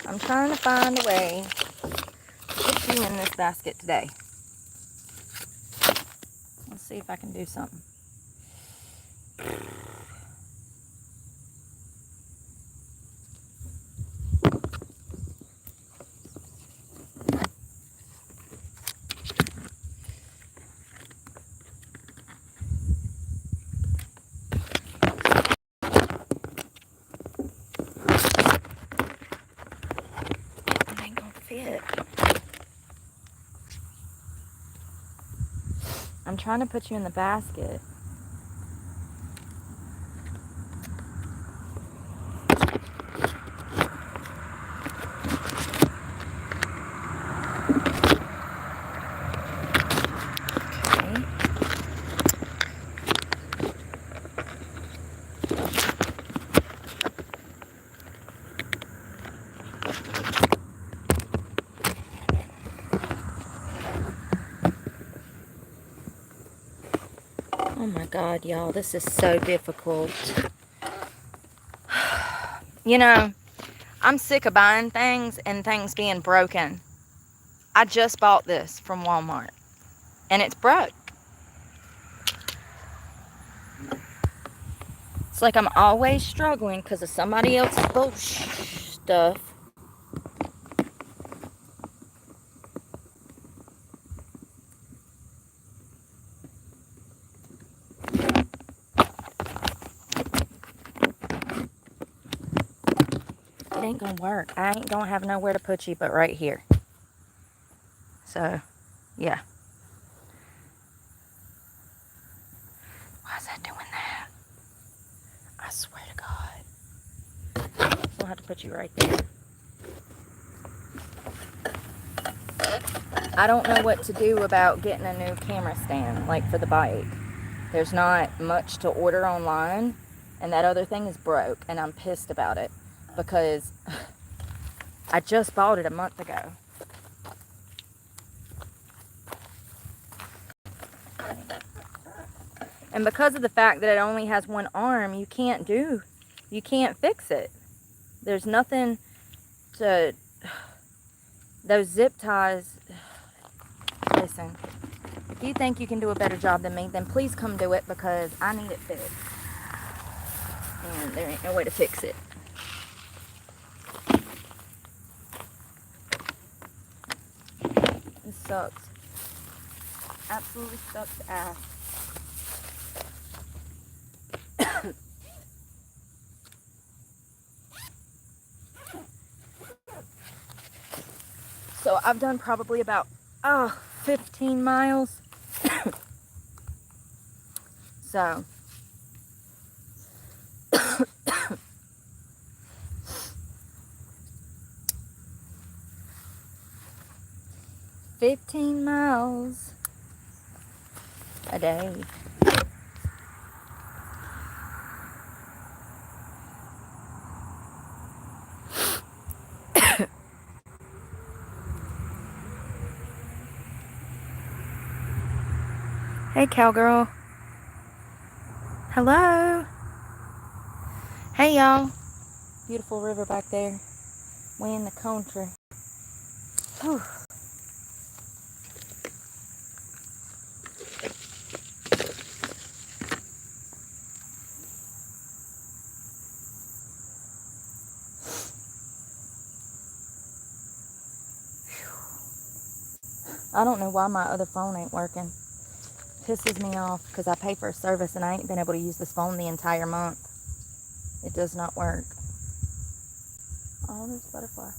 I'm trying to find a way to put you in this basket today. Let's see if I can do something. It ain't gonna fit. I'm trying to put you in the basket. Oh my God, y'all, this is so difficult. You know, I'm sick of buying things and things being broken. I just bought this from Walmart and it's broke. It's like I'm always struggling because of somebody else's bullshit stuff. It ain't gonna work. I ain't gonna have nowhere to put you but right here. So, yeah. Why is that doing that? I swear to God. I'll have to put you right there. I don't know what to do about getting a new camera stand, like for the bike. There's not much to order online, and that other thing is broke, and I'm pissed about it because I just bought it a month ago. And because of the fact that it only has one arm, you can't fix it. There's nothing to, those zip ties, listen, if you think you can do a better job than me, then please come do it because I need it fixed. And there ain't no way to fix it. This sucks. Absolutely sucks ass. So I've done probably about 15 miles. So 15 miles a day. Hey, cowgirl. Hello. Hey, y'all. Beautiful river back there. Way in the country. Whew. I don't know why my other phone ain't working. Pisses me off because I pay for a service and I ain't been able to use this phone the entire month. It does not work. Oh, there's a butterfly.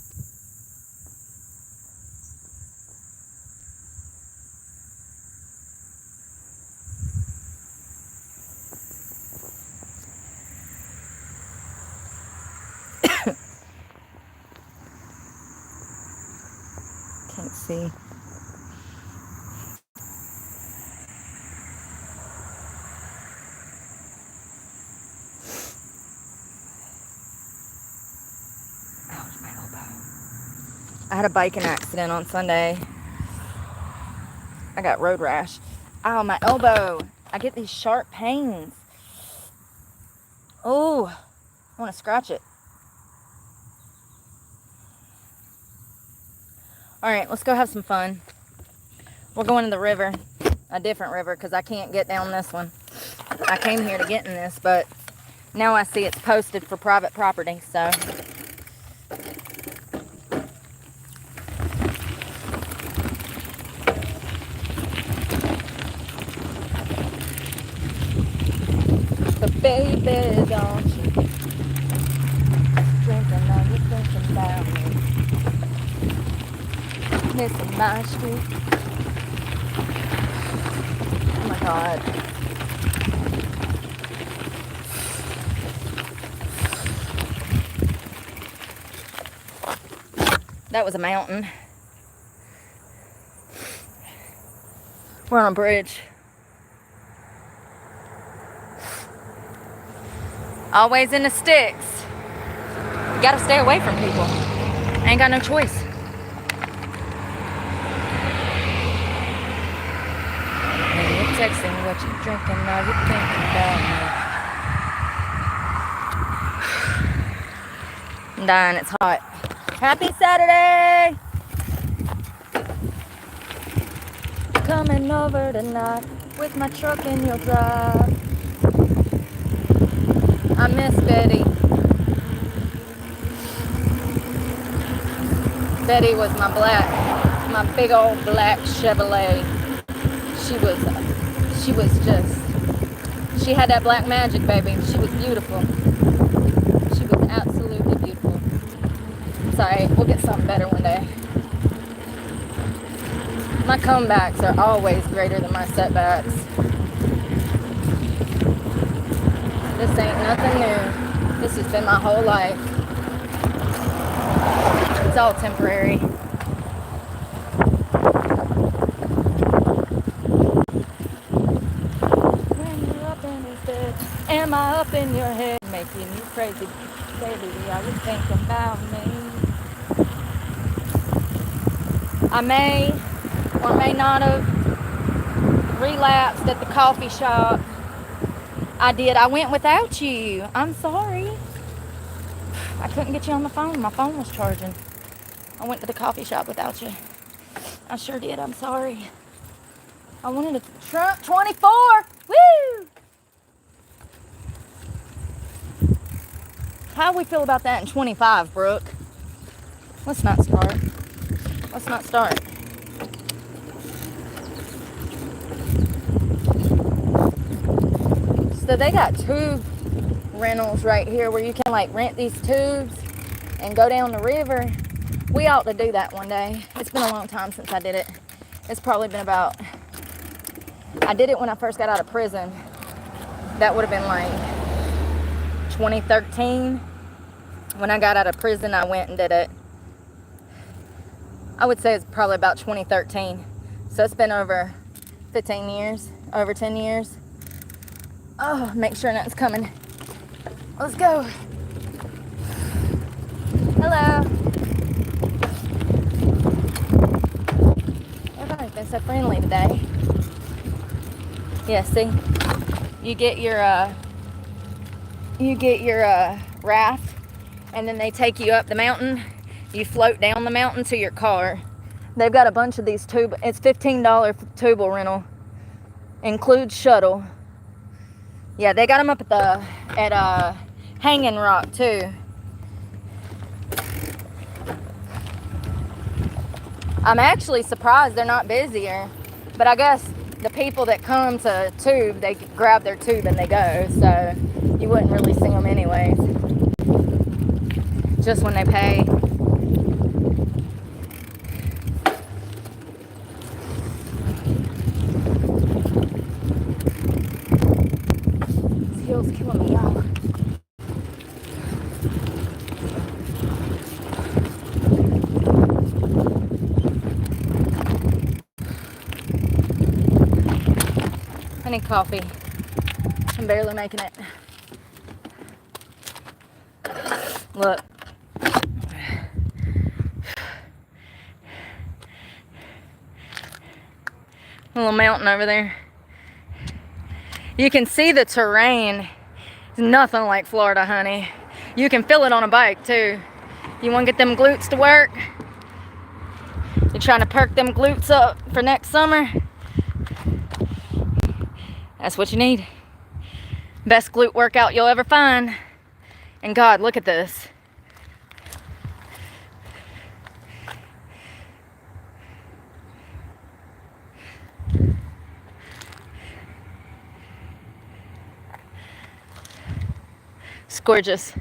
Can't see. Ouch, my elbow. I had a biking accident on Sunday. I got road rash. Ow, my elbow. I get these sharp pains. Oh, I want to scratch it. Alright, let's go have some fun. We're going to the river. A different river, because I can't get down this one. I came here to get in this, but now I see it's posted for private property, so... But baby, don't you drinking, now you're thinking about me. Missing my street. Oh my God. That was a mountain. We're on a bridge. Always in the sticks. You gotta stay away from people. Ain't got no choice. And you're texting what you drinking, now you're thinking about me. I'm dying, it's hot. Happy Saturday! Coming over tonight with my truck in your drive. I miss Betty. Betty was my big old black Chevrolet. She had that black magic, baby. She was beautiful. She was absolutely beautiful. Sorry, we'll get something better one day. My comebacks are always greater than my setbacks. This ain't nothing new. This has been my whole life. It's all temporary. When you're up in his bed, am I up in your head? Making you crazy, baby, are you thinking about me? I may or may not have relapsed at the coffee shop. I did. I went without you. I'm sorry. I couldn't get you on the phone. My phone was charging. I went to the coffee shop without you. I sure did. I'm sorry. I wanted a Trump 24. Woo! How we feel about that in 25, Brooke? Let's not start. Let's not start. So they got tube rentals right here where you can like rent these tubes and go down the river. We ought to do that one day. It's been a long time since I did it. It's probably been about, I did it when I first got out of prison. That would have been like 2013. When I got out of prison, I went and did it. I would say it's probably about 2013. So it's been over 15 years, over 10 years. Oh, make sure nothing's coming. Let's go. Hello. Everybody's been so friendly today. Yeah, see? You get your raft, and then they take you up the mountain. You float down the mountain to your car. They've got a bunch of these it's $15 tubal rental. Includes shuttle. Yeah, they got them up at Hanging Rock too. I'm actually surprised they're not busier, but I guess the people that come to tube, they grab their tube and they go, so you wouldn't really see them anyways. Just when they pay. This hill's killing me, y'all. I need coffee. I'm barely making it. Look. A little mountain over there. You can see the terrain. It's nothing like Florida, honey. You can feel it on a bike too. You want to get them glutes to work? You're trying to perk them glutes up for next summer? That's what you need. Best glute workout you'll ever find. And God, look at this. It's gorgeous.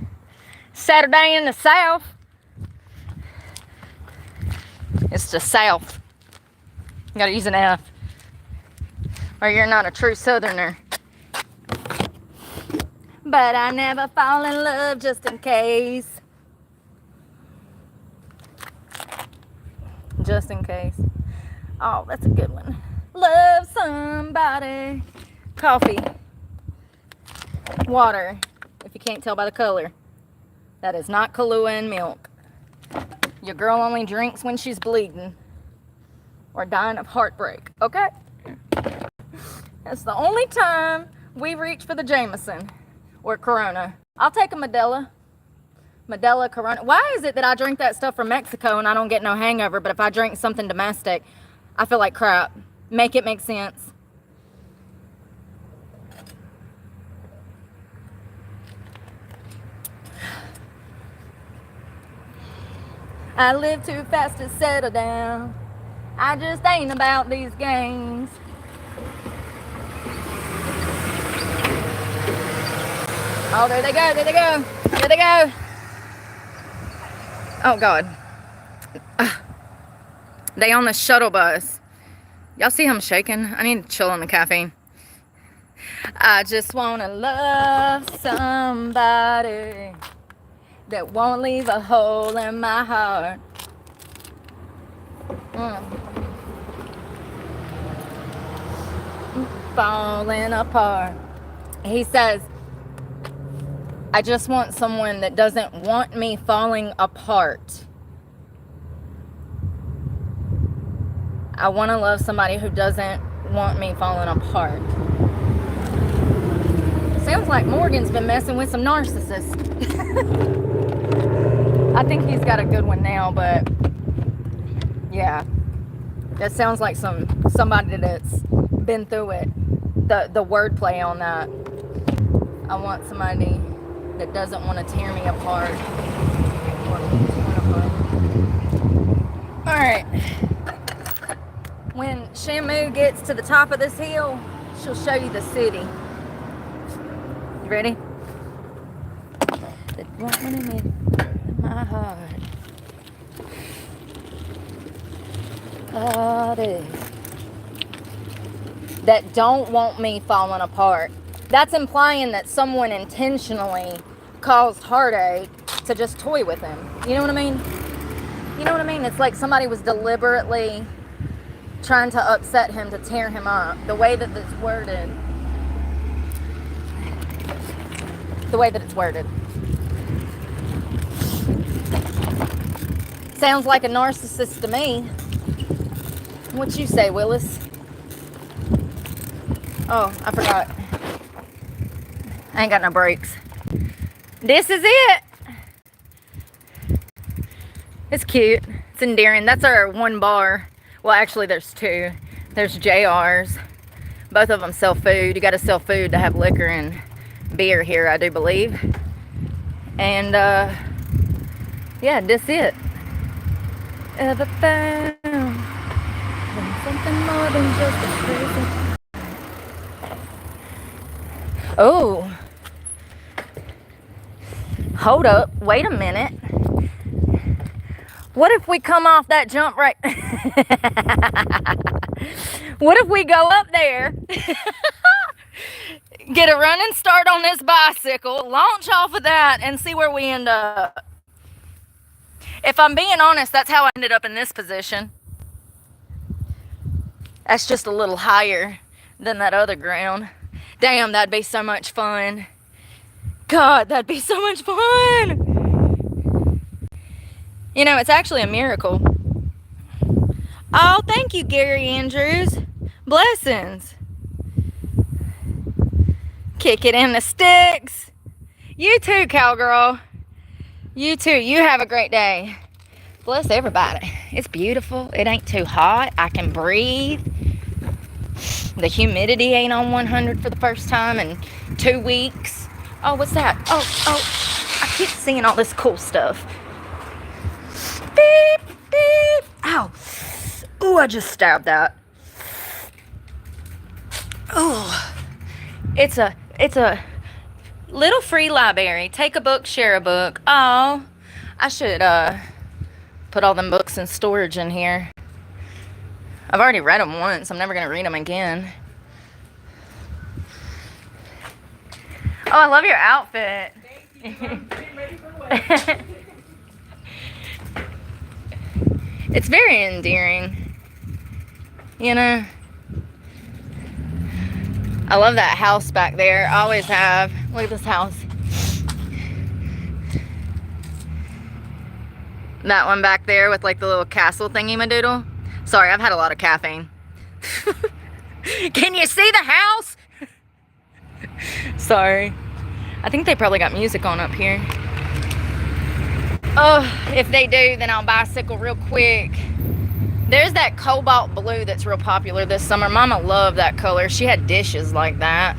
Saturday in the South. It's the South. You gotta use an F, or you're not a true Southerner. But I never fall in love, just in case. Just in case. Oh, that's a good one. Love somebody. Coffee. Water, if you can't tell by the color. That is not Kahlua and milk. Your girl only drinks when she's bleeding or dying of heartbreak, okay? That's the only time we reach for the Jameson or Corona. I'll take a Modelo. Modelo, Corona. Why is it that I drink that stuff from Mexico and I don't get no hangover, but if I drink something domestic, I feel like crap? Make it make sense. I live too fast to settle down. I just ain't about these games. Oh, there they go, there they go, there they go. Oh, God. They on the shuttle bus. Y'all see how I'm shaking? I need to chill on the caffeine. I just want to love somebody that won't leave a hole in my heart. Falling apart. He says, I just want someone that doesn't want me falling apart. I want to love somebody who doesn't want me falling apart. Sounds like Morgan's been messing with some narcissists. I think he's got a good one now, but yeah, that sounds like somebody that's been through it. The wordplay on that. I want somebody that doesn't want to tear me apart. All right. When Shamu gets to the top of this hill, she'll show you the city. You ready? That want me in my heart. That don't want me falling apart. That's implying that someone intentionally caused heartache to just toy with him. You know what I mean? You know what I mean? It's like somebody was deliberately trying to upset him, to tear him up. The way that it's worded. The way that it's worded. Sounds like a narcissist to me. What you say, Willis? Oh, I forgot. I ain't got no brakes. This is it. It's cute. It's endearing. That's our one bar. Well, actually, there's two. There's JR's. Both of them sell food. You got to sell food to have liquor and beer here, I do believe. And, yeah, this it. Ever found something more than just a prison? Oh. Hold up. Wait a minute. What if we come off that jump right? What if we go up there, get a running start on this bicycle, launch off of that, and see where we end up? If I'm being honest, that's how I ended up in this position. That's just a little higher than that other ground. Damn, that'd be so much fun. God, that'd be so much fun. You know, it's actually a miracle. Oh, thank you, Gary Andrews. Blessings. Kick it in the sticks. You too, cowgirl. You too. You have a great day. Bless everybody. It's beautiful. It ain't too hot. I can breathe. The humidity ain't on 100 for the first time in 2 weeks. Oh, what's that? Oh, I keep seeing all this cool stuff. Beep, beep. Ow. Ooh, I just stabbed that. Ooh. It's a little free library. Take a book, share a book. Oh, I should put all them books in storage in here. I've already read them once. I'm never going to read them again. Oh, I love your outfit. Thank you. I'm getting ready for work. It's very endearing. You know? I love that house back there. I always have. Look at this house. That one back there with like the little castle thingy-madoodle. Sorry, I've had a lot of caffeine. Can you see the house? Sorry. I think they probably got music on up here. Oh, if they do, then I'll bicycle real quick. There's that cobalt blue that's real popular this summer. Mama loved that color. She had dishes like that.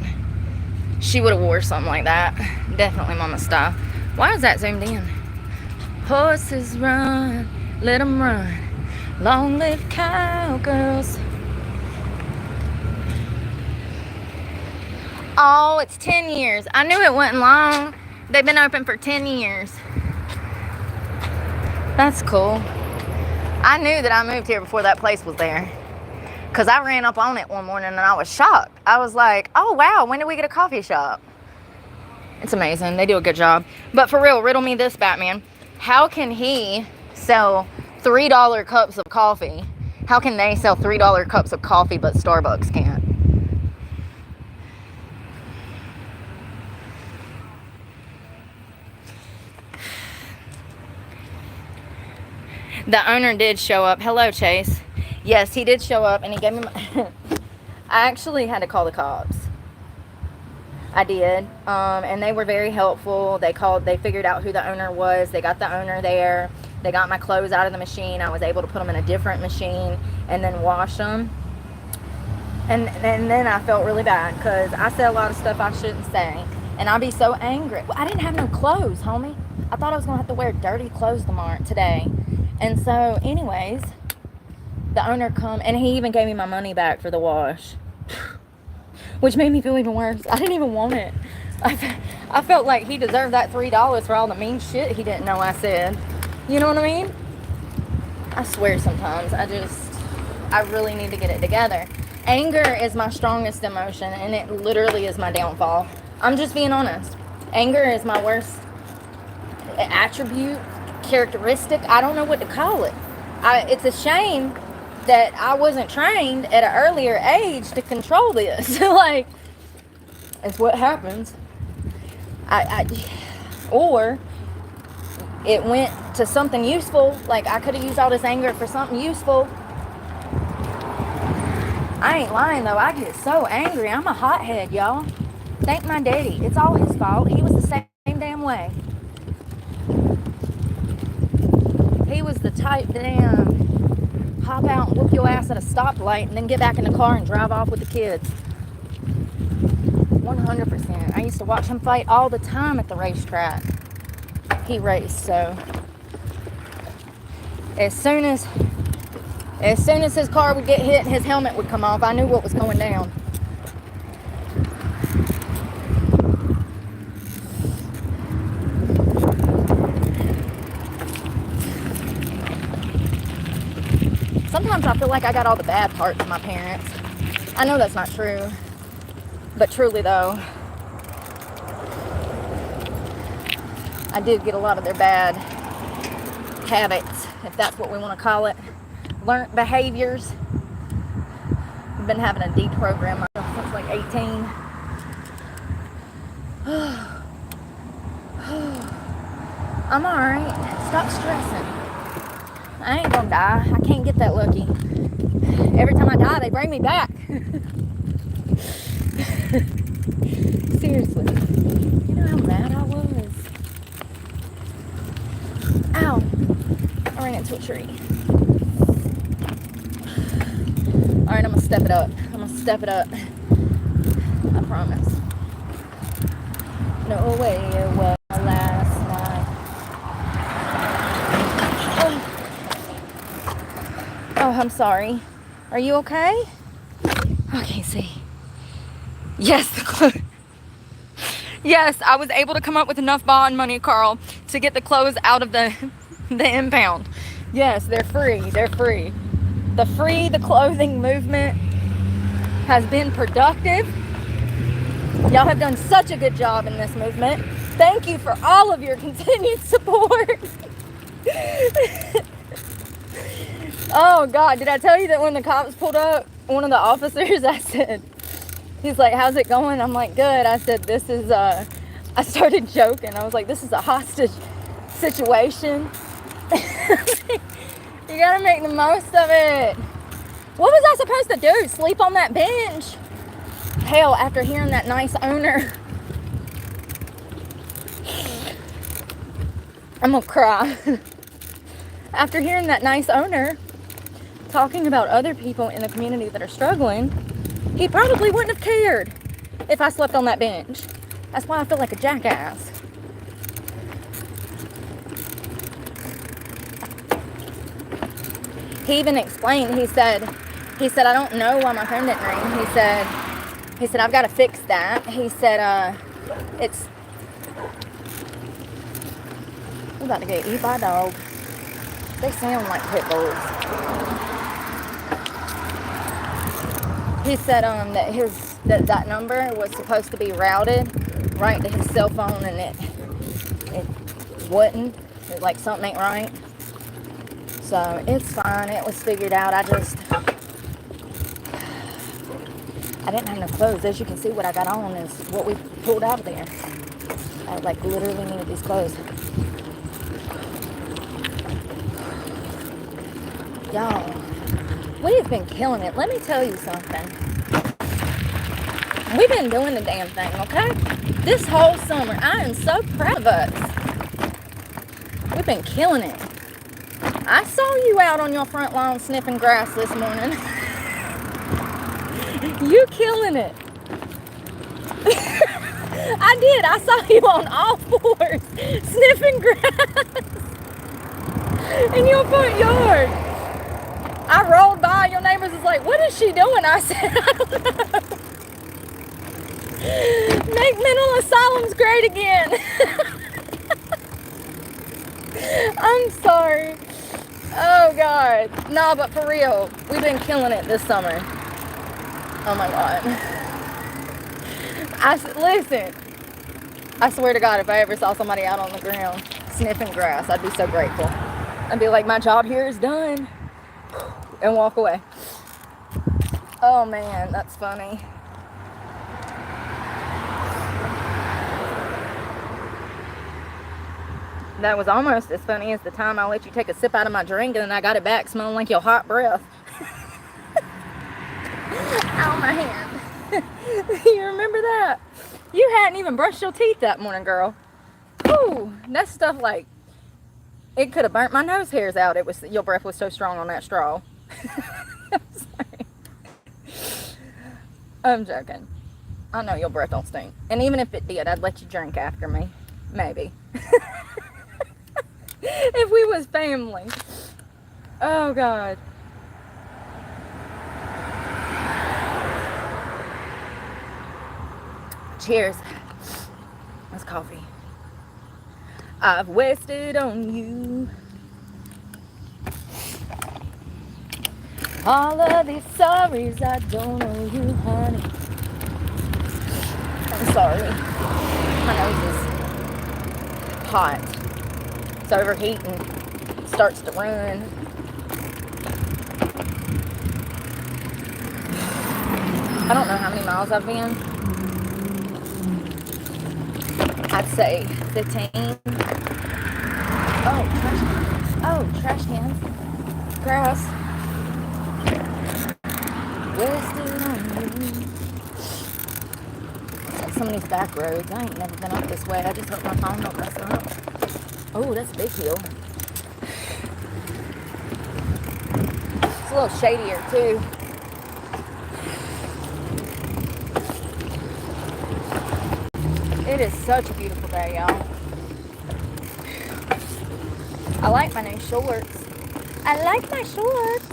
She would have wore something like that. Definitely Mama style. Why is that zoomed in? Horses run, let them run. Long live cowgirls. Oh, it's 10 years. I knew it wasn't long. They've been open for 10 years. That's cool. I knew that I moved here before that place was there. Because I ran up on it one morning and I was shocked. I was like, oh wow, when did we get a coffee shop? It's amazing. They do a good job. But for real, riddle me this, Batman. How can he sell $3 cups of coffee? How can they sell $3 cups of coffee but Starbucks can't? The owner did show up. Hello, Chase. Yes, he did show up and he gave me my... I actually had to call the cops. I did. And they were very helpful. They figured out who the owner was. They got the owner there. They got my clothes out of the machine. I was able to put them in a different machine and then wash them. And then I felt really bad because I said a lot of stuff I shouldn't say. And I'd be so angry. I didn't have no clothes, homie. I thought I was going to have to wear dirty clothes today. And so, anyways, the owner come, and he even gave me my money back for the wash. Which made me feel even worse. I didn't even want it. I felt like he deserved that $3 for all the mean shit he didn't know I said. You know what I mean? I swear sometimes. I really need to get it together. Anger is my strongest emotion, and it literally is my downfall. I'm just being honest. Anger is my worst attribute, characteristic. I don't know what to call it. It's a shame that I wasn't trained at an earlier age to control this. Like, it's what happens. Or it went to something useful. Like, I could have used all this anger for something useful. I ain't lying, though. I get so angry. I'm a hothead, y'all. Thank my daddy. It's all his fault. He was the same damn way. He was the type that hop out and whoop your ass at a stoplight and then get back in the car and drive off with the kids. 100%. I used to watch him fight all the time at the racetrack. He raced, so as soon as his car would get hit and his helmet would come off, I knew what was going down. Sometimes I feel like I got all the bad parts of my parents. I know that's not true. But truly though, I did get a lot of their bad habits, if that's what we want to call it. Learned behaviors. I've been having to deprogram myself since like 18. I'm alright. Stop stressing. I ain't gonna die. I can't get that lucky. Every time I die, they bring me back. Seriously. You know how mad I was? Ow. ran into a tree. Alright, I'm gonna step it up. I promise. No way it was last night. Oh, I'm sorry. Are you okay? I can't see. Yes, the clothes. Yes, I was able to come up with enough bond money, Carl, to get the clothes out of the impound. Yes, they're free. They're free. The clothing movement has been productive. Y'all have done such a good job in this movement. Thank you for all of your continued support. Oh God, did I tell you that when the cops pulled up, one of the officers, I said, he's like, how's it going? I'm like, good. I said, this is, I started joking. I was like, this is a hostage situation. You gotta make the most of it. What was I supposed to do? Sleep on that bench? Hell, after hearing that nice owner. I'm gonna cry. After hearing that nice owner talking about other people in the community that are struggling, he probably wouldn't have cared if I slept on that bench. That's why I feel like a jackass. He even explained, he said, I don't know why my phone didn't ring. He said, I've got to fix that. He said, we're about to get eaten by a dog. They sound like pit bulls. He said that number was supposed to be routed right to his cell phone, and it wouldn't. It, like, something ain't right. So it's fine. It was figured out. I didn't have no clothes. As you can see, what I got on is what we pulled out of there. I like literally needed these clothes. Y'all, we have been killing it. Let me tell you something. We've been doing the damn thing, okay? This whole summer, I am so proud of us. We've been killing it. I saw you out on your front lawn sniffing grass this morning. You killing it. I did. I saw you on all fours sniffing grass in your front yard. I rolled by. Your neighbors was like, what is she doing? I said, I don't know. Make mental asylums great again. I'm sorry. Oh God. No, but for real, we've been killing it this summer. Oh my God. Listen, I swear to God, if I ever saw somebody out on the ground sniffing grass, I'd be so grateful. I'd be like, my job here is done, and walk away. Oh man, that's funny. That was almost as funny as the time I let you take a sip out of my drink and then I got it back smelling like your hot breath. Ow, my hand. You remember that? You hadn't even brushed your teeth that morning, girl. Ooh, that stuff, like, it could have burnt my nose hairs out. It was, your breath was so strong on that straw. I'm sorry. I'm joking. I know your breath don't stink. And even if it did, I'd let you drink after me. Maybe. If we was family. Oh God. Cheers. That's coffee. I've wasted on you all of these sorries I don't owe you, honey. I'm sorry. My nose is hot. It's overheating. Starts to run. I don't know how many miles I've been. I'd say 15. Oh, trash cans. Grass. Wasted on you. Like some of these back roads. I ain't never been up this way. I just hope my phone don't mess up. Oh, that's a big hill. a little shadier too. It is such a beautiful day, y'all. I like my new shorts. I like my shorts.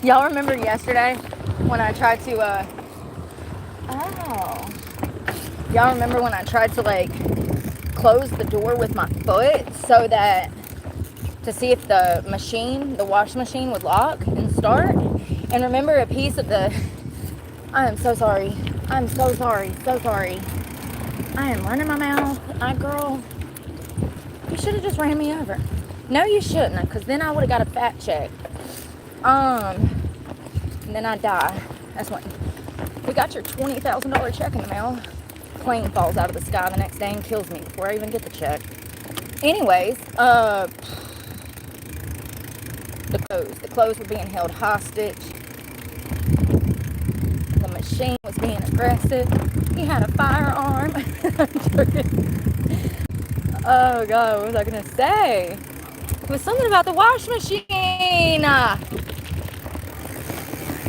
Y'all remember yesterday when I tried to, y'all remember when I tried to, like, close the door with my foot so that, to see if the wash machine would lock and start? And remember a piece of the, I am so sorry. I'm so sorry. So sorry. I am running my mouth. Girl, you should have just ran me over. No, you shouldn't have, because then I would have got a fat check. And then I die. That's when we got your $20,000 check in the mail. Plane falls out of the sky the next day and kills me before I even get the check. Anyways, the clothes were being held hostage. The machine was being aggressive. He had a firearm. I'm joking. Oh God, what was I gonna say? It was something about the wash machine.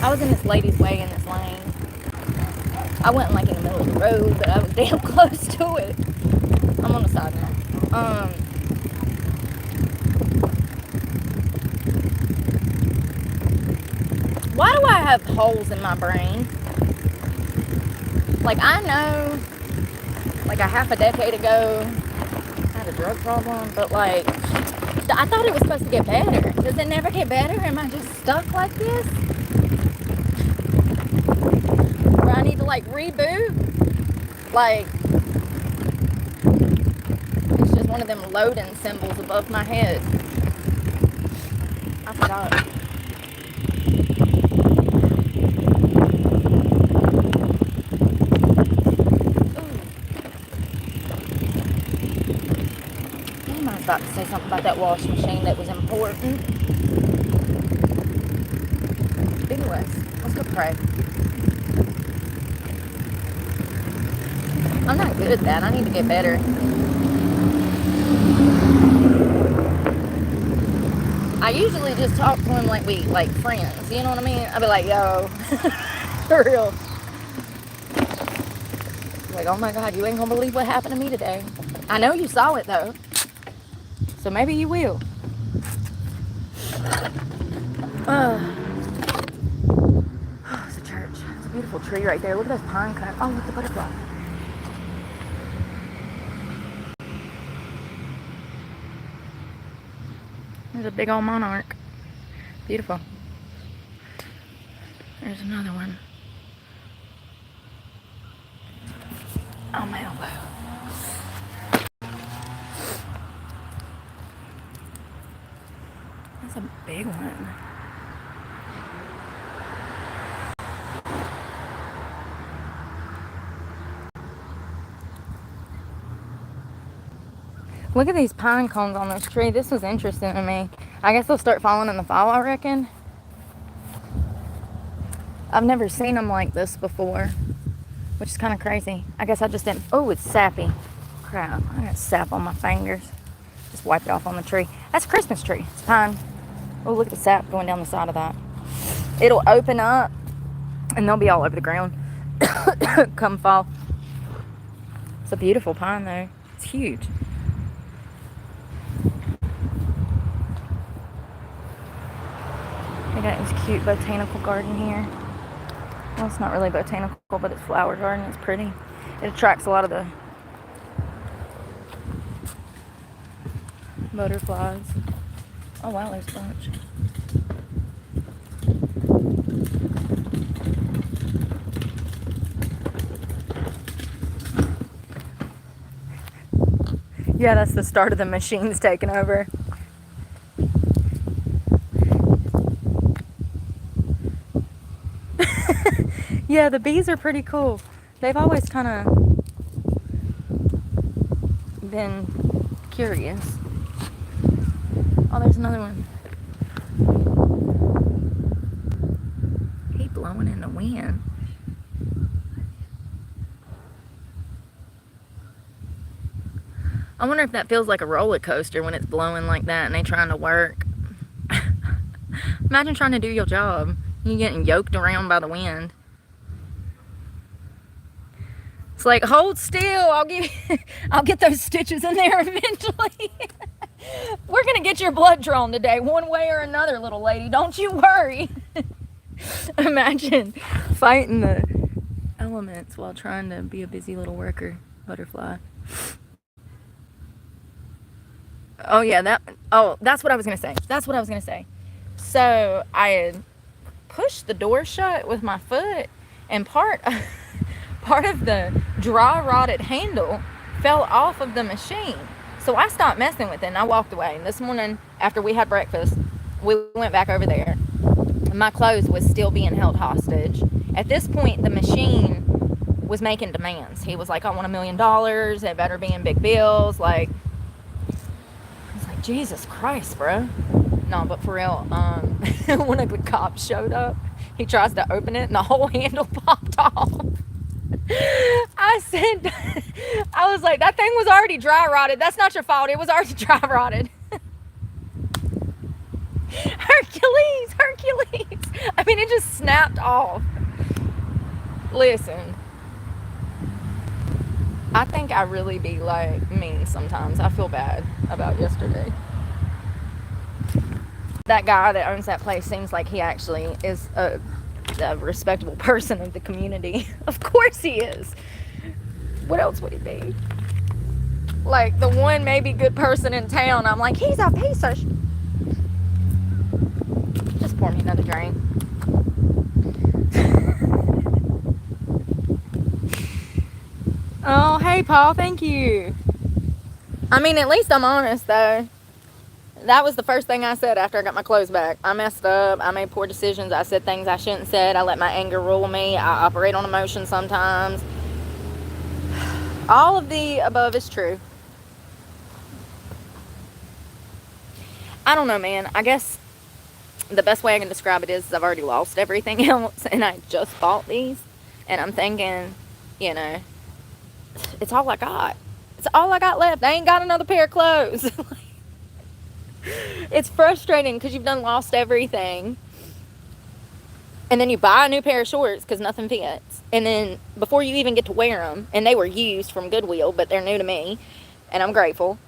I was in this lady's way in this lane. I wasn't like in the middle of the road, but I was damn close to it. I'm on the side now. Why do I have holes in my brain? Like, I know, like a half a decade ago, I had a drug problem, but like, I thought it was supposed to get better. Does it never get better? Am I just stuck like this? Where I need to like reboot? Like, it's just one of them loading symbols above my head. I forgot. I was about to say something about that wash machine that was important. Anyways, let's go pray. I'm not good at that. I need to get better. I usually just talk to him like we like friends. You know what I mean? I'll be like, yo, for real. Like, oh my God, you ain't gonna believe what happened to me today. I know you saw it though. So maybe you will. It's a church. It's a beautiful tree right there. Look at those pine cones. Oh, look, the butterfly. There's a big old monarch. Beautiful. There's another one. On my elbow. That's a big one. Look at these pine cones on this tree. This was interesting to me. I guess they'll start falling in the fall, I reckon. I've never seen them like this before, which is kind of crazy. I guess I just didn't. Oh, it's sappy. Crap, I got sap on my fingers. Just wipe it off on the tree. That's a Christmas tree. It's pine. Oh, look at the sap going down the side of that. It'll open up and they'll be all over the ground come fall. It's a beautiful pine though. It's huge. They got this cute botanical garden here. Well, it's not really botanical, but it's flower garden. It's pretty. It attracts a lot of the butterflies. Oh wow, there's a bunch. Yeah, that's the start of the machines taking over. Yeah, the bees are pretty cool. They've always kind of been curious. Oh, there's another one. blowing in the wind. I wonder if that feels like a roller coaster when it's blowing like that and they trying to work. Imagine trying to do your job. You getting yoked around by the wind. It's like, hold still. I'll get those stitches in there eventually. We're gonna get your blood drawn today, one way or another, little lady. Don't you worry. Imagine fighting the elements while trying to be a busy little worker butterfly. Oh yeah, that's what I was gonna say. So I had pushed the door shut with my foot, and part of the dry rotted handle fell off of the machine. So I stopped messing with it and I walked away. And this morning, after we had breakfast, we went back over there. My clothes was still being held hostage. At this point, the machine was making demands. He was like, I want $1 million. It better be in big bills. Like, I was like, Jesus Christ, bro. No, but for real, when the cops showed up, he tries to open it and the whole handle popped off. I was like, that thing was already dry rotted. That's not your fault. It was already dry rotted. Hercules. I mean, it just snapped off. Listen, I think I really be like mean sometimes. I feel bad about yesterday. That guy that owns that place seems like he actually is a respectable person of the community. Of course he is. What else would he be? Like the one maybe good person in town. I'm like, he's a piece of Just pour me another drink. Oh, hey Paul, thank you. I mean, at least I'm honest though. That was the first thing I said after I got my clothes back. I messed up. I made poor decisions. I said things I shouldn't have said. I let my anger rule me. I operate on emotion sometimes. All of the above is true. I don't know, man. I guess the best way I can describe it is I've already lost everything else and I just bought these. And I'm thinking, you know, it's all I got. It's all I got left. I ain't got another pair of clothes. It's frustrating because you've done lost everything. And then you buy a new pair of shorts because nothing fits. And then before you even get to wear them, and they were used from Goodwill, but they're new to me, and I'm grateful.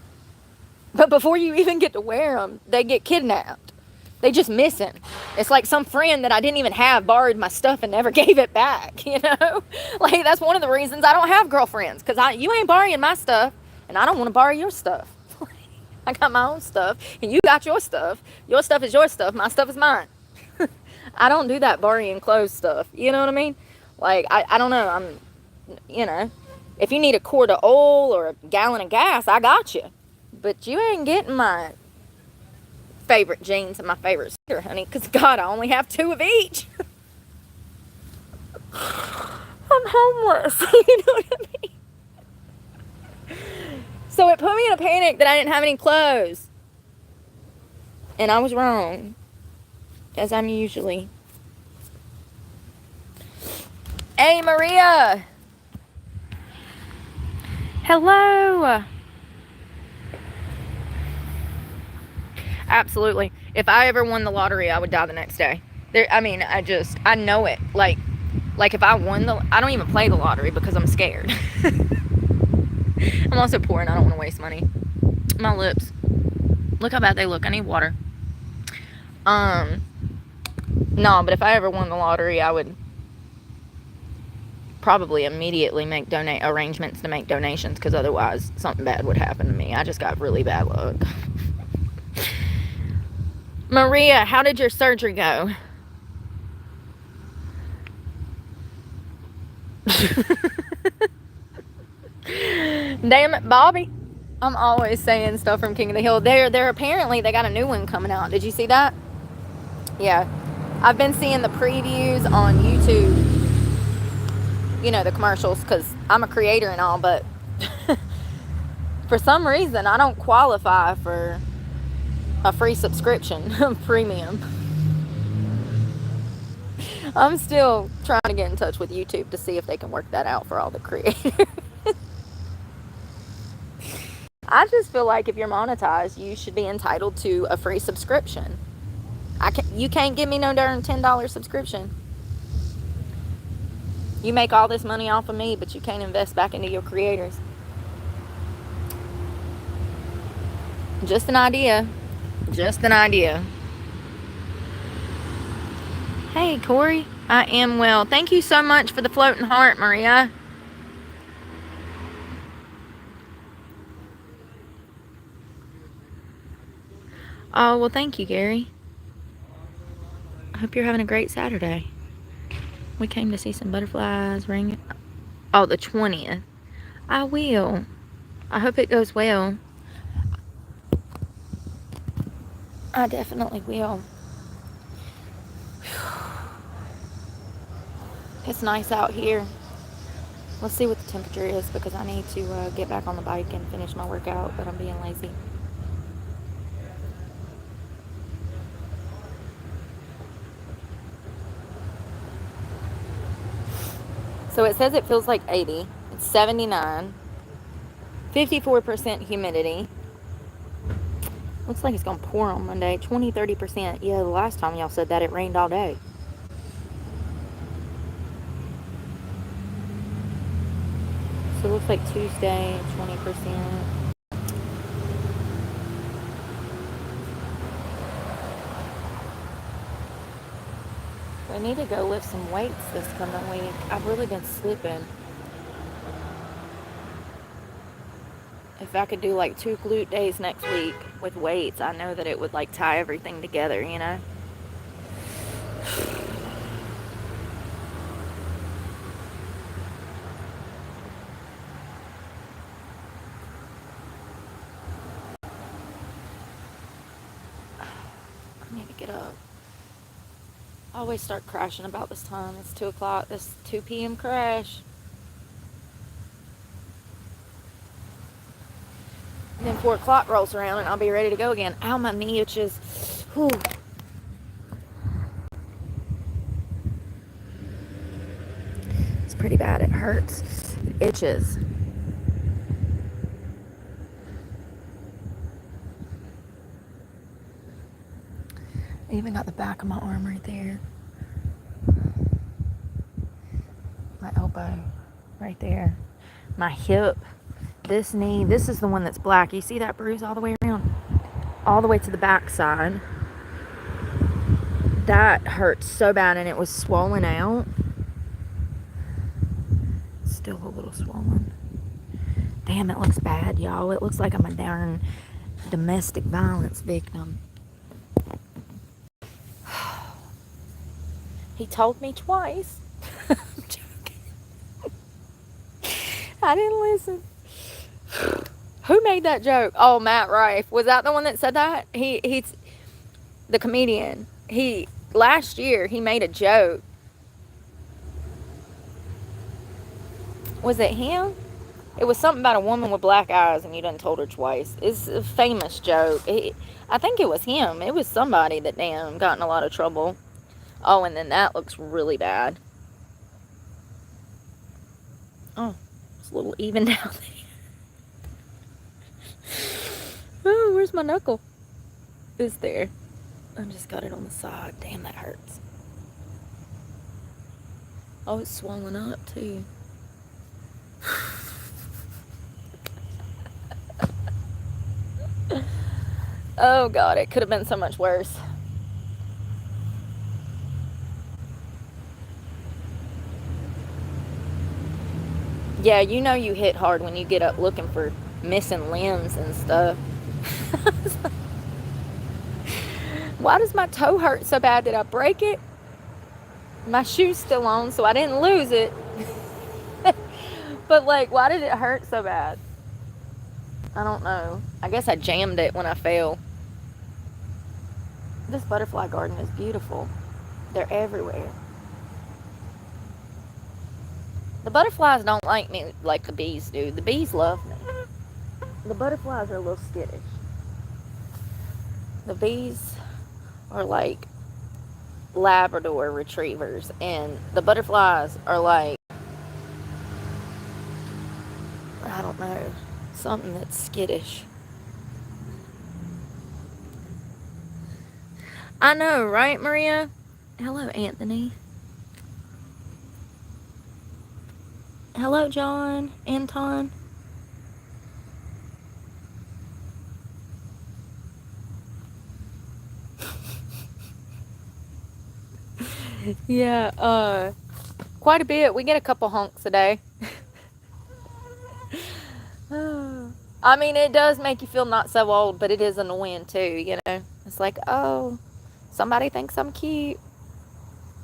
But before you even get to wear them, they get kidnapped. They just missing. It's like some friend that I didn't even have borrowed my stuff and never gave it back, you know? Like, that's one of the reasons I don't have girlfriends, because you ain't borrowing my stuff, and I don't want to borrow your stuff. I got my own stuff, and you got your stuff. Your stuff is your stuff. My stuff is mine. I don't do that borrowing clothes stuff. You know what I mean? Like, I don't know. You know, if you need a quart of oil or a gallon of gas, I got you. But you ain't getting my favorite jeans and my favorite sweater, honey, because, God, I only have 2 of each. I'm homeless. You know what I mean? So it put me in a panic that I didn't have any clothes. And I was wrong. As I'm usually. Hey, Maria. Hello. Absolutely. If I ever won the lottery, I would die the next day. I know it. Like if I won I don't even play the lottery because I'm scared. I'm also poor and I don't want to waste money. My lips. Look how bad they look. I need water. No, but if I ever won the lottery, I would probably immediately make arrangements to make donations, because otherwise something bad would happen to me. I just got really bad luck. Maria, how did your surgery go? Damn it, Bobby. I'm always saying stuff from King of the Hill. They're apparently, they got a new one coming out. Did you see that? Yeah. I've been seeing the previews on YouTube. You know, the commercials, because I'm a creator and all, but for some reason, I don't qualify for a free subscription, premium. I'm still trying to get in touch with YouTube to see if they can work that out for all the creators. I just feel like if you're monetized, you should be entitled to a free subscription. You can't give me no darn $10 subscription. You make all this money off of me, but you can't invest back into your creators. Just an idea. Just an idea. Hey, Corey. I am well. Thank you so much for the floating heart, Maria. Oh, well, thank you, Gary. I hope you're having a great Saturday. We came to see some butterflies ring. Oh, the 20th. I will. I hope it goes well. I definitely will. It's nice out here. Let's see what the temperature is because I need to get back on the bike and finish my workout, but I'm being lazy. So it says it feels like 80. It's 79. 54% humidity. Looks like it's going to pour on Monday. 20-30%. Yeah, the last time y'all said that it rained all day. So it looks like Tuesday, 20%. We need to go lift some weights this coming week. I've really been slipping. If I could do like 2 glute days next week with weights, I know that it would like tie everything together, you know? I need to get up. I always start crashing about this time. It's 2 o'clock. This 2 p.m. crash. And then 4 o'clock rolls around and I'll be ready to go again. Ow, my knee itches. Whew. It's pretty bad. It hurts. It itches. I even got the back of my arm right there. My elbow right there. My hip. This knee. This is the one that's black. You see that bruise all the way around? All the way to the back side. That hurt so bad and it was swollen out. Still a little swollen. Damn, it looks bad, y'all. It looks like I'm a darn domestic violence victim. He told me twice. I'm joking. I didn't listen. Who made that joke? Oh, Matt Rife. Was that the one that said that? He's the comedian. Last year he made a joke. Was it him? It was something about a woman with black eyes and you done told her twice. It's a famous joke. I think it was him. It was somebody that damn got in a lot of trouble. Oh, and then that looks really bad. Oh, it's a little even down there. Oh, where's my knuckle? It's there. I just got it on the side. Damn, that hurts. Oh, it's swollen up too. Oh God, it could have been so much worse. Yeah, you know you hit hard when you get up looking for missing limbs and stuff. Why does my toe hurt so bad? Did I break it? My shoe's still on, so I didn't lose it. But like, why did it hurt so bad? I don't know. I guess I jammed it when I fell. This butterfly garden is beautiful. They're everywhere. The butterflies don't like me like the bees do. The bees love me. The butterflies are a little skittish. The bees are like Labrador retrievers, and the butterflies are like, I don't know, something that's skittish. I know, right, Maria? Hello, Anthony. Hello, John. Anton. Yeah, quite a bit. We get a couple honks a day. I mean, it does make you feel not so old, but it is annoying too, you know? It's like, oh, somebody thinks I'm cute.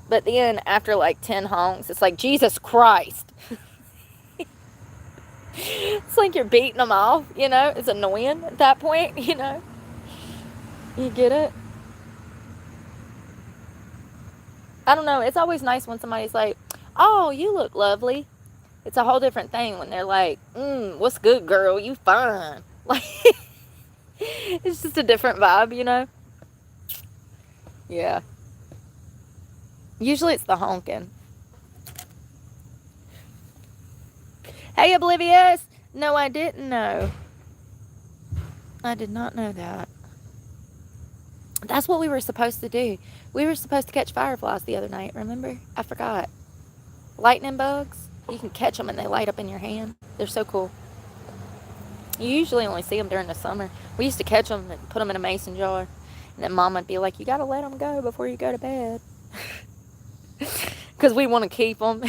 But then after like 10 honks, it's like, Jesus Christ. It's like you're beating them off, you know? It's annoying at that point, you know? You get it? I don't know. It's always nice when somebody's like, oh, you look lovely. It's a whole different thing when they're like, what's good, girl? You fine. Like, it's just a different vibe, you know? Yeah. Usually it's the honking. Hey, Oblivious! No, I didn't know. I did not know that. That's what we were supposed to do. We were supposed to catch fireflies the other night, remember? I forgot. Lightning bugs. You can catch them and they light up in your hand. They're so cool. You usually only see them during the summer. We used to catch them and put them in a mason jar. And then Mom would be like, you got to let them go before you go to bed. Because we want to keep them.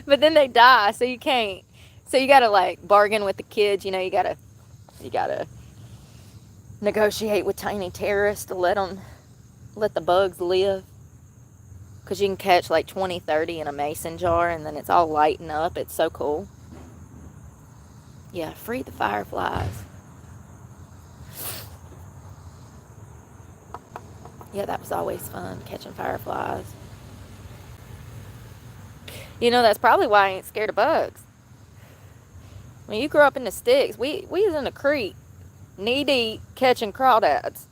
But then they die, so you can't. So you got to like bargain with the kids. You know, you got to negotiate with tiny terrorists to let the bugs live. Because you can catch like 20, 30 in a mason jar, and then it's all lighting up. It's so cool. Yeah, free the fireflies. Yeah, that was always fun, catching fireflies. You know, that's probably why I ain't scared of bugs. When you grew up in the sticks, we was in the creek, knee-deep, catching crawdads.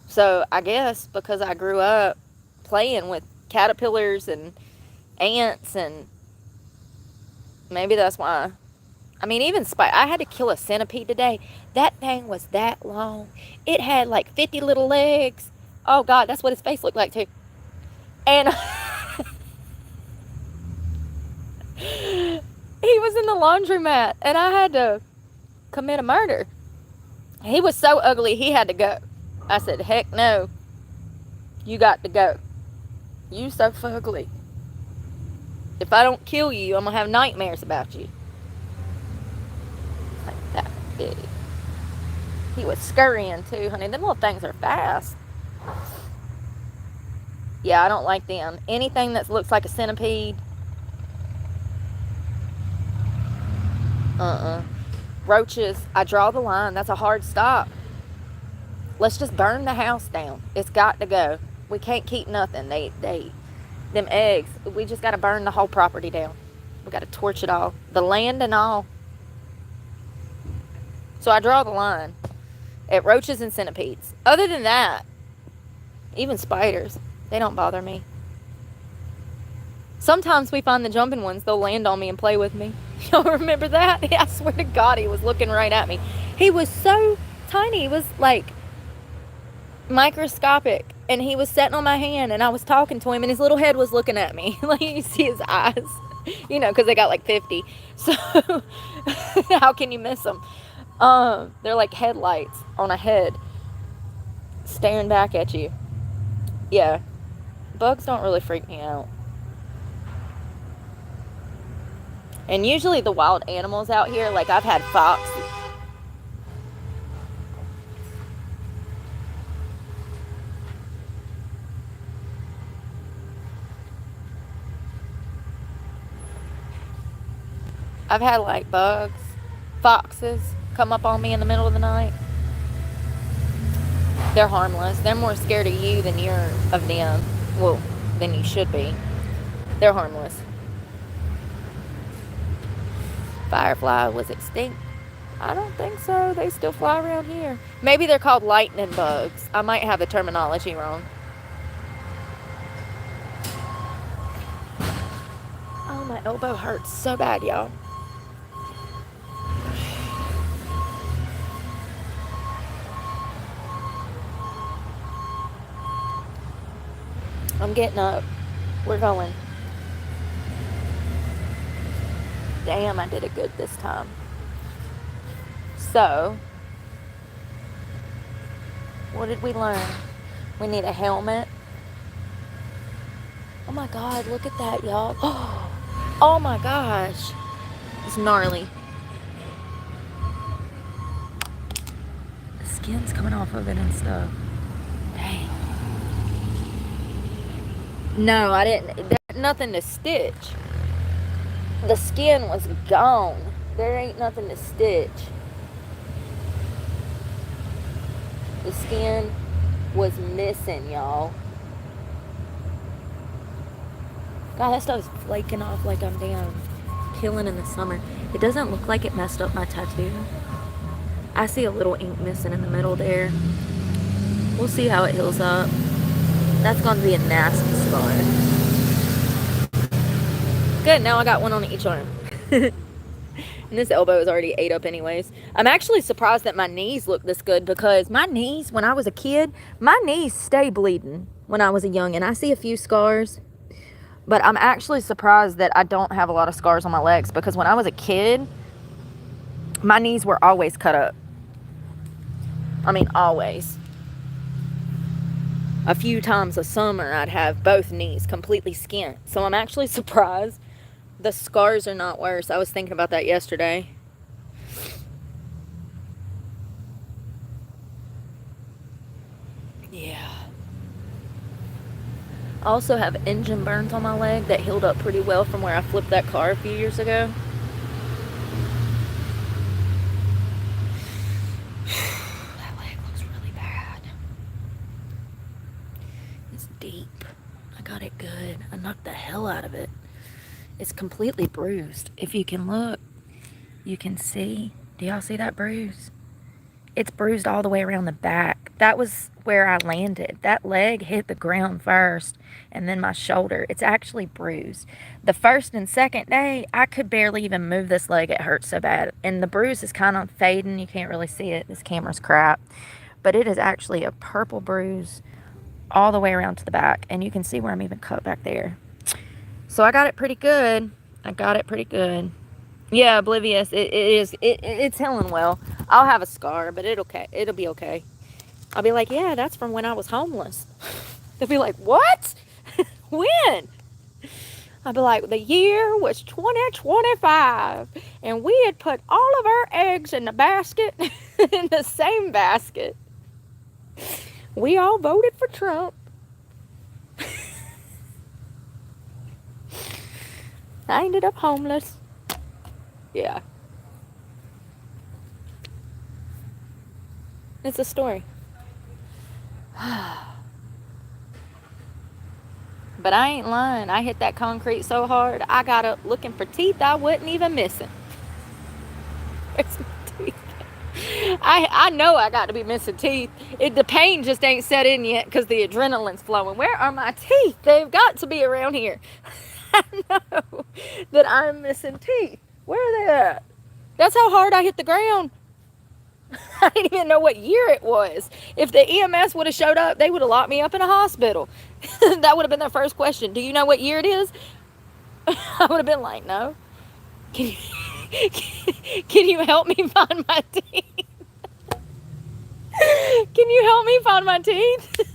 So I guess because I grew up playing with caterpillars and ants, and maybe that's why. I mean, even I had to kill a centipede today. That thing was that long. It had like 50 little legs. Oh, God, that's what his face looked like, too. And he was in the laundromat, and I had to commit a murder. He was so ugly, he had to go. I said, heck no. You got to go. You so fugly. If I don't kill you, I'm going to have nightmares about you. Like that big. He was scurrying too, honey. Them little things are fast. Yeah, I don't like them. Anything that looks like a centipede. Roaches, I draw the line. That's a hard stop. Let's just burn the house down. It's got to go. We can't keep nothing. Them eggs, we just got to burn the whole property down. We got to torch it all. The land and all. So I draw the line at roaches and centipedes. Other than that, even spiders, they don't bother me. Sometimes we find the jumping ones. They'll land on me and play with me. Y'all remember that? I swear to God, he was looking right at me. He was so tiny. He was like microscopic. And he was sitting on my hand, and I was talking to him, and his little head was looking at me. Like, you see his eyes. You know, because they got like 50. So, how can you miss them? They're like headlights on a head staring back at you. Yeah. Bugs don't really freak me out. And usually the wild animals out here, like I've had fox. I've had like bugs, foxes come up on me in the middle of the night. They're harmless. They're more scared of you than you're of them. Well, than you should be. They're harmless. Firefly was extinct. I don't think so. They still fly around here. Maybe they're called lightning bugs. I might have the terminology wrong. Oh, my elbow hurts so bad, y'all. I'm getting up. We're going. Damn, I did it good this time. So, what did we learn? We need a helmet. Oh my God, look at that, y'all. Oh my gosh. It's gnarly. The skin's coming off of it and stuff. Dang. No, I didn't. Nothing to stitch. The skin was gone. There ain't nothing to stitch. The skin was missing, y'all. God, that stuff's flaking off like I'm damn killing in the summer. It doesn't look like it messed up my tattoo. I see a little ink missing in the middle there. We'll see how it heals up. That's going to be a nasty scar. Good, now I got one on each arm. And this elbow is already ate up anyways. I'm actually surprised that my knees look this good, because my knees, when I was a kid, my knees stay bleeding when I was a young, and I see a few scars. But I'm actually surprised that I don't have a lot of scars on my legs, because when I was a kid, my knees were always cut up. I mean, always. A few times a summer, I'd have both knees completely skint. So I'm actually surprised the scars are not worse. I was thinking about that yesterday. Yeah. I also have engine burns on my leg that healed up pretty well from where I flipped that car a few years ago. That leg looks really bad. It's deep. I got it good. I knocked the hell out of it. It's completely bruised. If you can look, you can see. Do y'all see that bruise? It's bruised all the way around the back. That was where I landed. That leg hit the ground first, and then my shoulder. It's actually bruised. The first and second day, I could barely even move this leg. It hurt so bad. And the bruise is kind of fading. You can't really see it. This camera's crap. But it is actually a purple bruise all the way around to the back. And you can see where I'm even cut back there. So I got it pretty good. Yeah, oblivious. It's healing well. I'll have a scar, but it'll be okay. I'll be like, yeah, that's from when I was homeless. They'll be like, what? When? I'll be like, the year was 2025, and we had put all of our eggs in the basket, in the same basket. We all voted for Trump. I ended up homeless. Yeah. It's a story. But I ain't lying. I hit that concrete so hard, I got up looking for teeth I wasn't even missing. Where's my teeth? I know I got to be missing teeth. The pain just ain't set in yet because the adrenaline's flowing. Where are my teeth? They've got to be around here. I know that I'm missing teeth. Where are they at? That's how hard I hit the ground. I didn't even know what year it was. If the EMS would have showed up, they would have locked me up in a hospital. That would have been their first question. Do you know what year it is? I would have been like, no. Can you help me find my teeth? Can you help me find my teeth?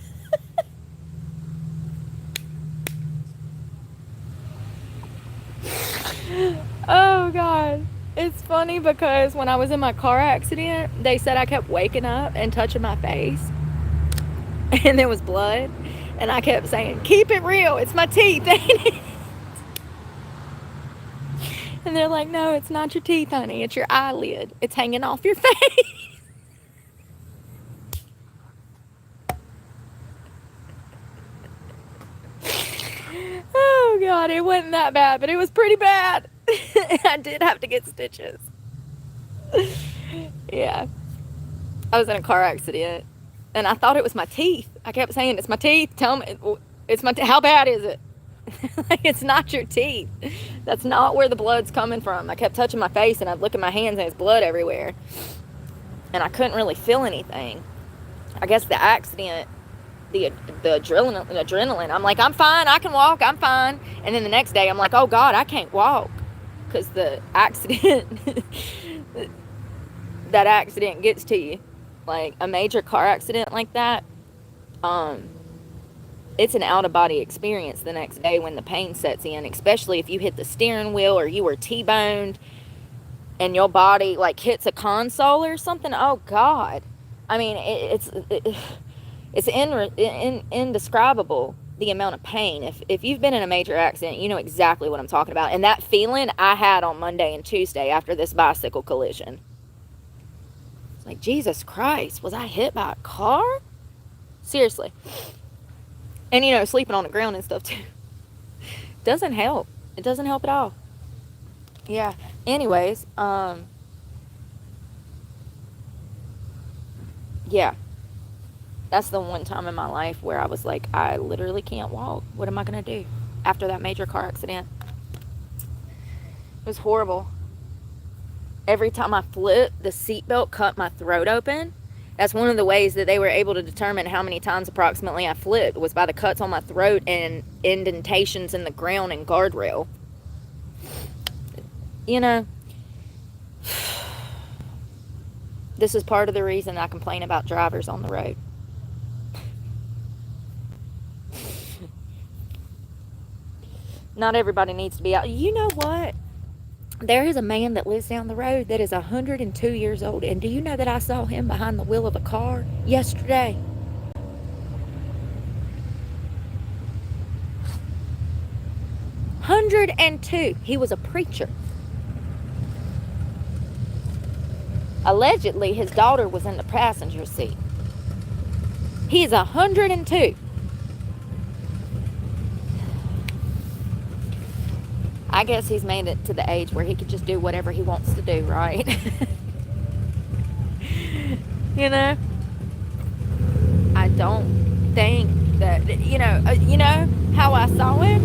Oh, God. It's funny because when I was in my car accident, they said I kept waking up and touching my face. And there was blood. And I kept saying, keep it real. It's my teeth, ain't it? And they're like, no, it's not your teeth, honey. It's your eyelid. It's hanging off your face. Oh, God. It wasn't that bad, but it was pretty bad. I did have to get stitches. Yeah. I was in a car accident, and I thought it was my teeth. I kept saying, it's my teeth. Tell me, it's my how bad is it? Like, it's not your teeth. That's not where the blood's coming from. I kept touching my face, and I'd look at my hands, and there's blood everywhere. And I couldn't really feel anything. I guess the accident, the adrenaline. I'm like, I'm fine. I can walk. I'm fine. And then the next day, I'm like, oh, God, I can't walk. Because the accident, that accident gets to you. Like, a major car accident like that, it's an out-of-body experience the next day when the pain sets in, especially if you hit the steering wheel or you were T-boned and your body, like, hits a console or something. Oh, God. I mean, it's indescribable, the amount of pain. If you've been in a major accident, you know exactly what I'm talking about. And that feeling I had on Monday and Tuesday after this bicycle collision. It's like, Jesus Christ, was I hit by a car? Seriously. And, you know, sleeping on the ground and stuff, too. Doesn't help. It doesn't help at all. Yeah. Anyways, yeah. That's the one time in my life where I was like, I literally can't walk. What am I going to do after that major car accident? It was horrible. Every time I flipped, the seatbelt cut my throat open. That's one of the ways that they were able to determine how many times approximately I flipped, was by the cuts on my throat and indentations in the ground and guardrail. You know, this is part of the reason I complain about drivers on the road. Not everybody needs to be out. You know what? There is a man that lives down the road that is 102 years old. And do you know that I saw him behind the wheel of a car yesterday? $102. He was a preacher. Allegedly, his daughter was in the passenger seat. He is 102. I guess he's made it to the age where he could just do whatever he wants to do, right? You know? I don't think that, you know how I saw him?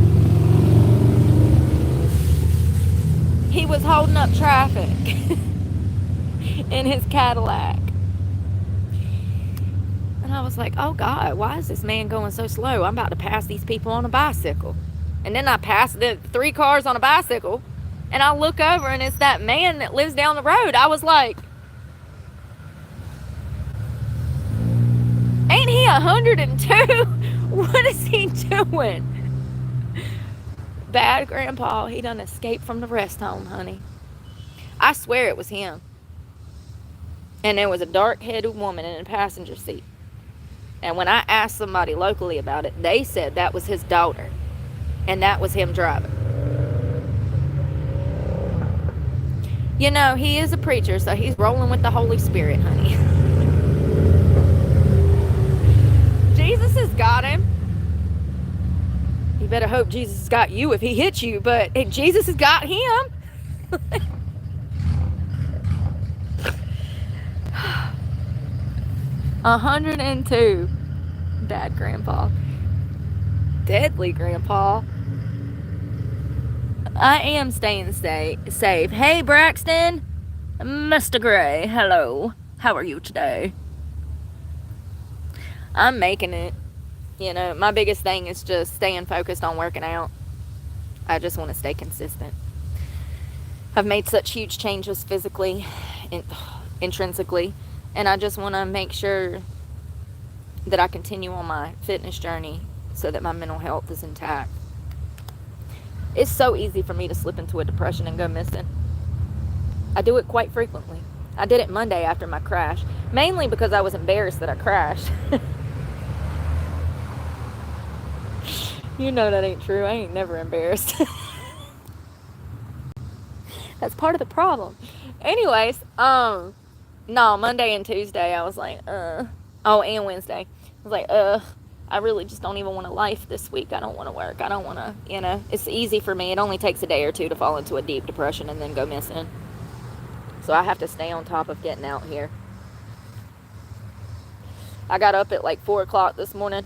He was holding up traffic in his Cadillac. And I was like, oh God, why is this man going so slow? I'm about to pass these people on a bicycle. And then I passed the 3 cars on a bicycle, and I look over, and it's that man that lives down the road. I was like, ain't he 102? What is he doing? Bad grandpa, he done escaped from the rest home, honey. I swear it was him. And there was a dark-headed woman in the passenger seat. And when I asked somebody locally about it, they said that was his daughter. And that was him driving. You know, he is a preacher, so he's rolling with the Holy Spirit, honey. Jesus has got him. You better hope Jesus has got you if he hits you, but Jesus has got him. 102. Bad grandpa. Deadly grandpa. I am staying safe. Hey, Braxton. Mr. Gray, hello. How are you today? I'm making it. You know, my biggest thing is just staying focused on working out. I just want to stay consistent. I've made such huge changes physically, intrinsically, and I just want to make sure that I continue on my fitness journey so that my mental health is intact. It's so easy for me to slip into a depression and go missing. I do it quite frequently. I did it Monday after my crash, mainly because I was embarrassed that I crashed. You know that ain't true. I ain't never embarrassed. That's part of the problem. Anyways, no, Monday and Tuesday I was like, oh, and Wednesday. I was like, I really just don't even want to life this week. I don't want to work. I don't want to, you know, it's easy for me. It only takes a day or two to fall into a deep depression and then go missing. So I have to stay on top of getting out here. I got up at like 4 o'clock this morning.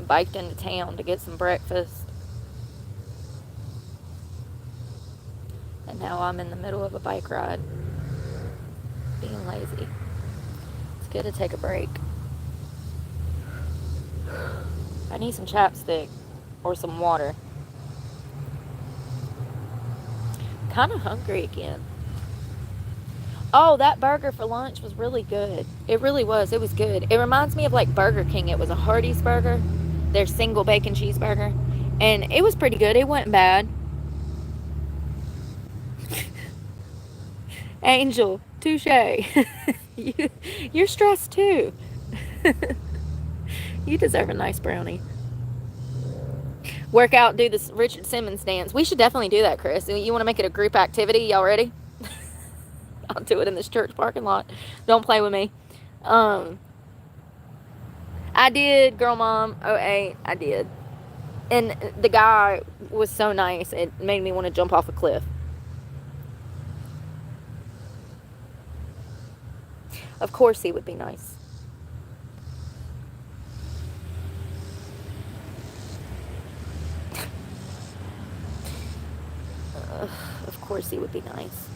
Biked into town to get some breakfast. And now I'm in the middle of a bike ride. Being lazy. It's good to take a break. I need some chapstick or some water. Kind of hungry again. Oh, that burger for lunch was really good. It really was. It was good. It reminds me of like Burger King. It was a Hardee's burger. Their single bacon cheeseburger. And it was pretty good. It wasn't bad. Angel, touche. You're stressed too. You deserve a nice brownie. Work out, do this Richard Simmons dance. We should definitely do that, Chris. You want to make it a group activity? Y'all ready? I'll do it in this church parking lot. Don't play with me. I did, girl mom, 08, I did. And the guy was so nice, it made me want to jump off a cliff. Of course he would be nice. Of course he would be nice.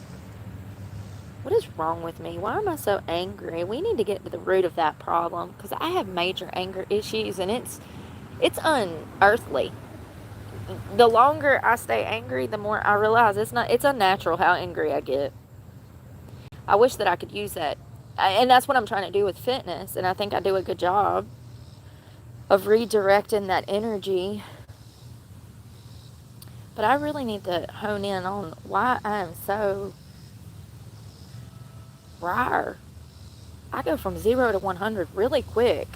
What is wrong with me? Why am I so angry? We need to get to the root of that problem, because I have major anger issues, and it's unearthly. The longer I stay angry, the more I realize it's unnatural how angry I get. I wish that I could use that. And that's what I'm trying to do with fitness, and I think I do a good job of redirecting that energy. But I really need to hone in on why I am so rawr. I go from 0 to 100 really quick.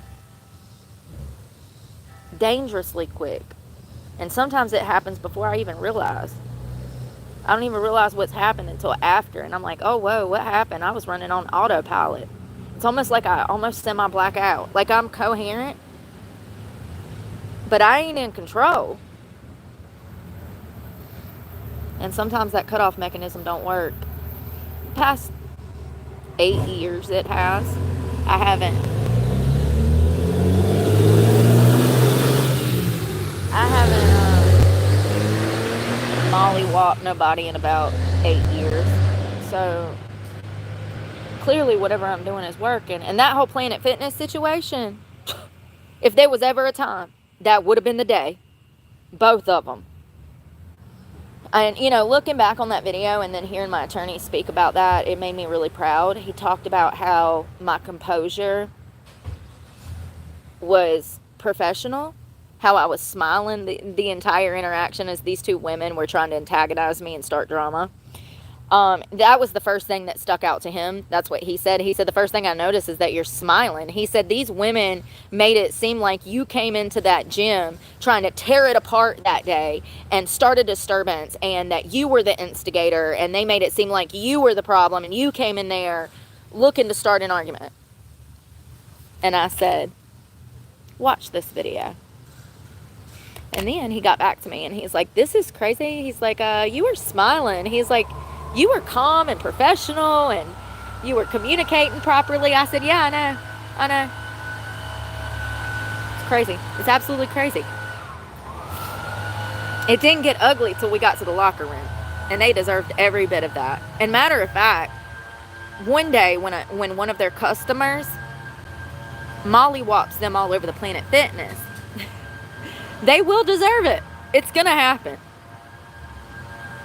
Dangerously quick. And sometimes it happens before I even realize. I don't even realize what's happened until after. And I'm like, oh, whoa, what happened? I was running on autopilot. It's almost like I almost semi-black out. Like I'm coherent, but I ain't in control. And sometimes that cutoff mechanism don't work. Past 8 years it has. I haven't mollywhopped nobody in about 8 years. So clearly whatever I'm doing is working. And that whole Planet Fitness situation, if there was ever a time, that would have been the day. Both of them. And, you know, looking back on that video and then hearing my attorney speak about that, it made me really proud. He talked about how my composure was professional, how I was smiling the entire interaction as these two women were trying to antagonize me and start drama. That was the first thing that stuck out to him. That's what he said. He said, the first thing I noticed is that you're smiling. He said, these women made it seem like you came into that gym trying to tear it apart that day and start a disturbance, and that you were the instigator, and they made it seem like you were the problem, and you came in there looking to start an argument. And I said, watch this video. And then he got back to me and he's like, this is crazy. He's like, you were smiling. He's like, you were calm and professional and you were communicating properly. I said, yeah, I know. It's crazy. It's absolutely crazy. It didn't get ugly till we got to the locker room, and they deserved every bit of that. And matter of fact, one day when one of their customers mollywhops them all over the Planet Fitness, they will deserve it. It's gonna happen.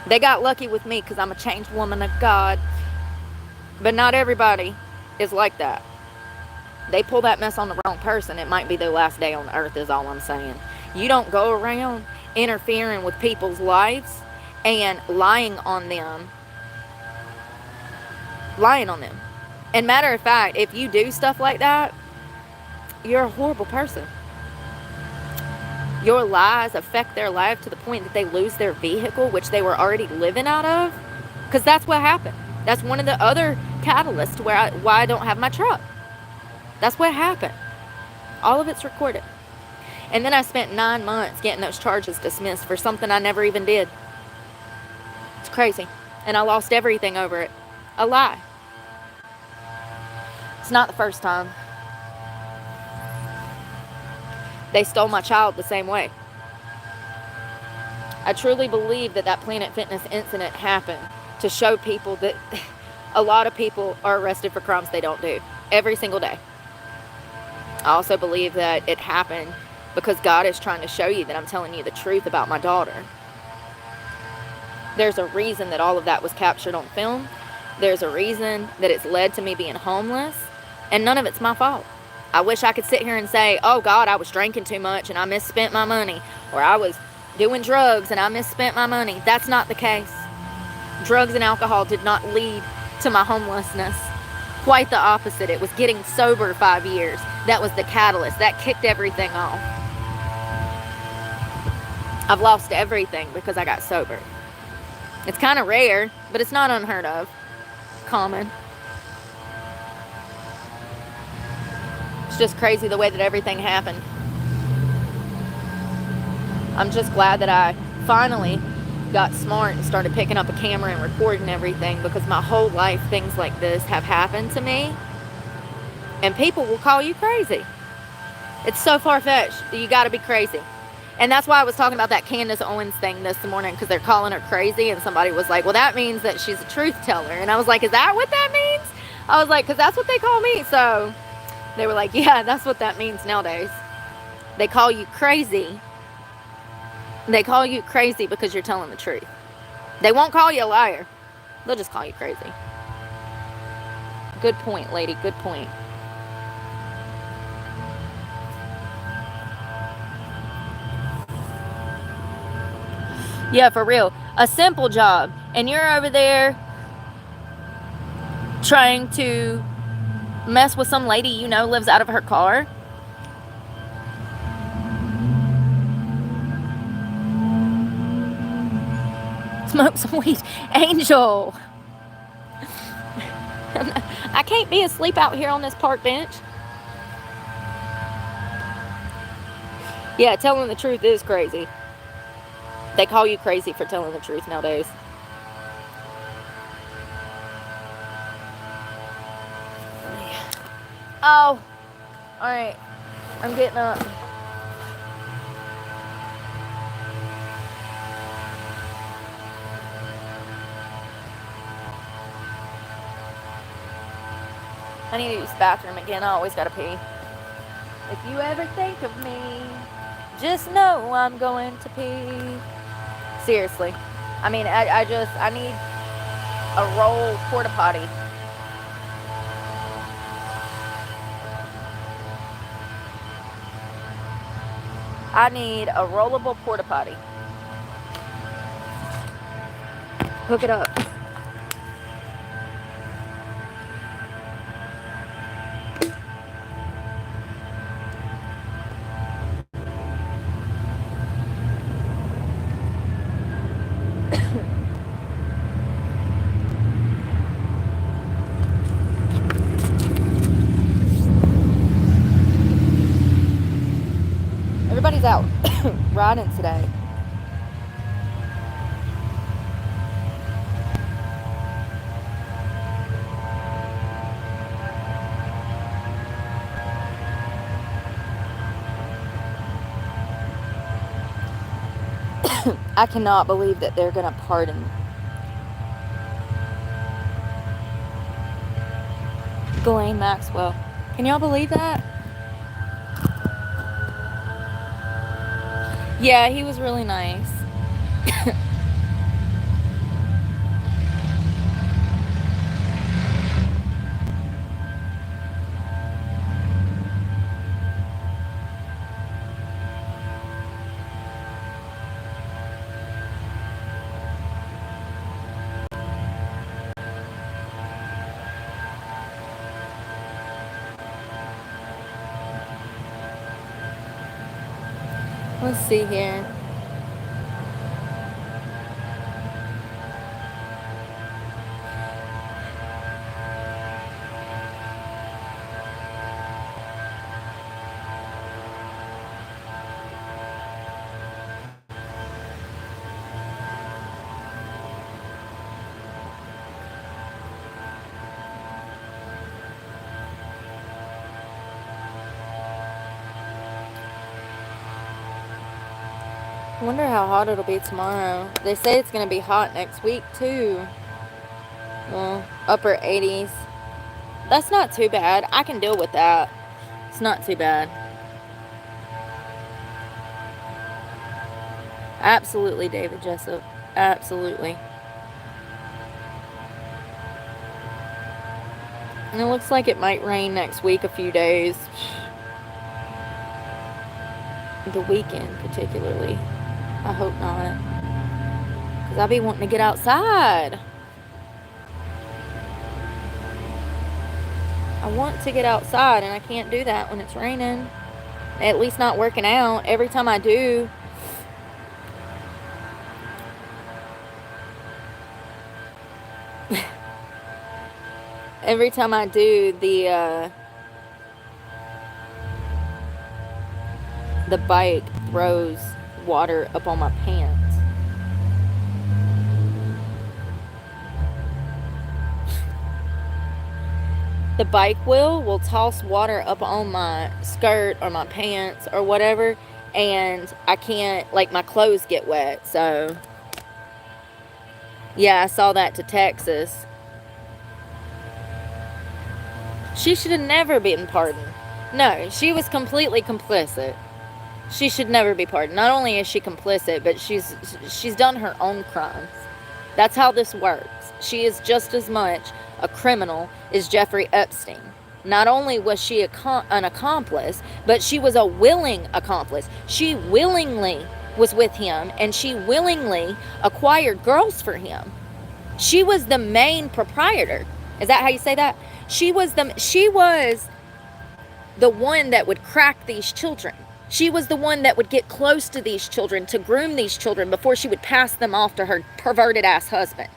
They got lucky with me because I'm a changed woman of God. But not everybody is like that. They pull that mess on the wrong person. It might be their last day on earth is all I'm saying. You don't go around interfering with people's lives and lying on them. And matter of fact, if you do stuff like that, you're a horrible person. Your lies affect their life to the point that they lose their vehicle, which they were already living out of. Because that's what happened. That's one of the other catalysts to why I don't have my truck. That's what happened. All of it's recorded. And then I spent 9 months getting those charges dismissed for something I never even did. crazy. And I lost everything over it. A lie. It's not the first time. They stole my child the same way. I truly believe that Planet Fitness incident happened to show people that a lot of people are arrested for crimes they don't do every single day. I also believe that it happened because God is trying to show you that I'm telling you the truth about my daughter. There's a reason that all of that was captured on film. There's a reason that it's led to me being homeless, and none of it's my fault. I wish I could sit here and say, oh God, I was drinking too much and I misspent my money, or I was doing drugs and I misspent my money. That's not the case. Drugs and alcohol did not lead to my homelessness. Quite the opposite. It was getting sober 5 years. That was the catalyst. That kicked everything off. I've lost everything because I got sober. It's kind of rare, but it's not unheard of. Common. It's just crazy the way that everything happened. I'm just glad that I finally got smart and started picking up a camera and recording everything, because my whole life things like this have happened to me and people will call you crazy. It's so far-fetched. You got to be crazy. And that's why I was talking about that Candace Owens thing this morning, because they're calling her crazy, and somebody was like, well, that means that she's a truth teller. And I was like, is that what that means? I was like, because that's what they call me. So they were like, yeah, that's what that means nowadays. They call you crazy. They call you crazy because you're telling the truth. They won't call you a liar. They'll just call you crazy. Good point, lady. Good point. Yeah, for real. A simple job. And you're over there trying to mess with some lady you know lives out of her car. Smoke some weed. Angel. I can't be asleep out here on this park bench. Yeah, telling the truth is crazy. They call you crazy for telling the truth nowadays. Oh, alright. I'm getting up. I need to use the bathroom again. I always gotta pee. If you ever think of me, just know I'm going to pee. Seriously. I mean, I need a roll porta potty. I need a rollable porta potty. Hook it up. Everybody's out riding today. I cannot believe that they're going to pardon Ghislaine Maxwell. Can y'all believe that? Yeah, he was really nice. Let's see here. Wonder how hot it'll be tomorrow. They say it's going to be hot next week, too. Well, upper 80s. That's not too bad. I can deal with that. It's not too bad. Absolutely, David Jessup. Absolutely. And it looks like it might rain next week a few days. The weekend, particularly. I hope not. Because I'll be wanting to get outside. I want to get outside, and I can't do that when it's raining. At least not working out. Every time I do, the bike throws water up on my pants. The bike wheel will toss water up on my skirt or my pants or whatever, and I can't, like, my clothes get wet. So yeah, I saw that to Texas. She should have never been pardoned. No, she was completely complicit. She should never be pardoned. Not only is she complicit, but she's done her own crimes. That's how this works. She is just as much a criminal as Jeffrey Epstein. Not only was she an accomplice, but she was a willing accomplice. She willingly was with him, and she willingly acquired girls for him. She was the main proprietor. Is that how you say that? She was the one that would crack these children. She was the one that would get close to these children, to groom these children before she would pass them off to her perverted ass husband.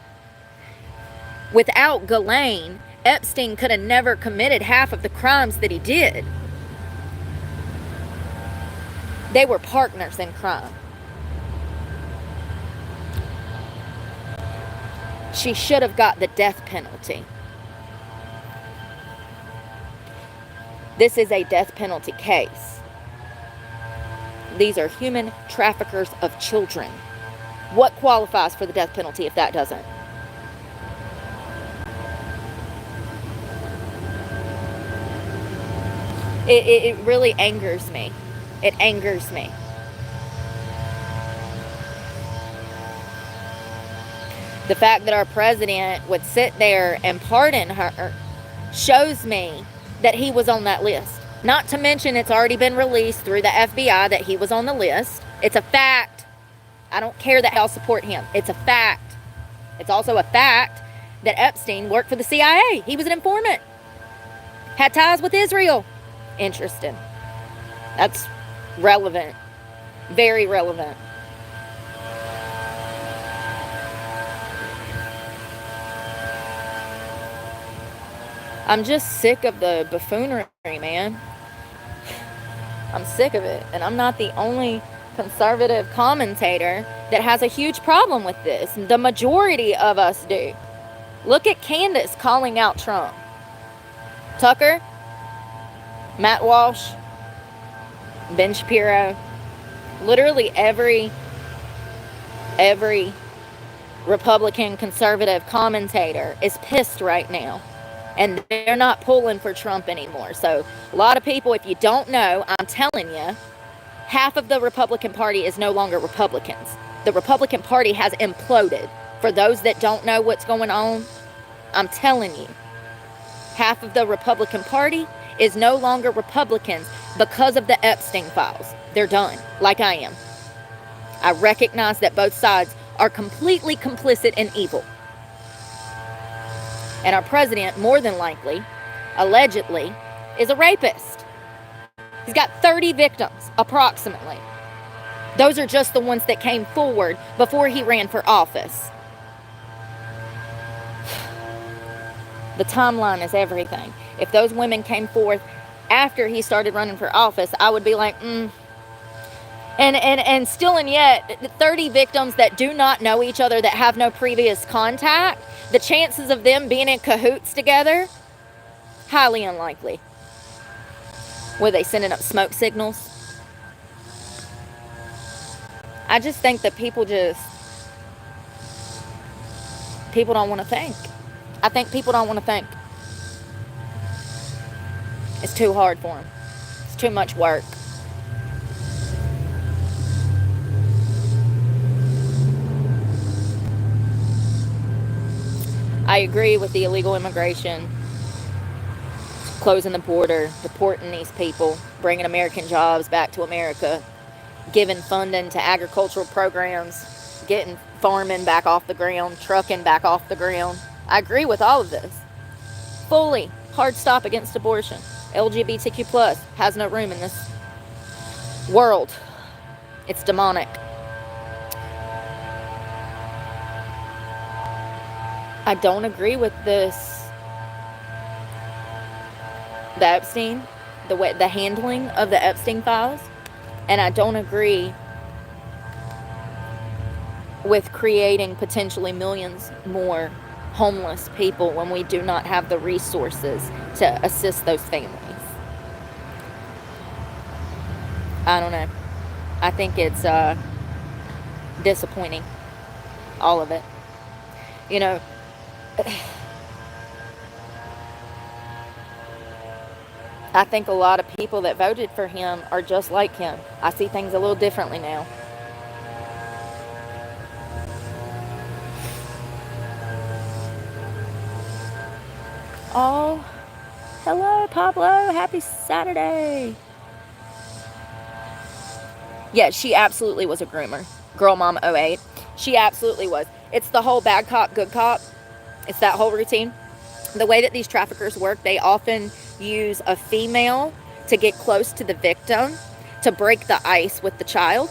Without Ghislaine, Epstein could have never committed half of the crimes that he did. They were partners in crime. She should have got the death penalty. This is a death penalty case. These are human traffickers of children. What qualifies for the death penalty if that doesn't? It really angers me. It angers me. The fact that our president would sit there and pardon her shows me that he was on that list. Not to mention it's already been released through the FBI that he was on the list. It's a fact. I don't care that I'll support him. It's a fact. It's also a fact that Epstein worked for the CIA. He was an informant. Had ties with Israel. Interesting. That's relevant. Very relevant. I'm just sick of the buffoonery, man. I'm sick of it. And I'm not the only conservative commentator that has a huge problem with this. The majority of us do. Look at Candace calling out Trump. Tucker, Matt Walsh, Ben Shapiro, literally every Republican conservative commentator is pissed right now. And they're not pulling for Trump anymore. So a lot of people, if you don't know, I'm telling you, half of the Republican Party is no longer Republicans. The Republican Party has imploded. For those that don't know what's going on, I'm telling you, half of the Republican Party is no longer Republicans because of the Epstein files. They're done, like I am. I recognize that both sides are completely complicit in evil. And our president, more than likely, allegedly, is a rapist. He's got 30 victims, approximately. Those are just the ones that came forward before he ran for office. The timeline is everything. If those women came forth after he started running for office, I would be like, And still and yet, 30 victims that do not know each other, that have no previous contact, the chances of them being in cahoots together, highly unlikely. Were they sending up smoke signals? I just think that people don't want to think. I think people don't want to think. It's too hard for them. It's too much work. I agree with the illegal immigration, closing the border, deporting these people, bringing American jobs back to America, giving funding to agricultural programs, getting farming back off the ground, trucking back off the ground. I agree with all of this. Fully. Hard stop against abortion. LGBTQ plus has no room in this world. It's demonic. I don't agree with this. The Epstein, the handling of the Epstein files, and I don't agree with creating potentially millions more homeless people when we do not have the resources to assist those families. I don't know. I think it's disappointing, all of it. You know, I think a lot of people that voted for him are just like him. I see things a little differently now. Oh, hello, Pablo. Happy Saturday. Yeah, she absolutely was a groomer. Girl Mom 08. She absolutely was. It's the whole bad cop, good cop. It's that whole routine. The way that these traffickers work, they often use a female to get close to the victim to break the ice with the child.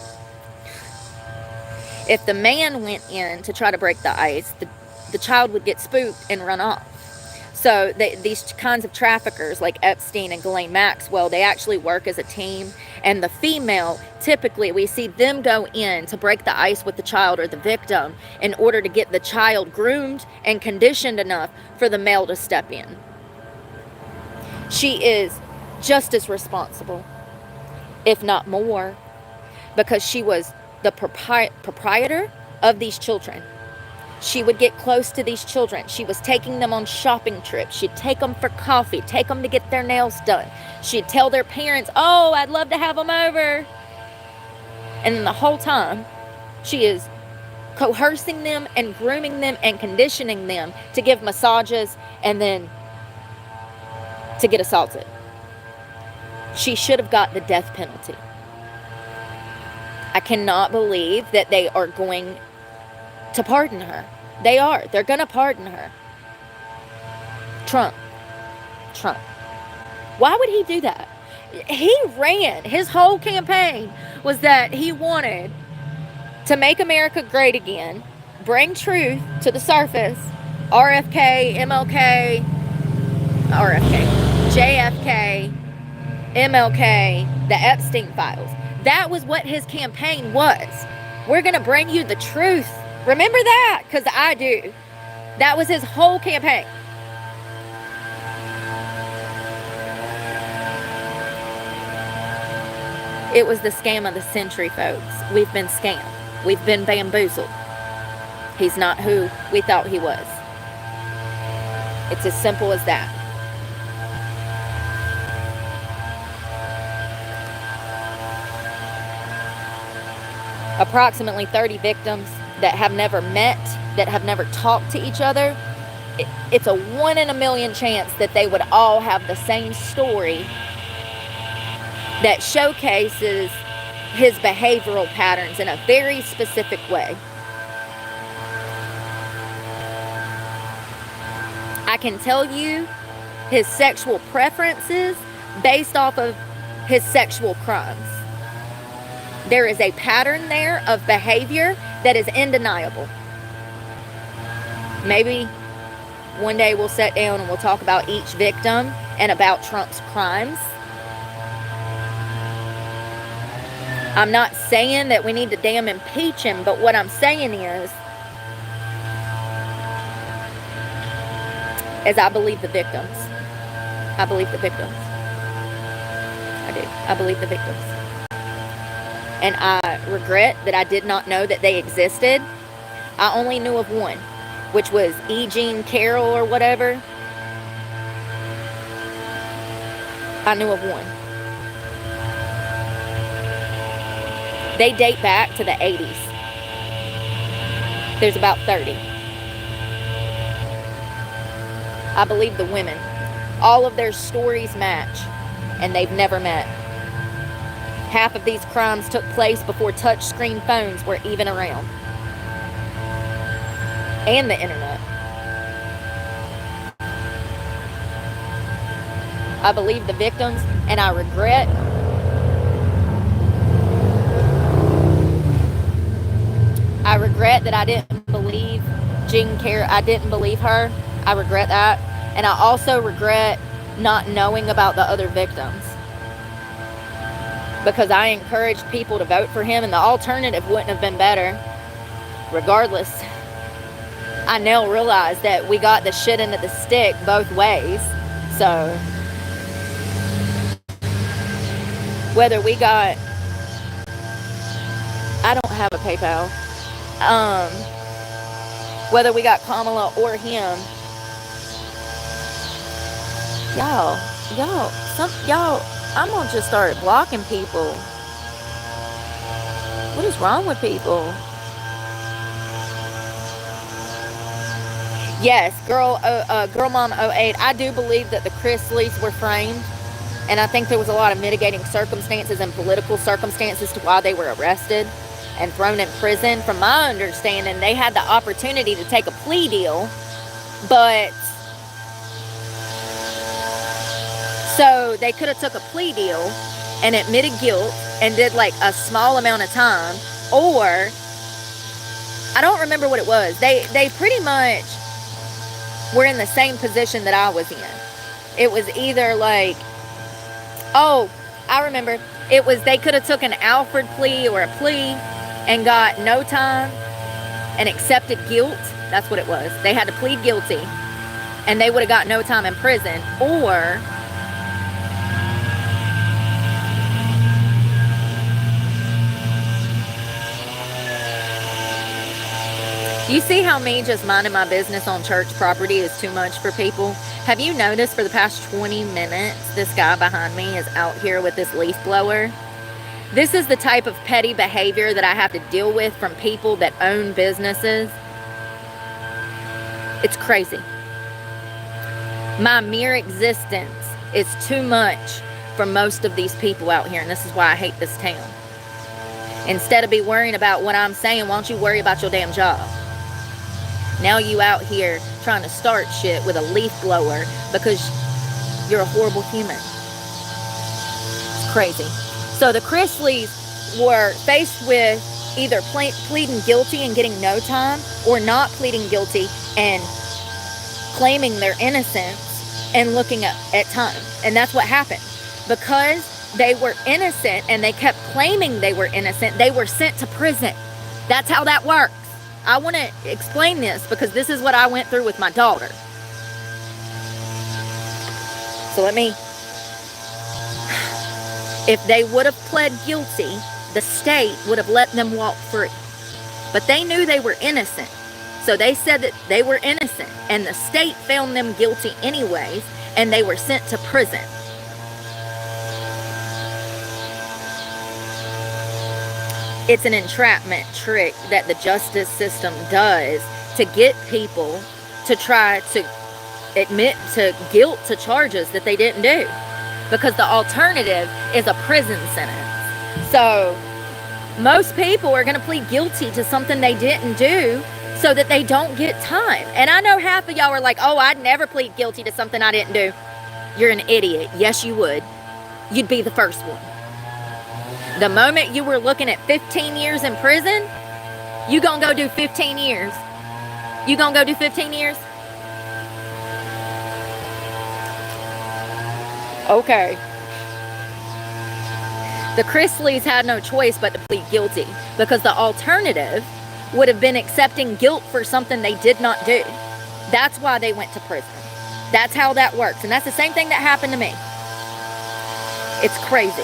If the man went in to try to break the ice, the child would get spooked and run off. So these kinds of traffickers like Epstein and Ghislaine Maxwell, they actually work as a team. And the female, typically we see them go in to break the ice with the child or the victim in order to get the child groomed and conditioned enough for the male to step in. She is just as responsible, if not more, because she was the proprietor of these children. She would get close to these children. She was taking them on shopping trips. She'd take them for coffee, take them to get their nails done. She'd tell their parents, oh, I'd love to have them over. And then the whole time, she is coercing them and grooming them and conditioning them to give massages and then to get assaulted. She should have got the death penalty. I cannot believe that they are going to pardon her. They are. They're going to pardon her. Trump. Why would he do that? He ran. His whole campaign was that he wanted to make America great again, bring truth to the surface. RFK, MLK, JFK, MLK, the Epstein files. That was what his campaign was. We're going to bring you the truth. Remember that? Because I do. That was his whole campaign. It was the scam of the century, folks. We've been scammed. We've been bamboozled. He's not who we thought he was. It's as simple as that. Approximately 30 victims that have never met, that have never talked to each other. It's a 1 in a million chance that they would all have the same story that showcases his behavioral patterns in a very specific way. I can tell you his sexual preferences based off of his sexual crimes. There is a pattern there of behavior that is undeniable. Maybe one day we'll sit down and we'll talk about each victim and about Trump's crimes. I'm not saying that we need to damn impeach him, but what I'm saying is I believe the victims. I believe the victims. I do. I believe the victims. and I regret that I did not know that they existed. I only knew of one, which was E. Jean Carroll or whatever. I knew of one. They date back to the 80s. There's about 30. I believe the women. All of their stories match, and they've never met. Half of these crimes took place before touchscreen phones were even around. And the internet. I believe the victims, and I regret that I didn't believe Jean Carroll. I didn't believe her. I regret that. And I also regret not knowing about the other victims, because I encouraged people to vote for him, and the alternative wouldn't have been better. Regardless, I now realize that we got the shit into the stick both ways. So whether we got, I don't have a PayPal, whether we got Kamala or him, y'all, I'm gonna just start blocking people. What is wrong with people? Yes, Girl Mom 08, I do believe that the Chrisleys were framed, and I think there was a lot of mitigating circumstances and political circumstances to why they were arrested and thrown in prison. From my understanding, they had the opportunity to take a plea deal, but so they could have took a plea deal and admitted guilt and did like a small amount of time, or I don't remember what it was. They pretty much were in the same position that I was in. It was either like, oh, I remember. It was they could have took an Alfred plea or a plea and got no time and accepted guilt. That's what it was. They had to plead guilty and they would have got no time in prison. Or you see how me just minding my business on church property is too much for people? Have you noticed for the past 20 minutes, this guy behind me is out here with this leaf blower? This is the type of petty behavior that I have to deal with from people that own businesses. It's crazy. My mere existence is too much for most of these people out here, and this is why I hate this town. Instead of be worrying about what I'm saying, why don't you worry about your damn job? Now you out here trying to start shit with a leaf blower because you're a horrible human. It's crazy. So the Chrisleys were faced with either pleading guilty and getting no time, or not pleading guilty and claiming their innocence and looking at time. And that's what happened. Because they were innocent and they kept claiming they were innocent, they were sent to prison. That's how that works. I want to explain this because this is what I went through with my daughter. So let me... If they would have pled guilty, the state would have let them walk free. But they knew they were innocent. So they said that they were innocent. And the state found them guilty anyways. And they were sent to prison. It's an entrapment trick that the justice system does to get people to try to admit to guilt to charges that they didn't do. Because the alternative is a prison sentence. So most people are going to plead guilty to something they didn't do so that they don't get time. And I know half of y'all are like, oh, I'd never plead guilty to something I didn't do. You're an idiot. Yes, you would. You'd be the first one. The moment you were looking at 15 years in prison, you gonna go do 15 years. You gonna go do 15 years? Okay. The Chrisleys had no choice but to plead guilty because the alternative would have been accepting guilt for something they did not do. That's why they went to prison. That's how that works. And that's the same thing that happened to me. It's crazy.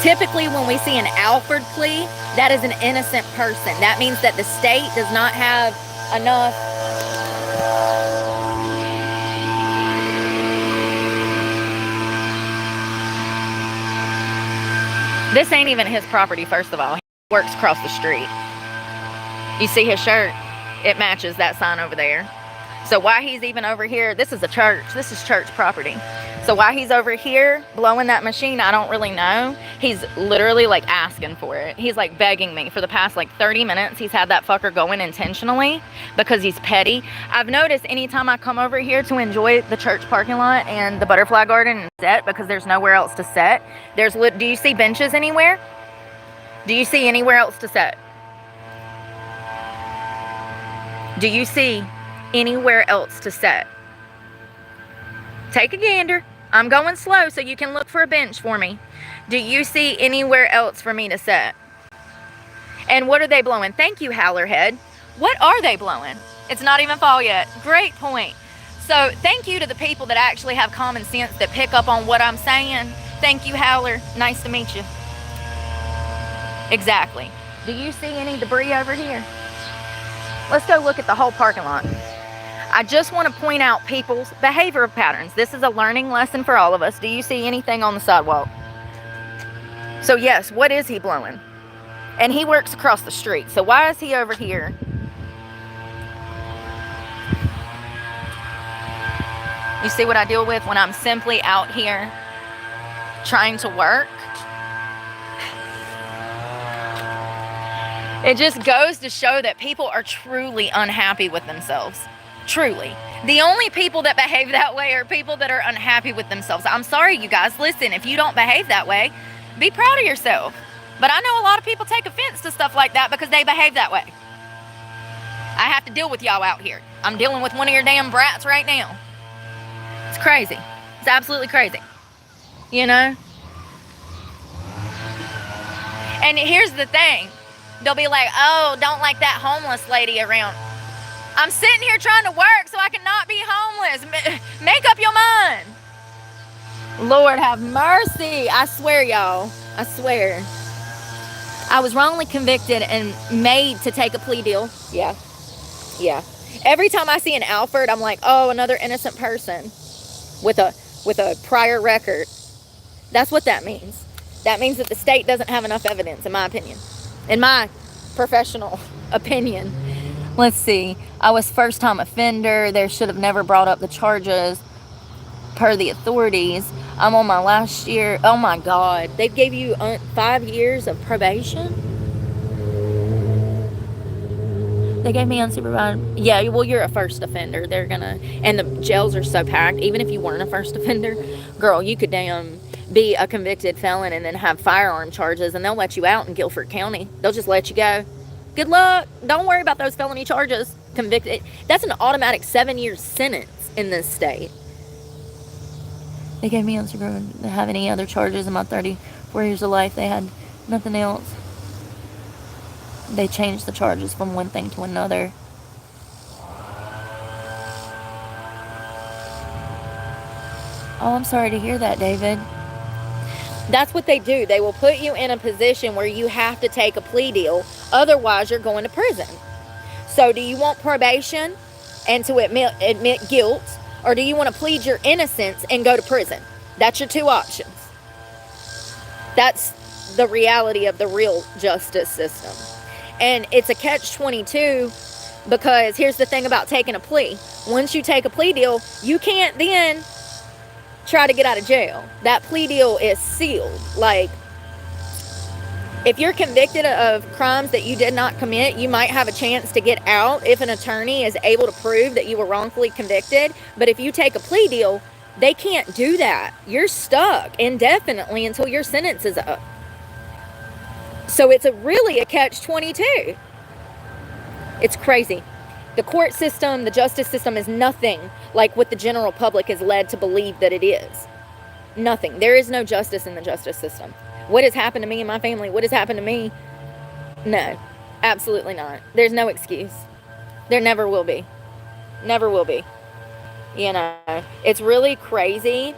Typically, when we see an Alford plea, that is an innocent person. That means that the state does not have enough. This ain't even his property, first of all. He works across the street. You see his shirt? It matches that sign over there. So why he's even over here, this is a church. This is church property. So why he's over here blowing that machine, I don't really know. He's literally like asking for it. He's like begging me. For the past like 30 minutes, he's had that fucker going intentionally because he's petty. I've noticed anytime I come over here to enjoy the church parking lot and the butterfly garden and set, because there's nowhere else to set. Do you see benches anywhere? Do you see anywhere else to set? Do you see anywhere else to set? Take a gander. I'm going slow so you can look for a bench for me. Do you see anywhere else for me to set? And what are they blowing? Thank you, Howlerhead. What are they blowing? It's not even fall yet. Great point. So thank you to the people that actually have common sense that pick up on what I'm saying. Thank you, Howler. Nice to meet you. Exactly. Do you see any debris over here? Let's go look at the whole parking lot. I just want to point out people's behavior patterns. This is a learning lesson for all of us. Do you see anything on the sidewalk? So yes, what is he blowing? And he works across the street. So why is he over here? You see what I deal with when I'm simply out here trying to work? It just goes to show that people are truly unhappy with themselves. Truly. The only people that behave that way are people that are unhappy with themselves. I'm sorry, you guys. Listen, if you don't behave that way, be proud of yourself. But I know a lot of people take offense to stuff like that because they behave that way. I have to deal with y'all out here. I'm dealing with one of your damn brats right now. It's crazy. It's absolutely crazy. You know? And here's the thing. They'll be like, oh, don't like that homeless lady around. I'm sitting here trying to work so I can not be homeless. Make up your mind. Lord have mercy. I swear, y'all. I swear. I was wrongly convicted and made to take a plea deal. Yeah. Yeah. Every time I see an Alford, I'm like, oh, another innocent person with a prior record. That's what that means. That means that the state doesn't have enough evidence, in my opinion. In my professional opinion. Let's see. I was first-time offender. They should have never brought up the charges per the authorities. I'm on my last year. Oh, my God. They gave you 5 years of probation? They gave me unsupervised. Yeah, well, you're a first offender. They're gonna... And the jails are so packed. Even if you weren't a first offender, girl, you could damn be a convicted felon and then have firearm charges, and they'll let you out in Guilford County. They'll just let you go. Good luck. Don't worry about those felony charges. Convicted. That's an automatic 7-year sentence in this state. They gave me unsupervised. They have any other charges in my 34 years of life. They had nothing else. They changed the charges from one thing to another. Oh, I'm sorry to hear that, David. That's what they do. They will put you in a position where you have to take a plea deal. Otherwise, you're going to prison. So do you want probation and to admit guilt? Or do you want to plead your innocence and go to prison? That's your two options. That's the reality of the real justice system. And it's a catch-22 because here's the thing about taking a plea. Once you take a plea deal, you can't then try to get out of jail. That plea deal is sealed. Like, if you're convicted of crimes that you did not commit, you might have a chance to get out if an attorney is able to prove that you were wrongfully convicted. But if you take a plea deal, they can't do that. You're stuck indefinitely until your sentence is up. So it's really a catch-22. It's crazy. The court system, the justice system is nothing like what the general public is led to believe that it is. Nothing. There is no justice in the justice system. What has happened to me and my family? What has happened to me? No, absolutely not. There's no excuse. There never will be. Never will be. You know, it's really crazy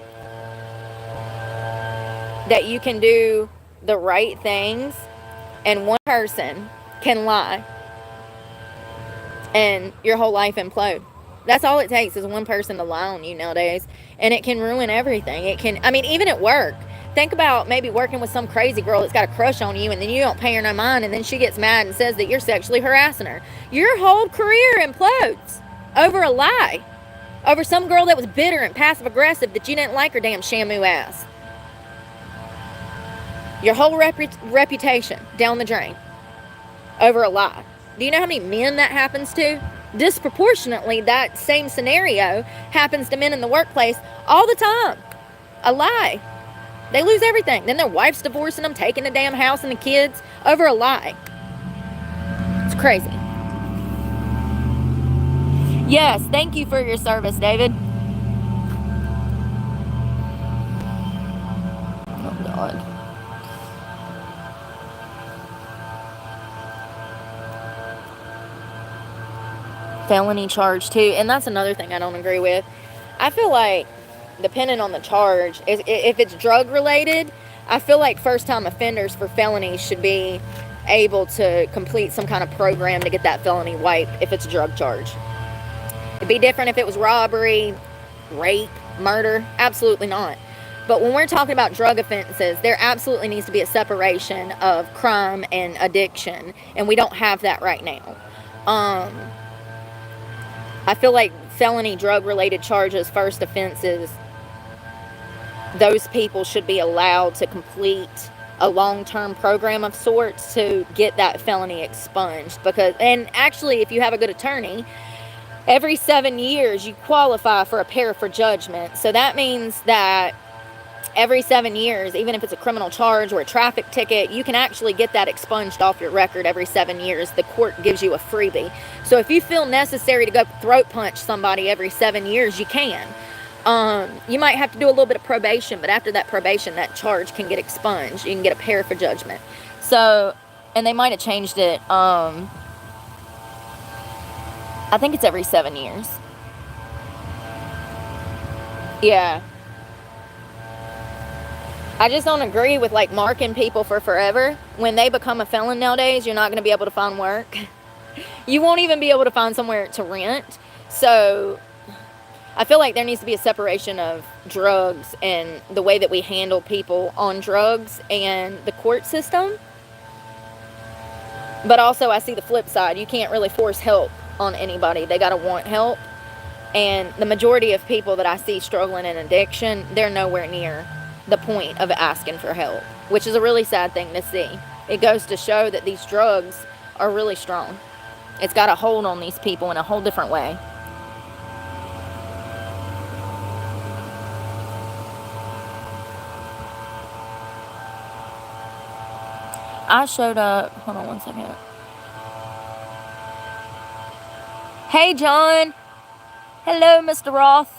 that you can do the right things, and one person can lie and your whole life implode. That's all it takes, is one person to lie on you nowadays, and it can ruin everything. It can, I mean, even at work. Think about maybe working with some crazy girl that's got a crush on you, and then you don't pay her no mind, and then she gets mad and says that you're sexually harassing her. Your whole career implodes over a lie. Over some girl that was bitter and passive aggressive that you didn't like her damn shamu ass. Your whole reputation down the drain over a lie. Do you know how many men that happens to? Disproportionately, that same scenario happens to men in the workplace all the time. A lie. They lose everything. Then their wife's divorcing them, taking the damn house and the kids over a lie. It's crazy. Yes, thank you for your service, David. Oh, God. Felony charge, too. And that's another thing I don't agree with. I feel like, depending on the charge, if it's drug related, I feel like first time offenders for felonies should be able to complete some kind of program to get that felony wiped if it's a drug charge. It'd be different if it was robbery, rape, murder. Absolutely not. But when we're talking about drug offenses, there absolutely needs to be a separation of crime and addiction, and we don't have that right now. I feel like felony drug related charges, first offenses, those people should be allowed to complete a long-term program of sorts to get that felony expunged. Because, and actually, if you have a good attorney, every 7 years you qualify for a pair for judgment. So that means that every 7 years, even if it's a criminal charge or a traffic ticket, you can actually get that expunged off your record every 7 years. The court gives you a freebie. So if you feel necessary to go throat punch somebody every 7 years, you can. You might have to do a little bit of probation, but after that probation, that charge can get expunged. You can get a pair for judgment. So, and they might have changed it. I think it's every 7 years. Yeah. I just don't agree with like marking people for forever. When they become a felon nowadays, you're not going to be able to find work. You won't even be able to find somewhere to rent. So I feel like there needs to be a separation of drugs and the way that we handle people on drugs and the court system. But also I see the flip side. You can't really force help on anybody. They got to want help. And the majority of people that I see struggling in addiction, they're nowhere near the point of asking for help, which is a really sad thing to see. It goes to show that these drugs are really strong. It's got a hold on these people in a whole different way. I showed up, hold on one second. Hey, John. Hello, Mr. Roth.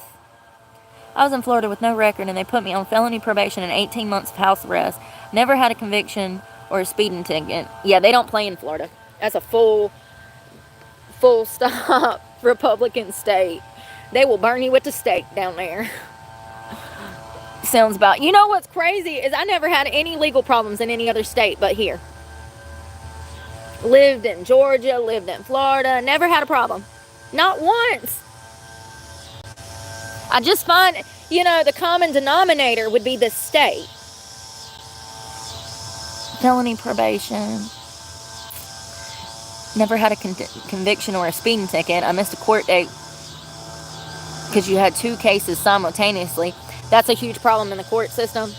I was in Florida with no record, and they put me on felony probation and 18 months of house arrest. Never had a conviction or a speeding ticket. Yeah, they don't play in Florida. That's a full stop Republican state. They will burn you at the stake down there. Sounds about. You know what's crazy is I never had any legal problems in any other state but here. Lived in Georgia, lived in Florida, never had a problem. Not once. I just find, you know, the common denominator would be the state. Felony probation. Never had a conviction or a speeding ticket. I missed a court date because you had 2 cases simultaneously. That's a huge problem in the court system.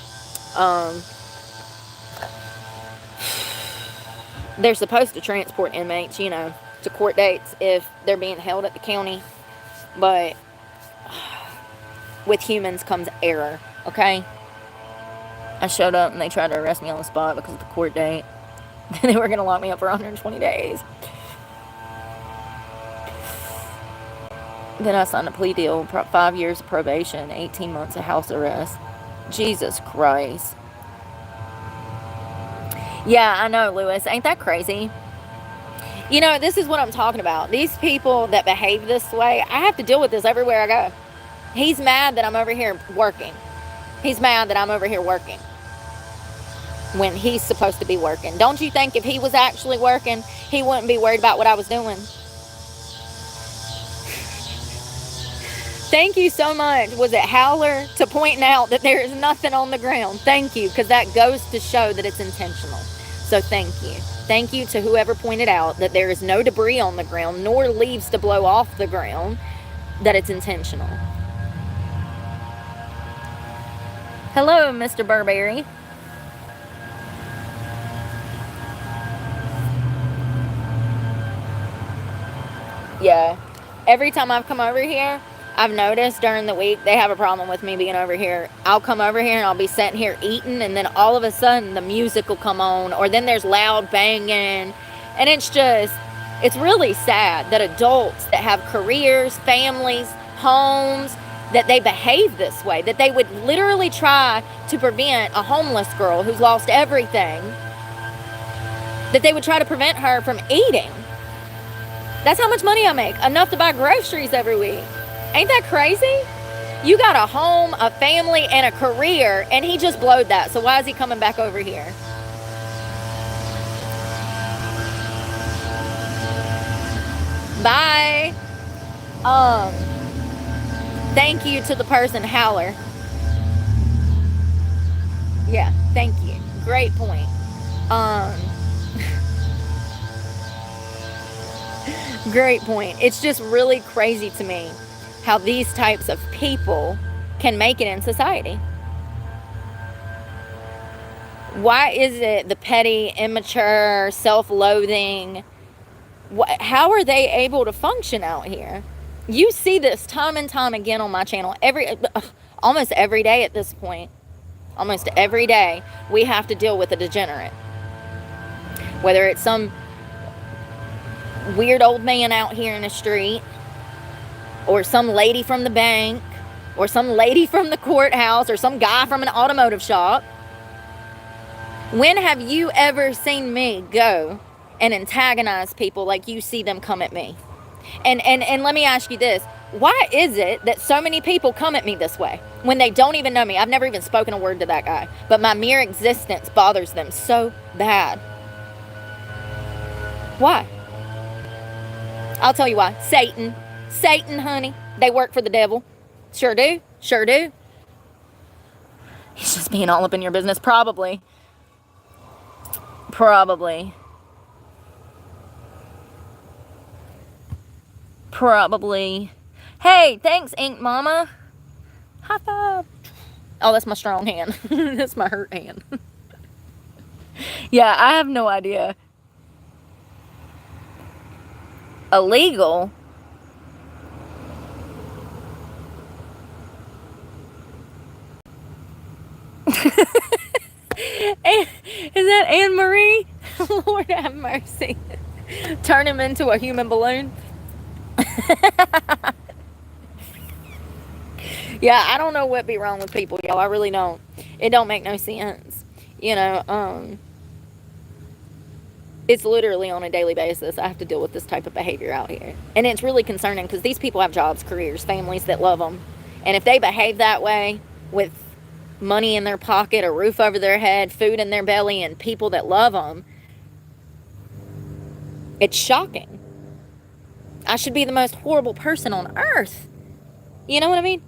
They're supposed to transport inmates, you know, to court dates if they're being held at the county. But with humans comes error, okay? I showed up and they tried to arrest me on the spot because of the court date. They were going to lock me up for 120 days. Then I signed a plea deal, 5 years of probation, 18 months of house arrest. Jesus Christ. Yeah, I know, Lewis. Ain't that crazy? You know, this is what I'm talking about. These people that behave this way, I have to deal with this everywhere I go. He's mad that I'm over here working. He's mad that I'm over here working. when he's supposed to be working? Don't you think if he was actually working, he wouldn't be worried about what I was doing? Thank you so much. Was it Howler to pointing out that there is nothing on the ground? Thank you, because that goes to show that it's intentional. So thank you. Thank you to whoever pointed out that there is no debris on the ground, nor leaves to blow off the ground, that it's intentional. Hello, Mr. Burberry. Yeah. Every time I've come over here, I've noticed during the week they have a problem with me being over here. I'll come over here and I'll be sitting here eating, and then all of a sudden the music will come on, or then there's loud banging. And it's really sad that adults that have careers, families, homes, that they behave this way, that they would literally try to prevent a homeless girl who's lost everything, that they would try to prevent her from eating. That's how much money I make. Enough to buy groceries every week. Ain't that crazy? You got a home, a family, and a career, and he just blowed that. So why is he coming back over here? Bye. Thank you to the person, Howler. Yeah, thank you. Great point. Great point. It's just really crazy to me how these types of people can make it in society. Why is it the petty, immature, self-loathing? How are they able to function out here? You see this time and time again on my channel. Almost every day at this point. Almost every day we have to deal with a degenerate. Whether it's some weird old man out here in the street, or some lady from the bank, or some lady from the courthouse, or some guy from an automotive shop. When have you ever seen me go and antagonize people like you see them come at me? And let me ask you this. Why is it that so many people come at me this way when they don't even know me? I've never even spoken a word to that guy, but my mere existence bothers them so bad. Why? I'll tell you why. Satan. Satan, honey. They work for the devil. Sure do. Sure do. He's just being all up in your business. Probably. Probably. Hey, thanks, Ink Mama. High five. Oh, that's my strong hand. That's my hurt hand. Yeah, I have no idea. Illegal? Is that Anne Marie? Lord have mercy. Turn him into a human balloon. Yeah, I don't know what be wrong with people, y'all. I really don't. It don't make no sense. You know, it's literally on a daily basis. I have to deal with this type of behavior out here. And it's really concerning because these people have jobs, careers, families that love them. And if they behave that way with money in their pocket, a roof over their head, food in their belly, and people that love them, it's shocking. I should be the most horrible person on earth. You know what I mean?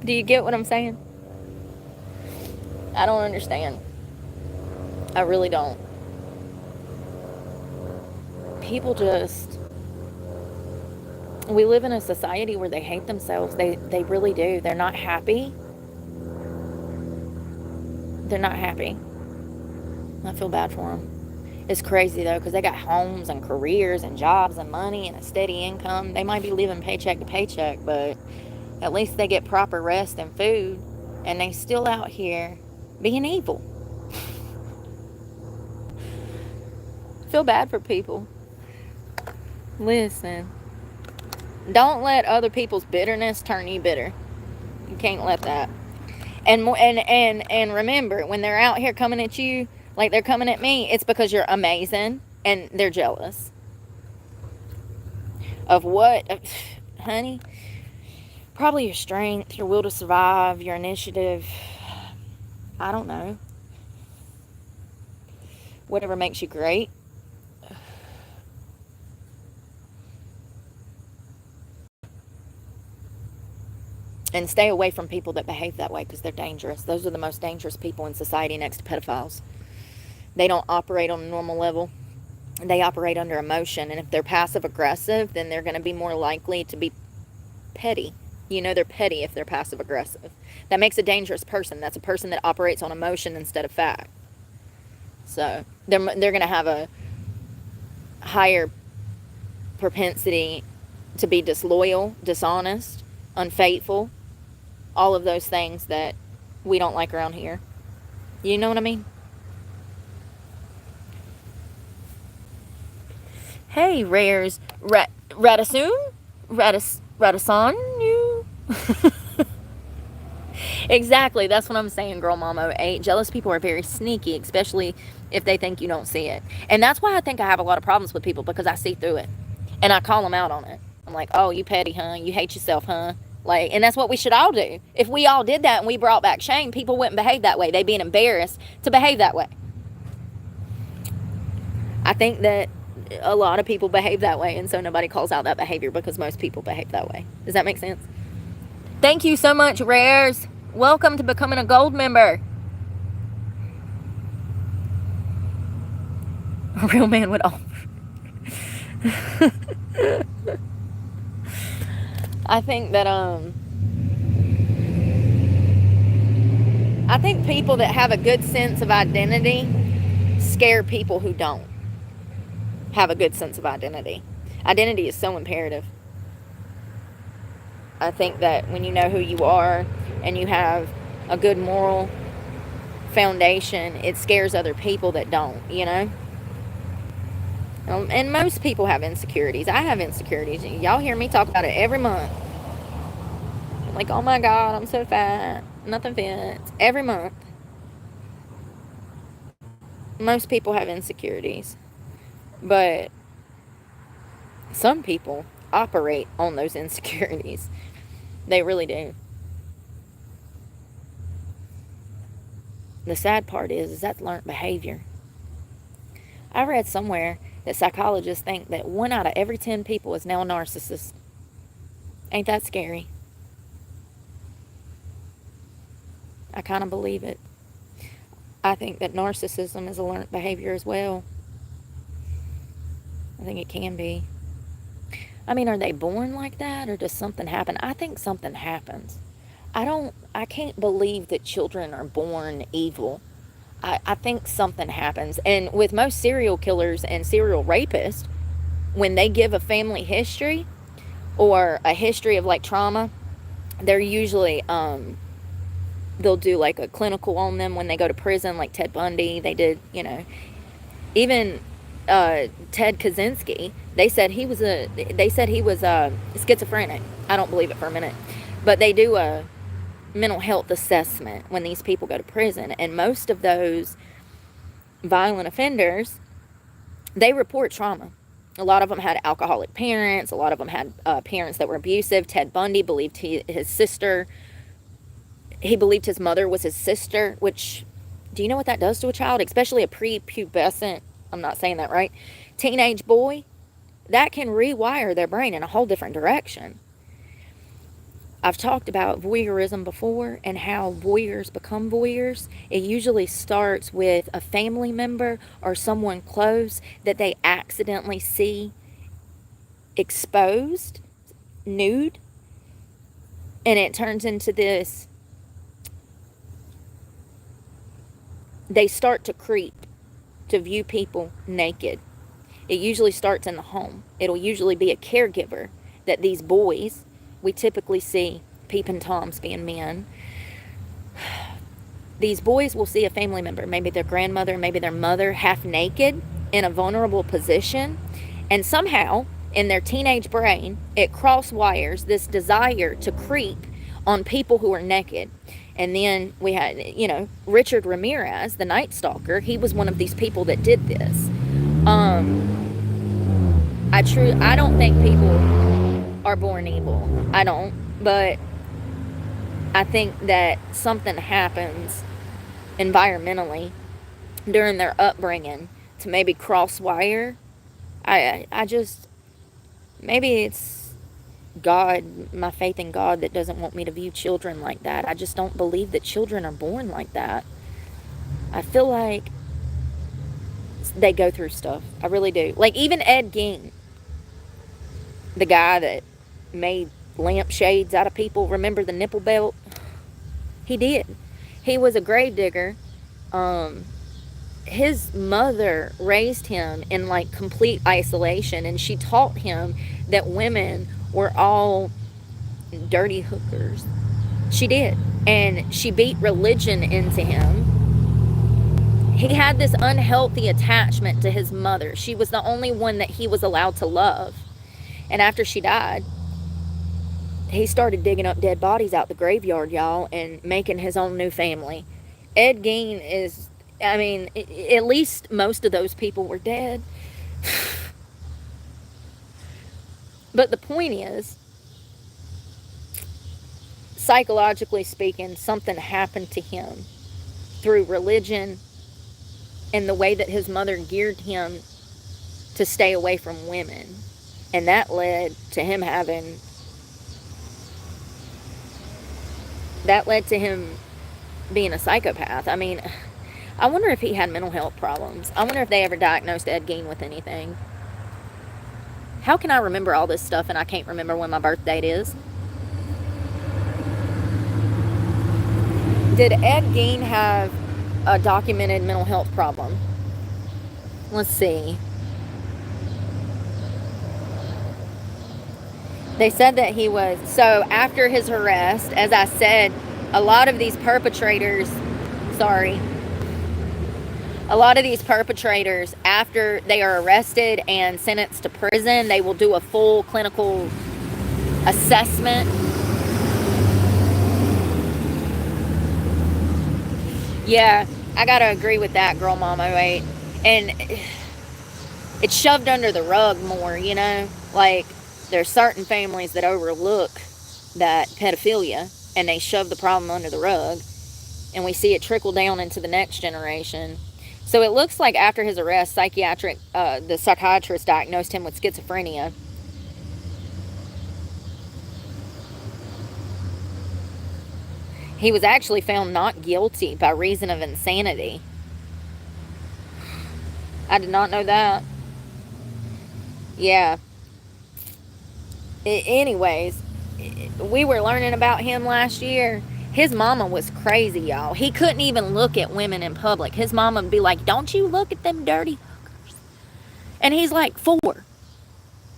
Do you get what I'm saying? I don't understand. I really don't. People just... We live in a society where they hate themselves. They really do. They're not happy. They're not happy. I feel bad for them. It's crazy, though, because they got homes and careers and jobs and money and a steady income. They might be living paycheck to paycheck, but at least they get proper rest and food, and they still out here being evil. Feel bad for people. Listen, don't let other people's bitterness turn you bitter. You can't let that. And remember, when they're out here coming at you like they're coming at me, it's because you're amazing and they're jealous. Of what? Honey? Probably your strength, your will to survive, your initiative. I don't know. whatever makes you great. And stay away from people that behave that way, because they're dangerous. Those are the most dangerous people in society next to pedophiles. They don't operate on a normal level. They operate under emotion. And if they're passive aggressive, then they're going to be more likely to be petty. You know, they're petty if they're passive aggressive. That makes a dangerous person. That's a person that operates on emotion instead of fact. So they're going to have a higher propensity to be disloyal, dishonest, unfaithful, all of those things that we don't like around here. You know what I mean? Hey, Rares, Radisson? Radisson, you? Exactly, that's what I'm saying, Girl Mama 8. Jealous people are very sneaky, especially if they think you don't see it. And that's why I think I have a lot of problems with people, because I see through it. And I call them out on it. I'm like, oh, you petty, huh? You hate yourself, huh? Like, and that's what we should all do. If we all did that and we brought back shame, people wouldn't behave that way. They'd be embarrassed to behave that way. I think that a lot of people behave that way, and so nobody calls out that behavior, because most people behave that way. Does that make sense? Thank you so much, Rares. Welcome to becoming a gold member. A real man would offer. I think that I think people that have a good sense of identity scare people who don't have a good sense of identity. Identity is so imperative. I think that when you know who you are and you have a good moral foundation, it scares other people that don't, you know? And most people have insecurities. I have insecurities. Y'all hear me talk about it every month. I'm like, oh my God, I'm so fat. Nothing fits. Every month. Most people have insecurities. But some people operate on those insecurities. They really do. The sad part is that's learned behavior. I read somewhere that psychologists think that 1 out of every 10 people is now a narcissist. Ain't that scary? I kind of believe it. I think that narcissism is a learned behavior as well. I think it can be. I mean, are they born like that, or does something happen? I think something happens. I can't believe that children are born evil. I think something happens. And with most serial killers and serial rapists, when they give a family history or a history of like trauma, they're usually, they'll do like a clinical on them when they go to prison, like Ted Bundy. They did, you know, even Ted Kaczynski. They said he was schizophrenic. I don't believe it for a minute, but they do a mental health assessment when these people go to prison, and most of those violent offenders, they report trauma. A lot of them had alcoholic parents. A lot of them had parents that were abusive. Ted Bundy believed he believed his mother was his sister, which, do you know what that does to a child? Especially a prepubescent, I'm not saying that right, teenage boy. That can rewire their brain in a whole different direction. I've talked about voyeurism before and how voyeurs become voyeurs. It usually starts with a family member or someone close that they accidentally see exposed, nude, and it turns into this. They start to creep to view people naked. It usually starts in the home. It'll usually be a caregiver that these boys, we typically see peeping toms being men. These boys will see a family member, maybe their grandmother, maybe their mother, half naked in a vulnerable position, and somehow in their teenage brain it cross wires this desire to creep on people who are naked. And then we had, you know, Richard Ramirez, the Night Stalker. He was one of these people that did this. I don't think people are born evil. I don't. But I think that something happens environmentally during their upbringing to maybe cross wire. I just, maybe it's God, my faith in God, that doesn't want me to view children like that. I just don't believe that children are born like that. I feel like they go through stuff. I really do. Like, even Ed Gein, the guy that made lampshades out of people, remember the nipple belt? He did. He was a grave digger. His mother raised him in like complete isolation, and she taught him that women were all dirty hookers. She did. And she beat religion into him. He had this unhealthy attachment to his mother. She was the only one that he was allowed to love. And after she died, he started digging up dead bodies out the graveyard, y'all, and making his own new family. Ed Gein is, I mean, at least most of those people were dead. But the point is, psychologically speaking, something happened to him through religion and the way that his mother geared him to stay away from women. And that led to him being a psychopath. I mean, I wonder if he had mental health problems. I wonder if they ever diagnosed Ed Gein with anything. How can I remember all this stuff and I can't remember when my birth date is? Did Ed Gein have a documented mental health problem? Let's see. They said that he was, so after his arrest, as I said, a lot of these perpetrators, after they are arrested and sentenced to prison, they will do a full clinical assessment. Yeah, I gotta agree with that, girl mama, right? And it's shoved under the rug more, you know? Like, there's certain families that overlook that pedophilia, and they shove the problem under the rug, and we see it trickle down into the next generation. So it looks like after his arrest, the psychiatrist diagnosed him with schizophrenia. He was actually found not guilty by reason of insanity. I did not know that. Yeah. Anyways, we were learning about him last year. His mama was crazy, y'all. He couldn't even look at women in public. His mama would be like, "Don't you look at them dirty hookers." And he's like 4.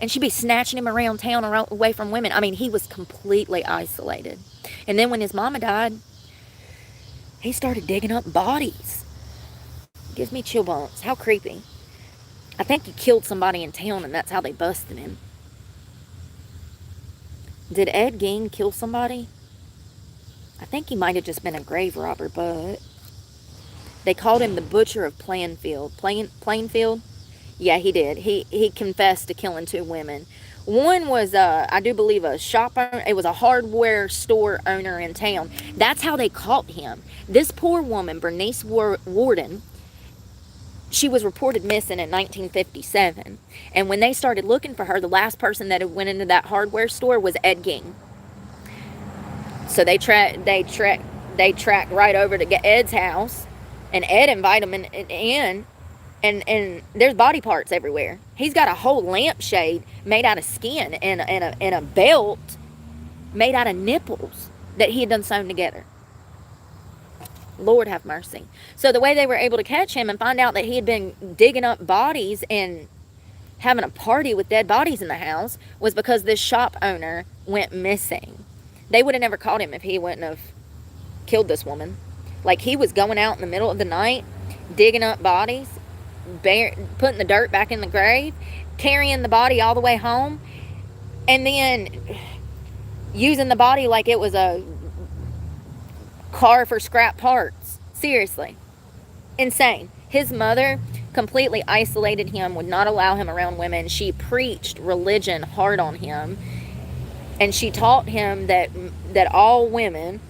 And she'd be snatching him around town away from women. I mean, he was completely isolated. And then when his mama died, he started digging up bodies. Gives me chill bumps. How creepy. I think he killed somebody in town, and that's how they busted him. Did Ed Gein kill somebody? I think he might have just been a grave robber, but they called him the Butcher of Plainfield. Plainfield? Yeah, he did. He confessed to killing 2 women. One was, I do believe, a shop owner. It was a hardware store owner in town. That's how they caught him. This poor woman, Bernice Warden, she was reported missing in 1957. And when they started looking for her, the last person that had went into that hardware store was Ed Gein. So they tracked right over to Ed's house, and Ed invited him in, and there's body parts everywhere. He's got a whole lampshade made out of skin and a belt made out of nipples that he had done sewn together. Lord have mercy. So the way they were able to catch him and find out that he had been digging up bodies and having a party with dead bodies in the house was because this shop owner went missing. They would have never caught him if he wouldn't have killed this woman. Like, he was going out in the middle of the night, digging up bodies, putting the dirt back in the grave, carrying the body all the way home, and then using the body like it was a car for scrap parts. Seriously. Insane. His mother completely isolated him, would not allow him around women. She preached religion hard on him. And she taught him that all women,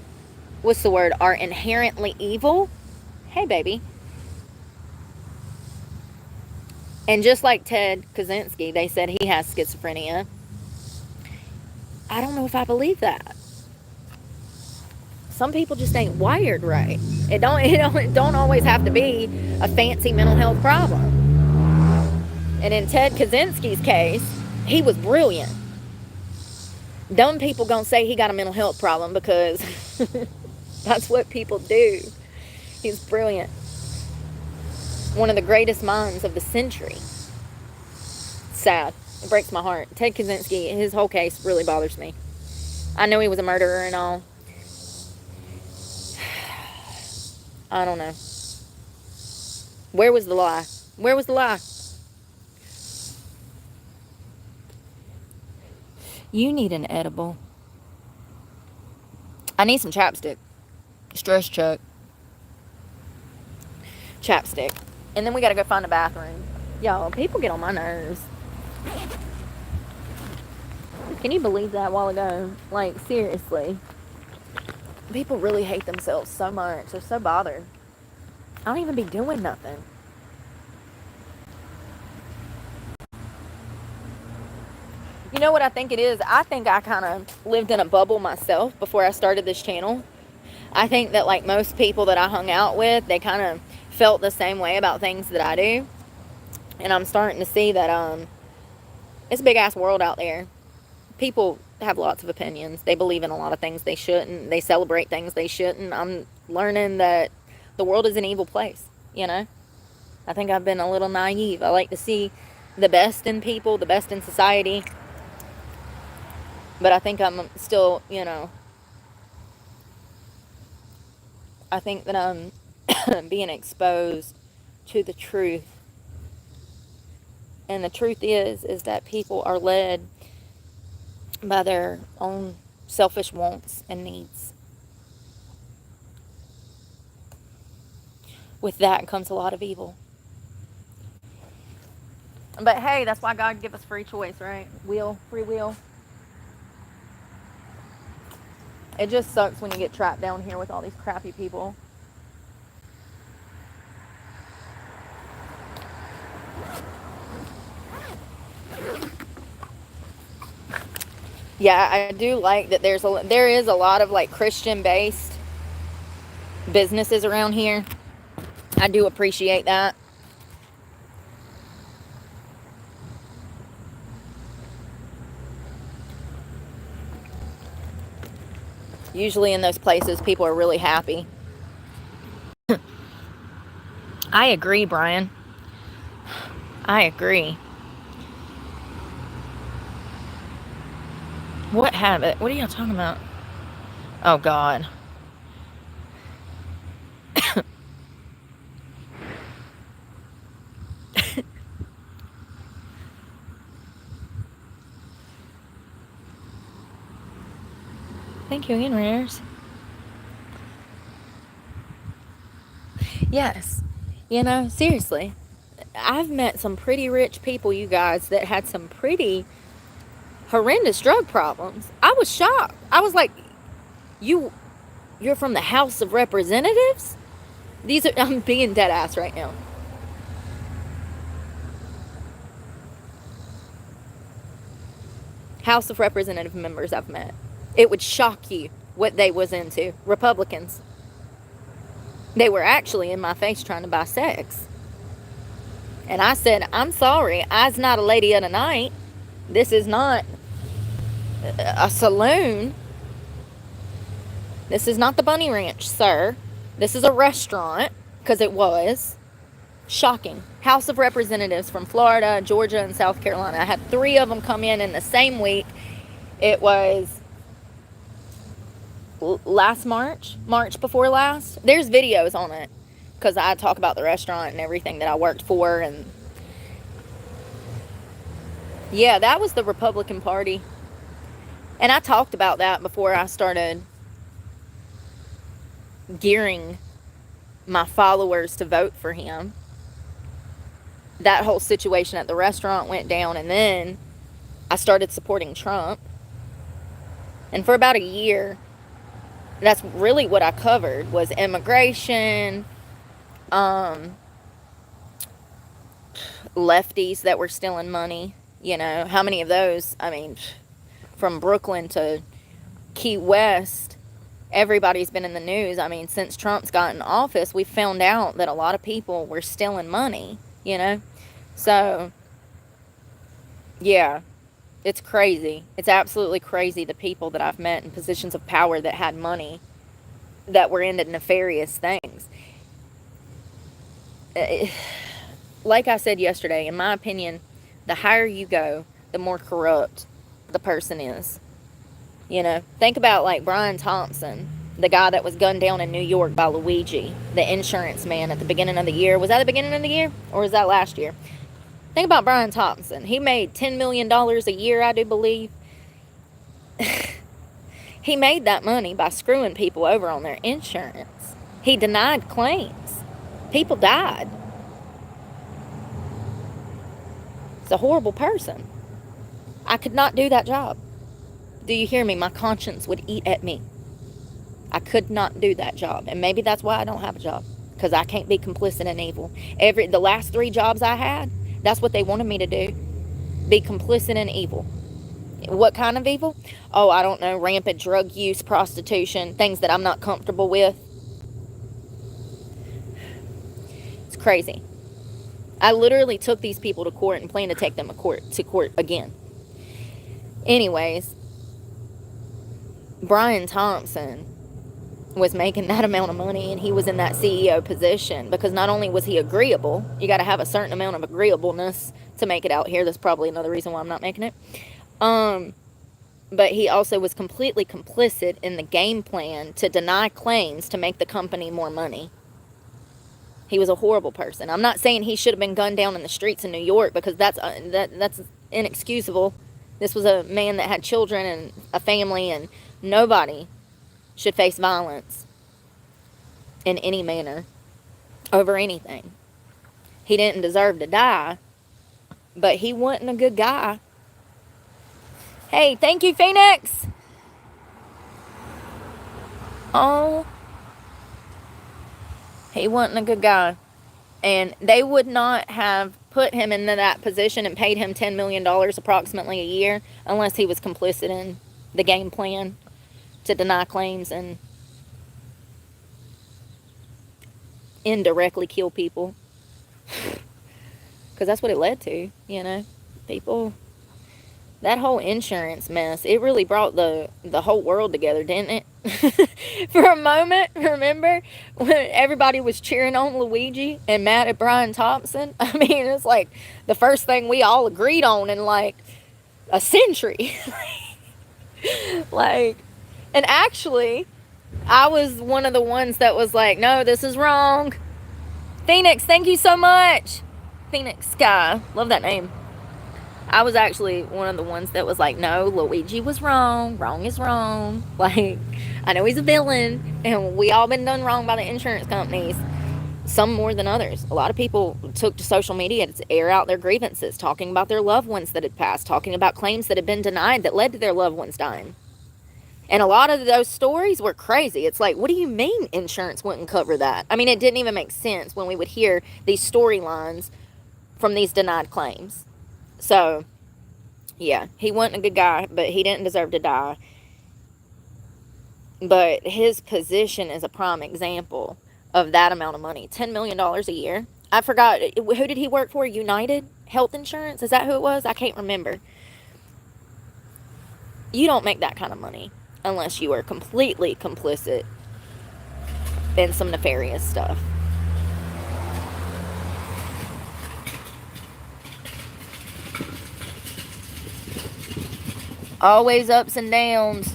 what's the word, are inherently evil. Hey, baby. And just like Ted Kaczynski, they said he has schizophrenia. I don't know if I believe that. Some people just ain't wired right. It don't always have to be a fancy mental health problem. And in Ted Kaczynski's case, he was brilliant. Dumb people gonna say he got a mental health problem because that's what people do. He's brilliant. One of the greatest minds of the century. Sad. It breaks my heart. Ted Kaczynski, his whole case really bothers me. I know he was a murderer and all. I don't know. Where was the lie? Where was the lie? You need an edible. I need some chapstick. Stress chuck. Chapstick. And then we gotta go find a bathroom. Y'all, people get on my nerves. Can you believe that a while ago? Like, seriously. People really hate themselves so much. They're so bothered. I don't even be doing nothing. You know what I think it is? I think I kind of lived in a bubble myself before I started this channel. I think that, like most people that I hung out with, they kind of felt the same way about things that I do. And I'm starting to see that it's a big ass world out there. People have lots of opinions. They believe in a lot of things they shouldn't. They celebrate things they shouldn't. I'm learning that the world is an evil place, you know? I think I've been a little naive. I like to see the best in people, the best in society. But I think I'm still, I think that I'm being exposed to the truth. And the truth is that people are led by their own selfish wants and needs. With that comes a lot of evil. But hey, that's why God give us free choice, right? Free will. It just sucks when you get trapped down here with all these crappy people. Yeah, I do like that there is a lot of like Christian-based businesses around here. I do appreciate that. Usually in those places, people are really happy. I agree, Brian. I agree. What habit? What are y'all talking about? Oh, God. Thank you, Ian Rares. Yes. Seriously. I've met some pretty rich people, you guys, that had some pretty horrendous drug problems. I was shocked. I was like, you're from the House of Representatives? I'm being dead ass right now. House of Representative members I've met. It would shock you what they was into. Republicans. They were actually in my face trying to buy sex. And I said, I'm sorry, I's not a lady of the night. This is not a saloon. This is not the Bunny Ranch, sir. This is a restaurant, because it was. Shocking. House of Representatives from Florida, Georgia, and South Carolina. I had 3 of them come in the same week. It was last March before last. There's videos on it, because I talk about the restaurant and everything that I worked for. And yeah, that was the Republican Party. And I talked about that before I started gearing my followers to vote for him. That whole situation at the restaurant went down, and then I started supporting Trump. And for about a year, that's really what I covered, was immigration, lefties that were stealing money. You know, how many of those? I mean, from Brooklyn to Key West, everybody's been in the news. I mean, since Trump's got in office, we found out that a lot of people were stealing money, you know? So, yeah, it's crazy. It's absolutely crazy, the people that I've met in positions of power that had money that were into nefarious things. Like I said yesterday, in my opinion, the higher you go, the more corrupt the person is. You know, think about like Brian Thompson, the guy that was gunned down in New York by Luigi, the insurance man, at the beginning of the year. Was that the beginning of the year, or was that last year? Think about Brian Thompson. He made $10 million a year, I do believe. He made that money by screwing people over on their insurance. He denied claims. People died. He's a horrible person. I could not do that job. Do you hear me? My conscience would eat at me. I could not do that job. And maybe that's why I don't have a job. Because I can't be complicit in evil. The last 3 jobs I had, that's what they wanted me to do. Be complicit in evil. What kind of evil? Oh, I don't know. Rampant drug use, prostitution, things that I'm not comfortable with. It's crazy. I literally took these people to court and plan to take them to court again. Anyways, Brian Thompson was making that amount of money, and he was in that CEO position because not only was he agreeable, you got to have a certain amount of agreeableness to make it out here. That's probably another reason why I'm not making it. But he also was completely complicit in the game plan to deny claims to make the company more money. He was a horrible person. I'm not saying he should have been gunned down in the streets in New York, because that's inexcusable. This was a man that had children and a family, and nobody should face violence in any manner over anything. He didn't deserve to die, but he wasn't a good guy. Hey, thank you, Phoenix. Oh, he wasn't a good guy. And they would not have put him into that position and paid him $10 million approximately a year unless he was complicit in the game plan to deny claims and indirectly kill people. Because that's what it led to, you know. People, that whole insurance mess, it really brought the whole world together, didn't it? For a moment, remember when everybody was cheering on Luigi and mad at Brian Thompson? I mean, it's like the first thing we all agreed on in like a century. Like, and actually, I was one of the ones that was like, no, this is wrong. Phoenix, thank you so much. Phoenix Sky, love that name. I was actually one of the ones that was like, no, Luigi was wrong. Wrong is wrong. Like, I know he's a villain, and we all been done wrong by the insurance companies. Some more than others. A lot of people took to social media to air out their grievances, talking about their loved ones that had passed, talking about claims that had been denied that led to their loved ones dying. And a lot of those stories were crazy. It's like, what do you mean insurance wouldn't cover that? I mean, it didn't even make sense when we would hear these storylines from these denied claims. So, yeah, he wasn't a good guy, but he didn't deserve to die. But his position is a prime example of that amount of money. $10 million a year. I forgot, who did he work for? United Health Insurance? Is that who it was? I can't remember. You don't make that kind of money unless you are completely complicit in some nefarious stuff. Always ups and downs.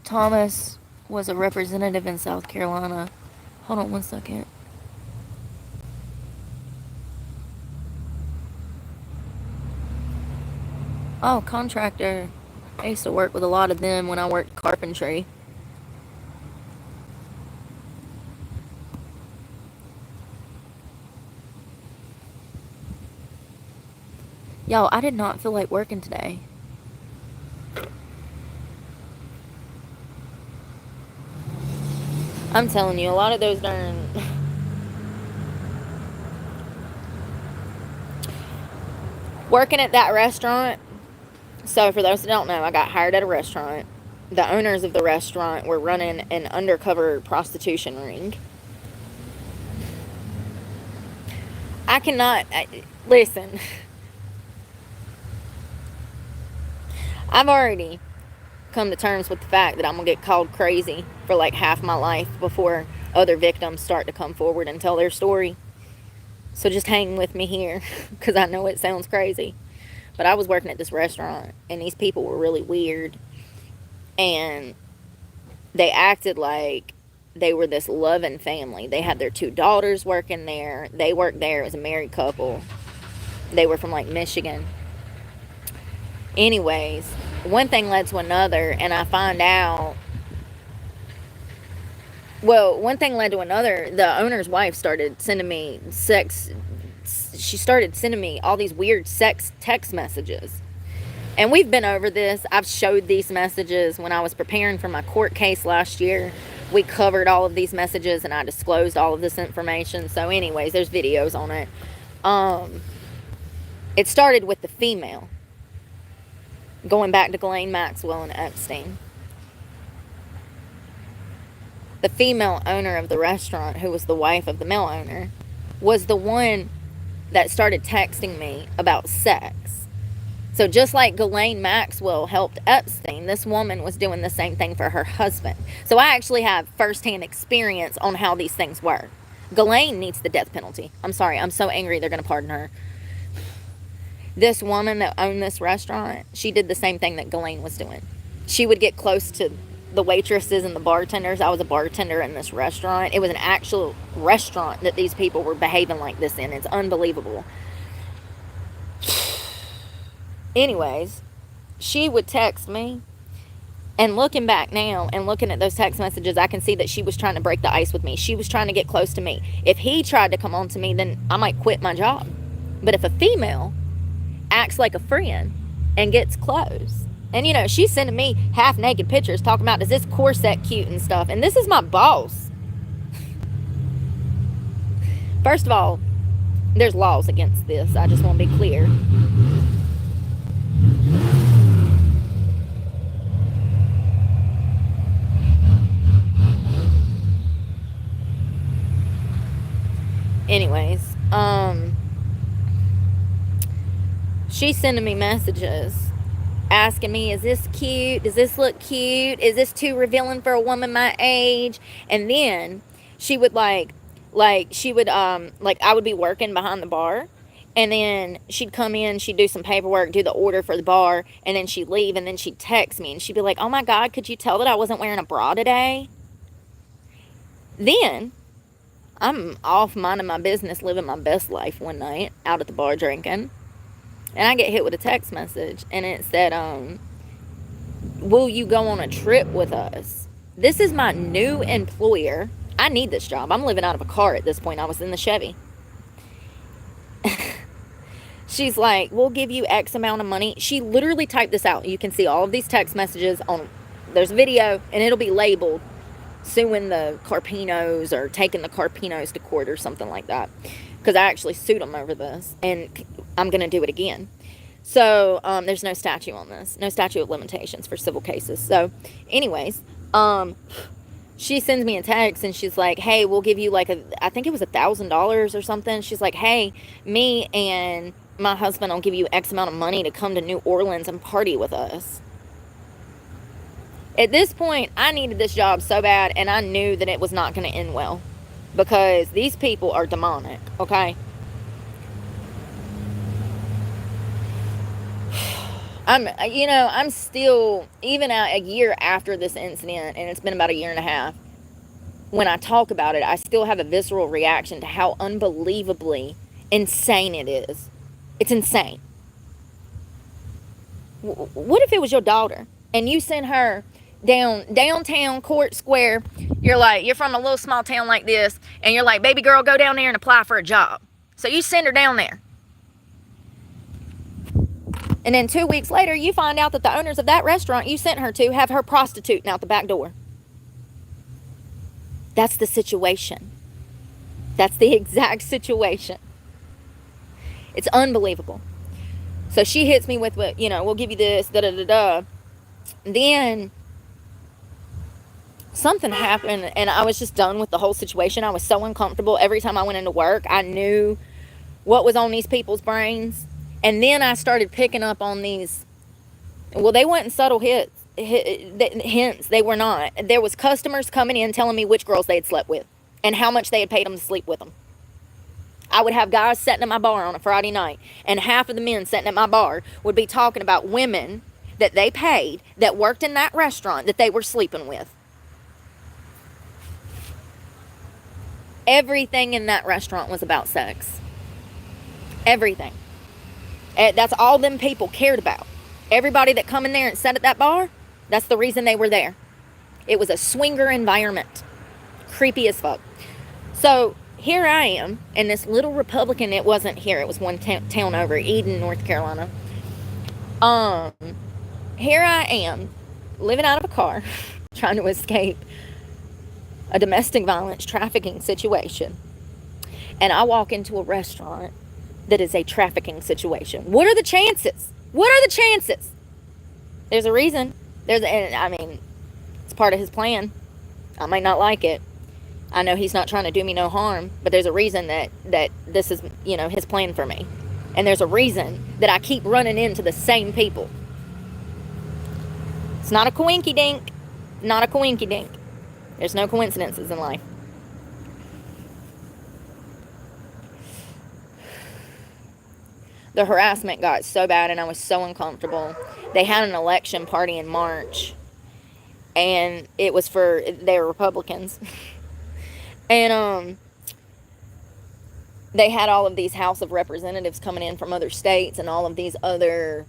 Thomas was a representative in South Carolina. Hold on one second. Oh, contractor. I used to work with a lot of them when I worked carpentry. Y'all, I did not feel like working today. I'm telling you, a lot of those darn... Working at that restaurant, so for those that don't know, I got hired at a restaurant. The owners of the restaurant were running an undercover prostitution ring. Listen, I've already come to terms with the fact that I'm going to get called crazy for like half my life before other victims start to come forward and tell their story. So just hang with me here, because I know it sounds crazy. But I was working at this restaurant, and these people were really weird. And they acted like they were this loving family. They had their 2 daughters working there. They worked there. It was a married couple. They were from like Michigan. Anyways, one thing led to another, and I find out, well, one thing led to another. The owner's wife started sending me she started sending me all these weird sex text messages. And we've been over this. I've showed these messages when I was preparing for my court case last year. We covered all of these messages, and I disclosed all of this information. So anyways, there's videos on it. It started with the female, going back to Ghislaine Maxwell and Epstein. The female owner of the restaurant, who was the wife of the male owner, was the one that started texting me about sex. So just like Ghislaine Maxwell helped Epstein, this woman was doing the same thing for her husband. So I actually have firsthand experience on how these things work. Ghislaine needs the death penalty. I'm sorry, I'm so angry they're going to pardon her. This woman that owned this restaurant, she did the same thing that Ghislaine was doing. She would get close to the waitresses and the bartenders. I was a bartender in this restaurant. It was an actual restaurant that these people were behaving like this in. It's unbelievable. Anyways, she would text me, and looking back now and looking at those text messages, I can see that she was trying to break the ice with me. She was trying to get close to me. If he tried to come on to me, then I might quit my job. But if a female acts like a friend and gets close, and you know, she's sending me half naked pictures talking about, is this corset cute and stuff, and this is my boss. First of all, there's laws against this. I just want to be clear. Anyways, she's sending me messages asking me, is this cute? Does this look cute? Is this too revealing for a woman my age? And then she would I would be working behind the bar, and then she'd come in, she'd do some paperwork, do the order for the bar, and then she'd leave, and then she'd text me, and she'd be like, oh my God, could you tell that I wasn't wearing a bra today? Then I'm off minding my business, living my best life one night, out at the bar drinking. And I get hit with a text message, and it said, will you go on a trip with us? This is my new employer. I need this job. I'm living out of a car at this point. I was in the Chevy. She's like, we'll give you X amount of money. She literally typed this out. You can see all of these text messages on, there's a video, and it'll be labeled suing the Carpinos or taking the Carpinos to court or something like that. Because I actually sued them over this, and I'm going to do it again. So, there's no statute on this. No statute of limitations for civil cases. So, anyways, she sends me a text, and she's like, hey, we'll give you I think it was $1,000 or something. She's like, hey, me and my husband will give you X amount of money to come to New Orleans and party with us. At this point, I needed this job so bad, and I knew that it was not going to end well. Because these people are demonic, okay? I'm still, even a year after this incident, and it's been about a year and a half, when I talk about it, I still have a visceral reaction to how unbelievably insane it is. It's insane. What if it was your daughter, and you sent her downtown Court Square? You're from a little small town like this, and you're like, baby girl, go down there and apply for a job. So you send her down there. And then 2 weeks later, you find out that the owners of that restaurant you sent her to have her prostituting out the back door. That's the situation. That's the exact situation. It's unbelievable. So she hits me with, we'll give you this, da da da da. Then something happened, and I was just done with the whole situation. I was so uncomfortable. Every time I went into work, I knew what was on these people's brains. And then I started picking up on these, well, they weren't subtle hints. They were not. There was customers coming in telling me which girls they had slept with and how much they had paid them to sleep with them. I would have guys sitting at my bar on a Friday night, and half of the men sitting at my bar would be talking about women that they paid that worked in that restaurant that they were sleeping with. Everything in that restaurant was about sex. Everything. That's all them people cared about. Everybody that come in there and sat at that bar, that's the reason they were there. It was a swinger environment. Creepy as fuck. So here I am in this little Republican. It wasn't here. It was one town over, Eden, North Carolina. Here I am, living out of a car, trying to escape a domestic violence trafficking situation. And I walk into a restaurant that is a trafficking situation. What are the chances? What are the chances? There's a reason. It's part of his plan. I might not like it. I know he's not trying to do me no harm, but there's a reason that this is, his plan for me. And there's a reason that I keep running into the same people. It's not a coinky dink. Not a coinky dink. There's no coincidences in life. The harassment got so bad and I was so uncomfortable. They had an election party in March, and they were Republicans. And they had all of these House of Representatives coming in from other states and all of these other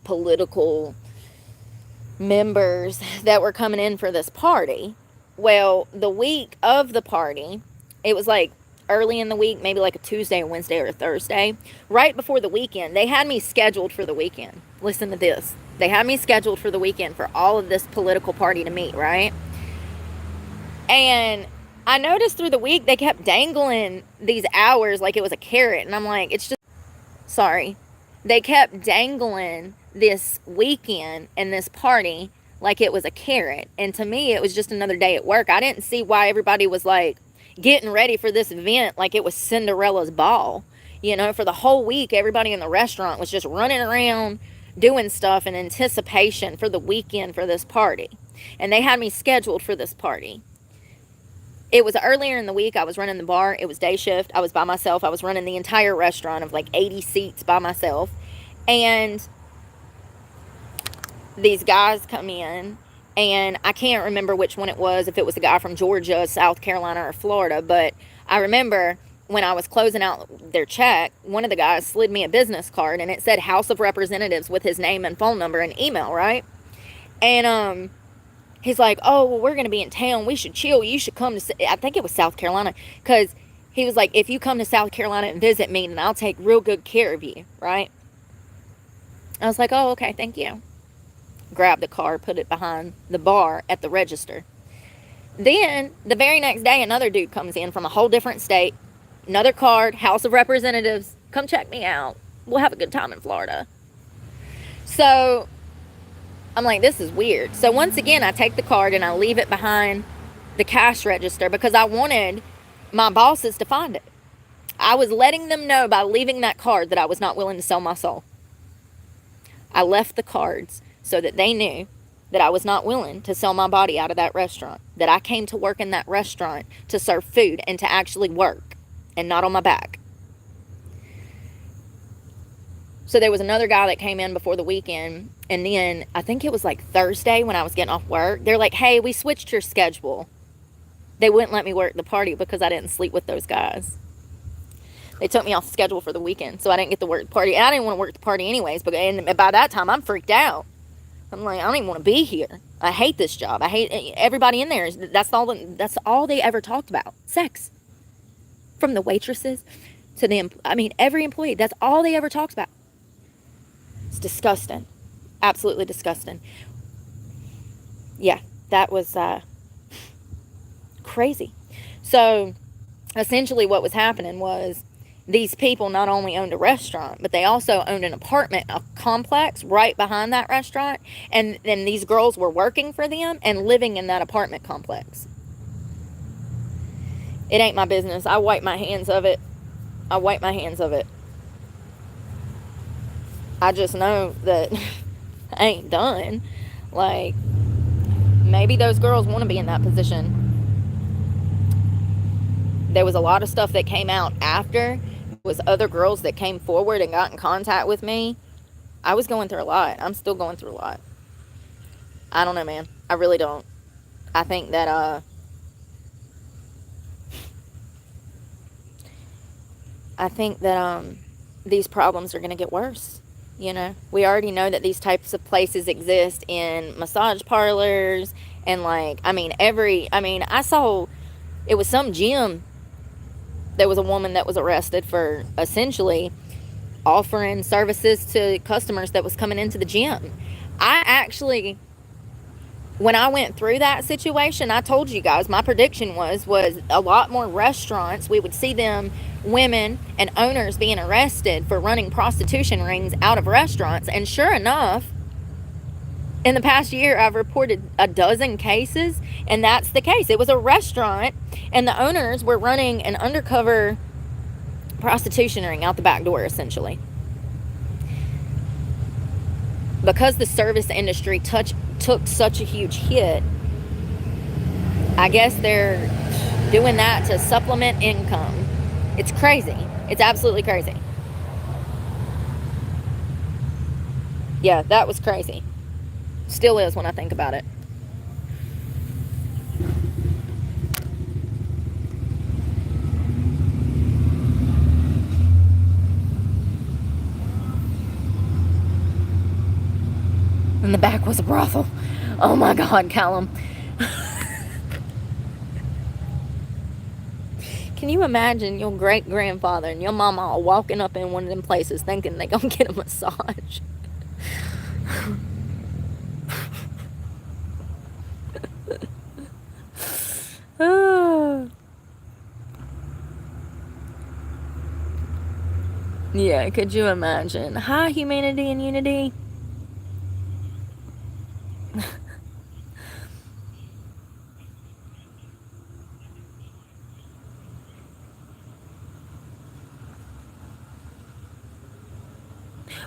political members that were coming in for this party. Well, the week of the party, it was like early in the week, maybe like a Tuesday, a Wednesday, or a Thursday, right before the weekend. They had me scheduled for the weekend. Listen to this. They had me scheduled for the weekend for all of this political party to meet, right? And I noticed through the week they kept dangling these hours like it was a carrot. And I'm like, sorry. They kept dangling this weekend and this party like it was a carrot. And to me, it was just another day at work. I didn't see why everybody was like getting ready for this event like it was Cinderella's ball. For the whole week, everybody in the restaurant was just running around doing stuff in anticipation for the weekend for this party. And they had me scheduled for this party. It was earlier in the week. I was running the bar. It was day shift. I was by myself. I was running the entire restaurant of like 80 seats by myself. And these guys come in, and I can't remember which one it was, if it was a guy from Georgia, South Carolina, or Florida, but I remember when I was closing out their check, one of the guys slid me a business card, and it said House of Representatives with his name and phone number and email, right? And he's like, oh, well, we're going to be in town. We should chill. You should come to, I think it was South Carolina, because he was like, if you come to South Carolina and visit me, then I'll take real good care of you, right? I was like, oh, okay, thank you. Grabbed the card, put it behind the bar at the register. Then, the very next day, another dude comes in from a whole different state. Another card, House of Representatives. Come check me out. We'll have a good time in Florida. So, I'm like, this is weird. So, once again, I take the card and I leave it behind the cash register because I wanted my bosses to find it. I was letting them know by leaving that card that I was not willing to sell my soul. I left the cards so that they knew that I was not willing to sell my body out of that restaurant. That I came to work in that restaurant to serve food and to actually work and not on my back. So there was another guy that came in before the weekend, and then I think it was like Thursday when I was getting off work. They're like, hey, we switched your schedule. They wouldn't let me work the party because I didn't sleep with those guys. They took me off the schedule for the weekend, so I didn't get to work the party. And I didn't want to work the party anyways, and by that time, I'm freaked out. I'm like, I don't even want to be here. I hate this job. I hate everybody in there. That's all they ever talked about. Sex. From the waitresses to every employee. That's all they ever talked about. It's disgusting. Absolutely disgusting. Yeah, that was crazy. So, essentially what was happening was these people not only owned a restaurant, but they also owned an apartment a complex right behind that restaurant. And then these girls were working for them and living in that apartment complex. It ain't my business. I wipe my hands of it. I wipe my hands of it. I just know that I ain't done. Like, maybe those girls want to be in that position. There was a lot of stuff that came out after. There was other girls that came forward and got in contact with me. I was going through a lot. I'm still going through a lot. I don't know, man. I really don't. I think that these problems are going to get worse. You know, we already know that these types of places exist in massage parlors and I saw it was some gym. There was a woman that was arrested for essentially offering services to customers that was coming into the gym. When I went through that situation, I told you guys my prediction was a lot more restaurants. We would see them, women and owners being arrested for running prostitution rings out of restaurants. And sure enough, in the past year, I've reported a dozen cases, and that's the case. It was a restaurant, and the owners were running an undercover prostitution ring out the back door, essentially. Because the service industry took such a huge hit, I guess they're doing that to supplement income. It's crazy. It's absolutely crazy. Yeah, that was crazy. Still is when I think about it. In the back was a brothel. Oh my God, Callum. Can you imagine your great-grandfather and your mama all walking up in one of them places thinking they gonna get a massage? Yeah, could you imagine? Hi, humanity and unity.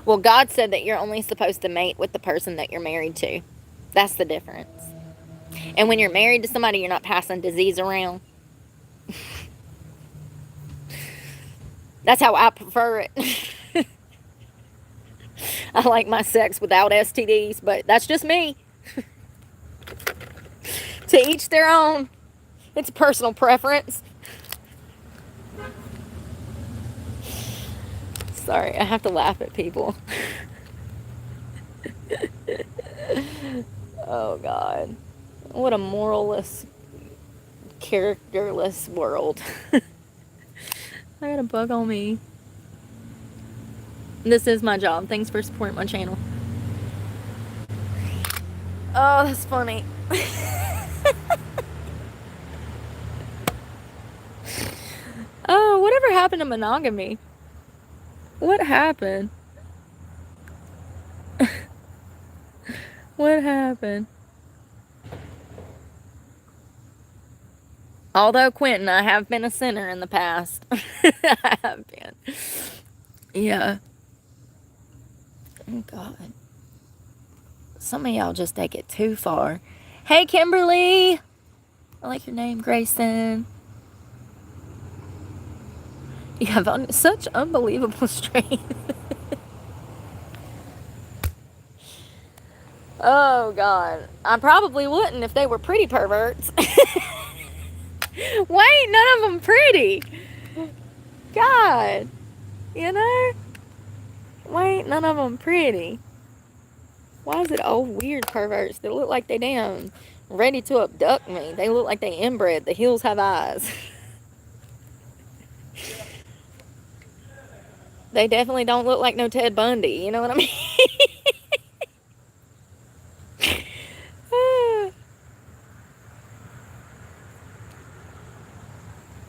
Well, God said that you're only supposed to mate with the person that you're married to. That's the difference. And when you're married to somebody, you're not passing disease around. That's how I prefer it. I like my sex without STDs, but that's just me. To each their own. It's a personal preference. Sorry, I have to laugh at people. Oh, God. What a moralless, characterless world. I got a bug on me. This is my job. Thanks for supporting my channel. Oh, that's funny. Oh, whatever happened to monogamy? What happened? What happened? Although, Quentin, I have been a sinner in the past. I have been. Yeah. Oh, God. Some of y'all just take it too far. Hey, Kimberly. I like your name, Grayson. You have such unbelievable strength. Oh, God. I probably wouldn't if they were pretty perverts. Why ain't none of them pretty? God. You know? Why ain't none of them pretty? Why is it all weird perverts that look like they damn ready to abduct me? They look like they inbred. The hills have eyes. They definitely don't look like no Ted Bundy. You know what I mean?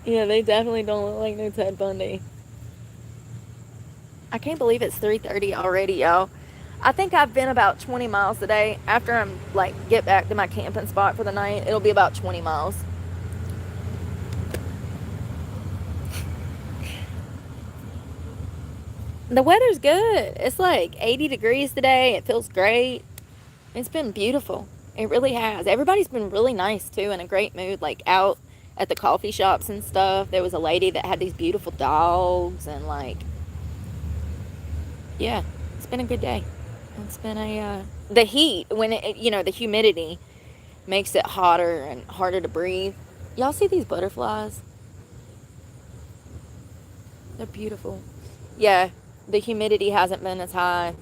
Yeah, they definitely don't look like no Ted Bundy. I can't believe it's 3:30 already, y'all. I think I've been about 20 miles today. After I'm like get back to my camping spot for the night, it'll be about 20 miles. The weather's good. It's like 80 degrees today. It feels great. It's been beautiful. It really has. Everybody's been really nice too, in a great mood. Like out at the coffee shops and stuff. There was a lady that had these beautiful dogs and like, yeah, it's been a good day. It's been the heat when the humidity makes it hotter and harder to breathe. Y'all see these butterflies? They're beautiful. Yeah, the humidity hasn't been as high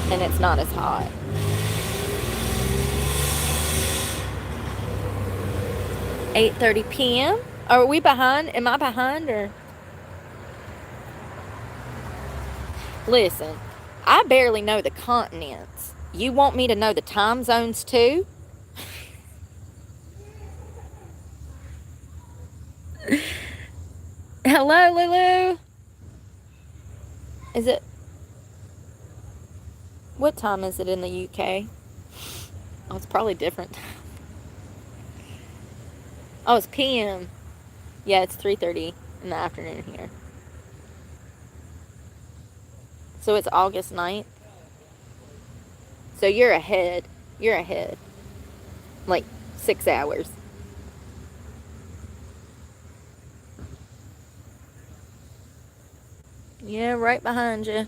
and it's not as hot. 8:30 p.m. Are we behind? Am I behind or? Listen, I barely know the continents. You want me to know the time zones too? Hello, Lulu. Is it? What time is it in the UK? Oh, it's probably different. Oh, it's PM. Yeah, it's 3:30 in the afternoon here. So it's August 9th. So you're ahead. You're ahead. Like 6 hours. Yeah, right behind you.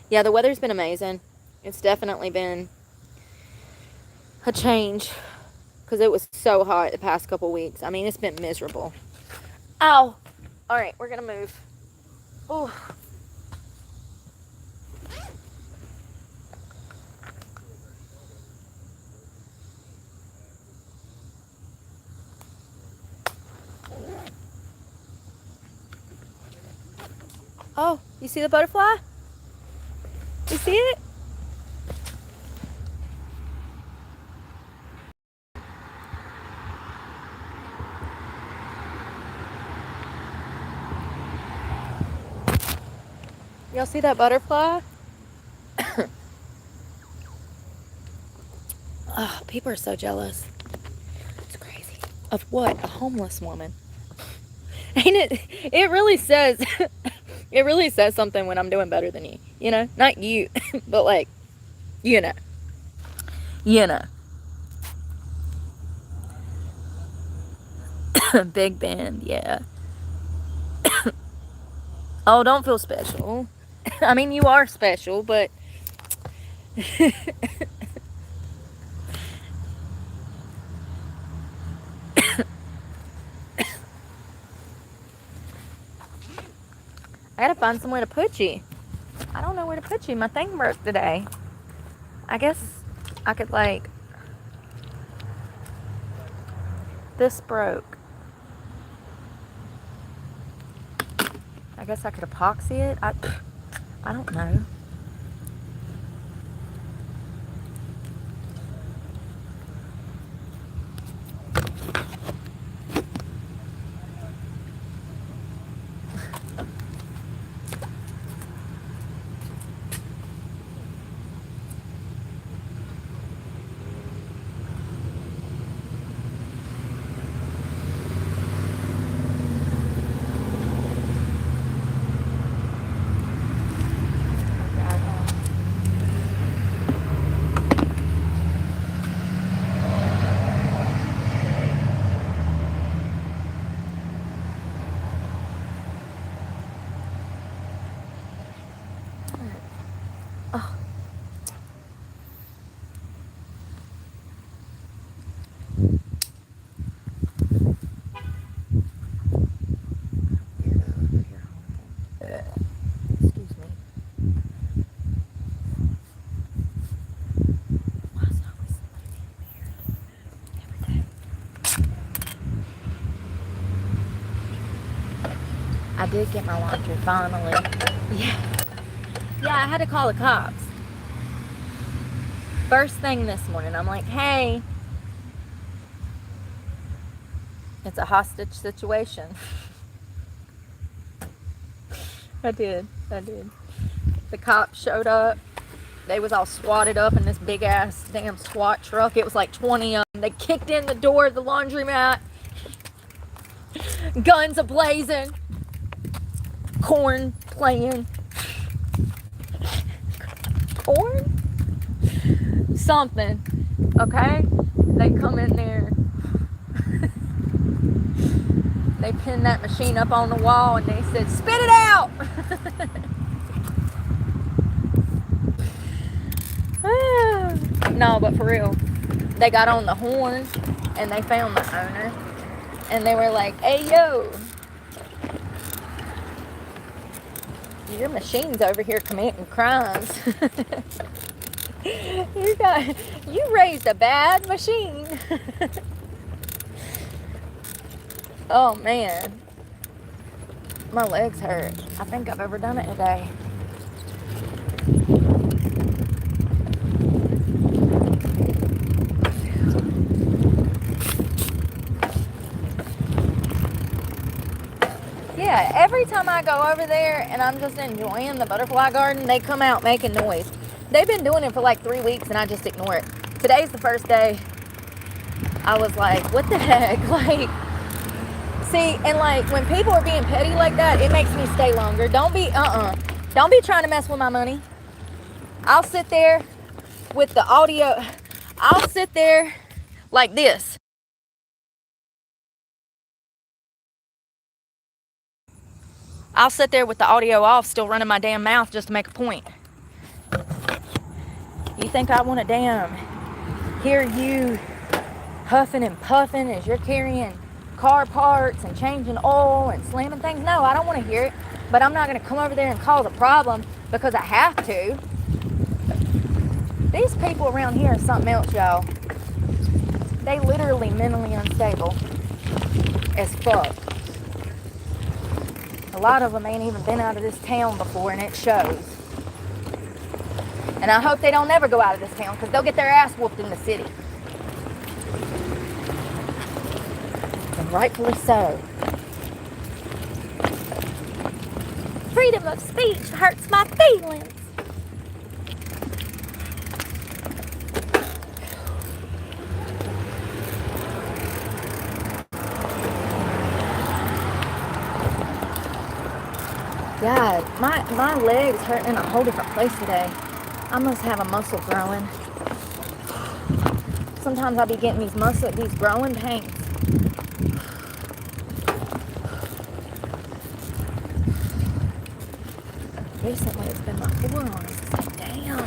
Yeah, the weather's been amazing. It's definitely been a change because it was so hot the past couple weeks. I mean, it's been miserable. Ow! All right, we're gonna move. Oh. Oh, you see the butterfly? You see it? Y'all see that butterfly? Oh, people are so jealous. It's crazy. Of what? A homeless woman. Ain't it? It really says, it really says something when I'm doing better than you. You know? Not you, but like, you know. You know. Big band, yeah. Oh, don't feel special. I mean, you are special, but I gotta find somewhere to put you. I don't know where to put you. My thing broke today. I guess I could like, this broke. I guess I could epoxy it. I don't know. Oh. Excuse me. Why is there always somebody in here? Every day. I did get my laundry finally. Yeah. Yeah, I had to call the cops. First thing this morning, I'm like, hey, it's a hostage situation. I did. The cops showed up. They was all swatted up in this big ass damn SWAT truck. It was like 20 of them. They kicked in the door of the laundromat. Guns a-blazing. Corn playing. Corn? Something. Okay? They come in there. They pinned that machine up on the wall and they said, "Spit it out!" No, but for real. They got on the horn and they found the owner. And they were like, "Hey, yo, your machine's over here committing crimes." You raised a bad machine. Oh, man. My legs hurt. I think I've overdone it today. Yeah, every time I go over there and I'm just enjoying the butterfly garden, they come out making noise. They've been doing it for like 3 weeks and I just ignore it. Today's the first day I was like, what the heck? Like, see, and like when people are being petty like that, it makes me stay longer. Don't be trying to mess with my money. I'll sit there with the audio. I'll sit there like this. I'll sit there with the audio off, still running my damn mouth just to make a point. You think I want to damn hear you huffing and puffing as you're carrying car parts and changing oil and slamming things? No, I don't want to hear it. But I'm not going to come over there and cause a problem because I have to. These people around here are something else, y'all. They literally mentally unstable as fuck. A lot of them ain't even been out of this town before, and it shows. And I hope they don't ever go out of this town because they'll get their ass whooped in the city. And rightfully so. Freedom of speech hurts my feelings. God, my legs hurting in a whole different place today. I must have a muscle growing. Sometimes I'll be getting these growing pains. Recently it's been my forearms. It's like, damn.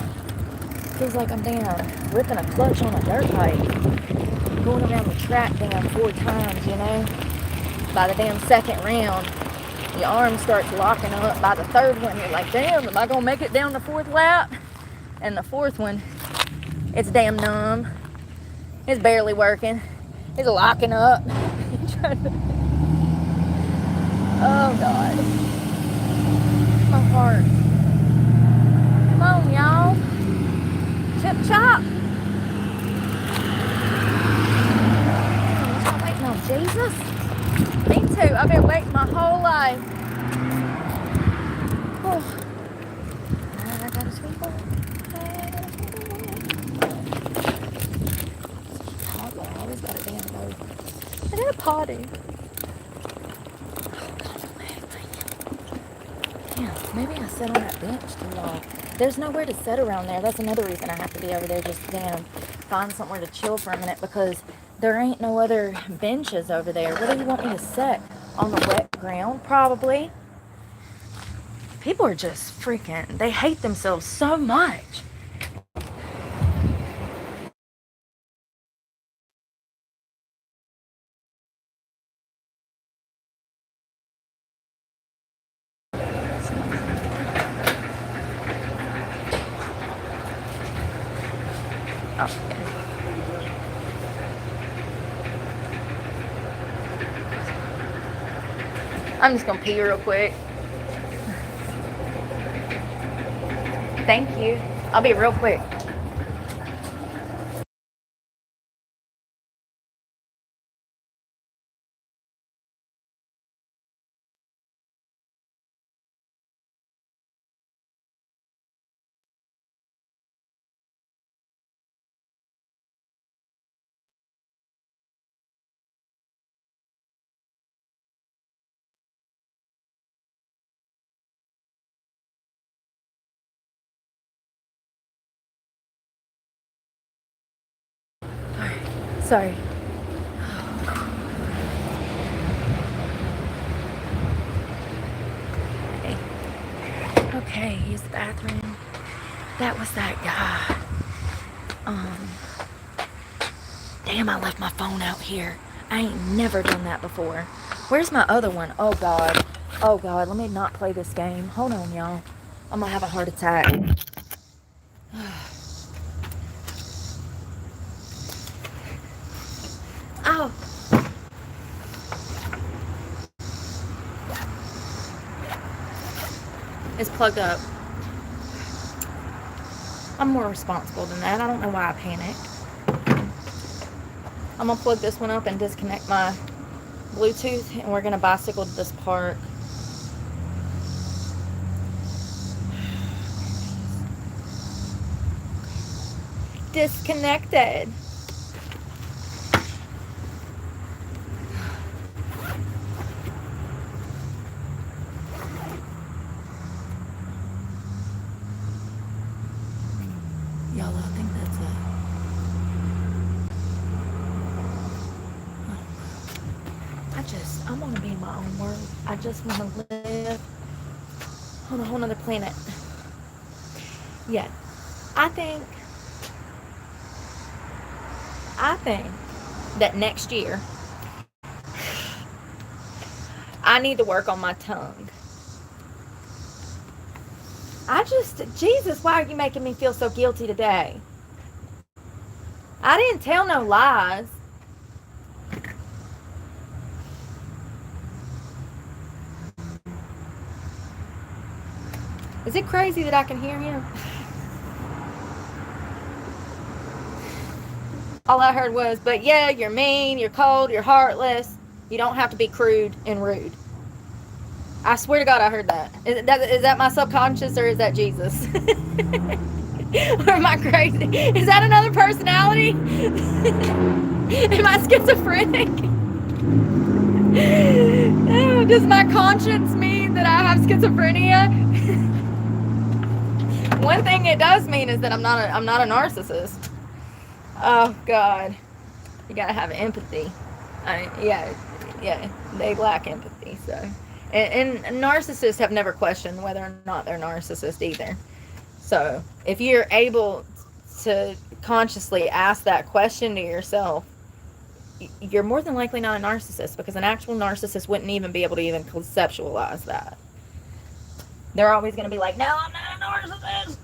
Feels like I'm damn ripping a clutch on a dirt bike. Going around the track damn 4 times, you know? By the damn second round, your arm starts locking up. By the third one, you're like, damn, am I going to make it down the 4th lap? And the 4th one, it's damn numb. It's barely working. It's locking up. Oh, God. My heart. Come on, y'all. Chip chop. I'm waiting on Jesus. Me too. I've been waiting my whole life. Oh. I got a sweet boy. I always got a damn boat. I got a potty. Yeah, maybe I sit on that bench too long. There's nowhere to sit around there. That's another reason I have to be over there, just damn find somewhere to chill for a minute because there ain't no other benches over there. Where do you want me to sit? On the wet ground? Probably. People are just freaking, they hate themselves so much. Oh, I'm just gonna pee real quick. Thank you. I'll be real quick. Sorry. Okay, use the bathroom. That was that guy. Damn, I left my phone out here. I ain't never done that before. Where's my other one? Oh, God. Oh, God, let me not play this game. Hold on, y'all. I'm gonna have a heart attack. Oh. It's plugged up. I'm more responsible than that. I don't know why I panicked. I'm gonna plug this one up and disconnect my Bluetooth, and we're gonna bicycle to this park. Disconnected. Y'all, I think that's it. I want to be in my own world. I just want to live on a whole nother planet. Yeah. I think that next year I need to work on my tongue. Jesus, why are you making me feel so guilty today? I didn't tell no lies. Is it crazy that I can hear him? All I heard was, but yeah, you're mean, you're cold, you're heartless. You don't have to be crude and rude. I swear to God I heard that. Is that my subconscious, or is that Jesus? Or am I crazy? Is that another personality? Am I schizophrenic? Oh, does my conscience mean that I have schizophrenia? One thing it does mean is that I'm not a narcissist. Oh God, you gotta have empathy. Yeah, they lack empathy. So, and narcissists have never questioned whether or not they're narcissist either. So, if you're able to consciously ask that question to yourself, you're more than likely not a narcissist, because an actual narcissist wouldn't even be able to even conceptualize that. They're always going to be like, no, I'm not a narcissist.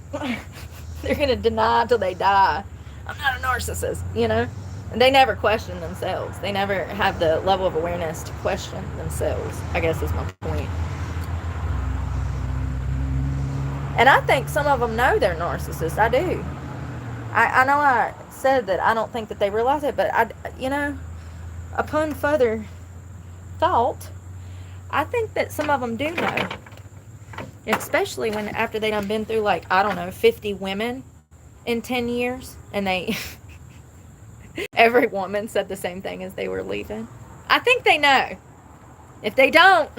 They're going to deny till they die. I'm not a narcissist, you know? And they never question themselves. They never have the level of awareness to question themselves, I guess is my point. And I think some of them know they're narcissists. I do. I know I said that I don't think that they realize it, but upon further thought, I think that some of them do know. Especially when after they done been through 50 women in 10 years, and they every woman said the same thing as they were leaving. I think they know. If they don't,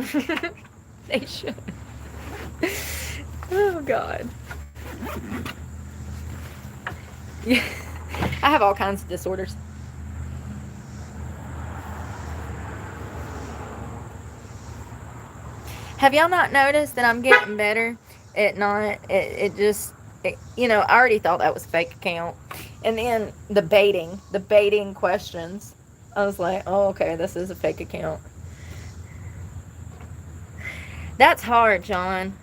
they should. Oh God. Yeah. I have all kinds of disorders. Have y'all not noticed that I'm getting better at not, I already thought that was a fake account. And then the baiting questions, I was like, oh, okay, this is a fake account. That's hard, John.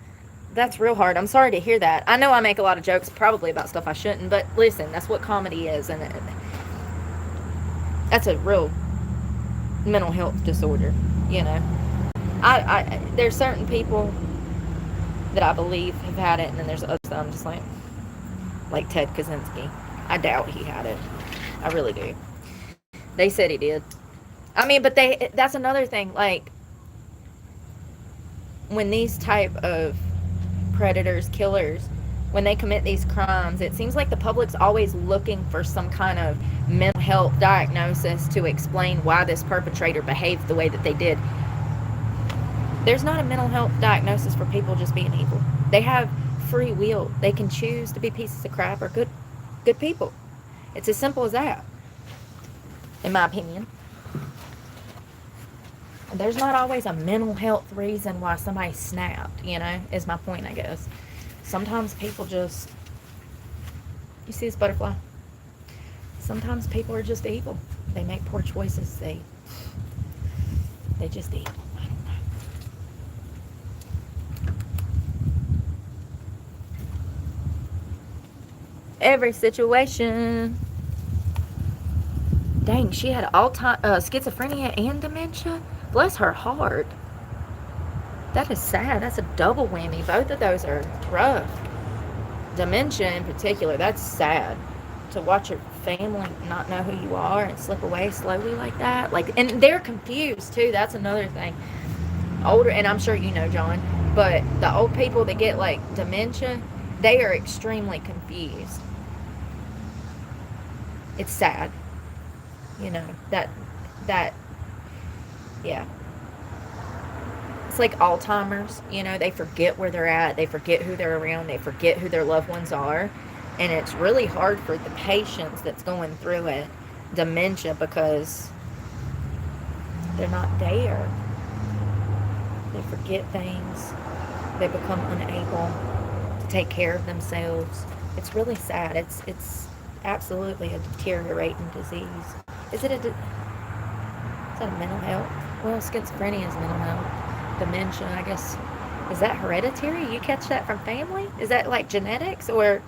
That's real hard. I'm sorry to hear that. I know I make a lot of jokes probably about stuff I shouldn't, but listen, that's what comedy is, and that's a real mental health disorder, you know. There's certain people that I believe have had it, and then there's others that I'm just like Ted Kaczynski. I doubt he had it. I really do. They said he did. I mean, but that's another thing. Like, when these type of predators, killers, when they commit these crimes, it seems like the public's always looking for some kind of mental health diagnosis to explain why this perpetrator behaved the way that they did. There's not a mental health diagnosis for people just being evil. They have free will. They can choose to be pieces of crap or good people. It's as simple as that. in my opinion. There's not always a mental health reason why somebody snapped, is my point, I guess. Sometimes people just, you see this butterfly? Sometimes people are just evil. They make poor choices. They just evil. I don't know. Every situation. Dang, she had schizophrenia and dementia. Bless her heart. That is sad. That's a double whammy. Both of those are rough. Dementia in particular, that's sad. To watch your family not know who you are and slip away slowly like that. And they're confused too. That's another thing. Older, and I'm sure you know, John, but the old people that get dementia, they are extremely confused. It's sad. Yeah. It's like Alzheimer's, they forget where they're at, they forget who they're around, they forget who their loved ones are, and it's really hard for the patients that's going through it, dementia, because they're not there. They forget things, they become unable to take care of themselves. It's really sad. It's absolutely a deteriorating disease. Is that a mental health? Well, schizophrenia is mental health. Dementia, I guess. Is that hereditary? You catch that from family? Is that genetics, or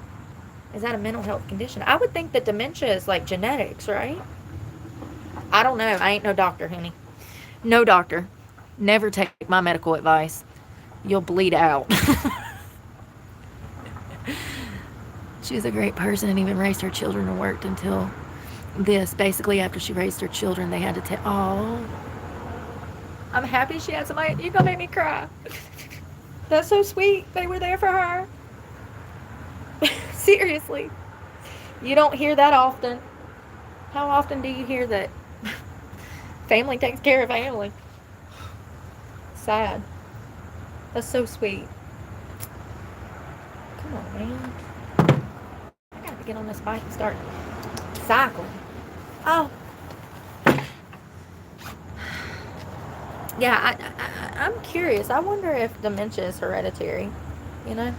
is that a mental health condition? I would think that dementia is genetics, right? I don't know. I ain't no doctor, honey. No doctor. Never take my medical advice. You'll bleed out. She was a great person and even raised her children and worked until this. Basically, after she raised her children, they had to tell. Oh, I'm happy she had somebody. You're going to make me cry. That's so sweet. They were there for her. Seriously. You don't hear that often. How often do you hear that family takes care of family? Sad. That's so sweet. Come on, man. I got to get on this bike and start cycling. Oh. Yeah, I'm curious. I wonder if dementia is hereditary. That's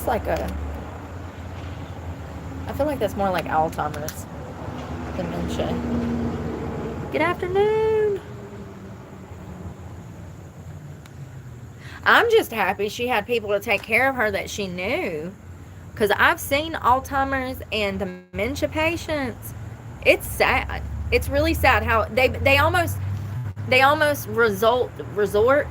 I feel like that's more like Alzheimer's. Dementia. Good afternoon. I'm just happy she had people to take care of her that she knew. Because I've seen Alzheimer's and dementia patients. It's sad. It's really sad how they almost resort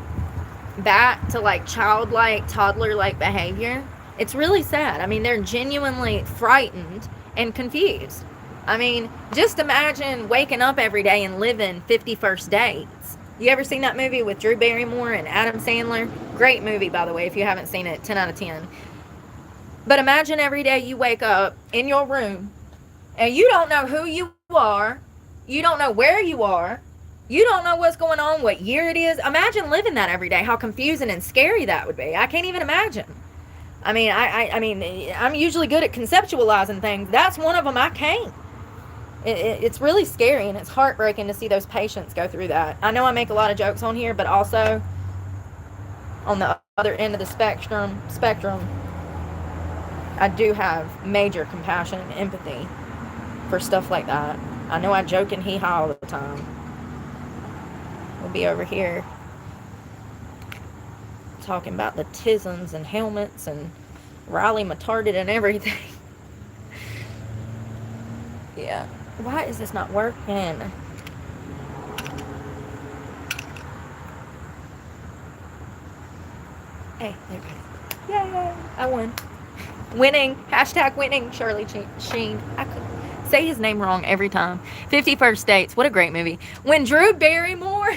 back to childlike, toddler-like behavior. It's really sad. I mean, they're genuinely frightened and confused. I mean, just imagine waking up every day and living 50 First Dates. You ever seen that movie with Drew Barrymore and Adam Sandler? Great movie, by the way, if you haven't seen it, 10 out of 10. But imagine every day you wake up in your room and you don't know who you are. You don't know where you are. You don't know what's going on, what year it is. Imagine living that every day, how confusing and scary that would be. I can't even imagine. I mean, I'm usually good at conceptualizing things. That's one of them I can't. It's really scary, and it's heartbreaking to see those patients go through that. I know I make a lot of jokes on here, but also on the other end of the spectrum, I do have major compassion and empathy for stuff like that. I know I joke and hee-haw all the time. We'll be over here talking about the tisms and helmets and Riley Matarded and everything. Yeah. Why is this not working? Hey, there it goes. Yay! I won. Winning. Hashtag winning. Charlie Sheen. I could say his name wrong every time. 50 First Dates. What a great movie. When Drew Barrymore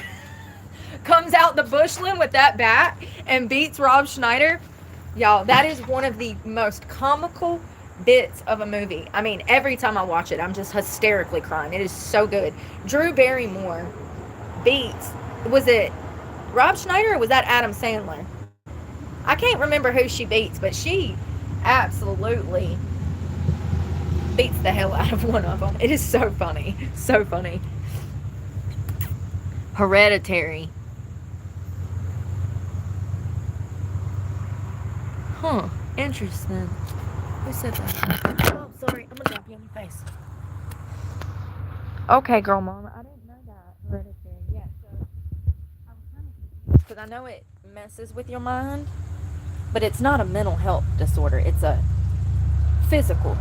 comes out the bushland with that bat and beats Rob Schneider, y'all, that is one of the most comical bits of a movie. I mean, every time I watch it, I'm just hysterically crying. It is so good. Drew Barrymore beats, was it Rob Schneider or was that Adam Sandler? I can't remember who she beats, but she absolutely beats the hell out of one of them. It is so funny. So funny. Hereditary. Huh. Interesting. Who said that? Oh, sorry. I'm gonna drop you on your face. Okay, girl mama. I didn't know that. Hereditary. Yeah, so I was kind of confused because I know it messes with your mind, but it's not a mental health disorder. It's a physical.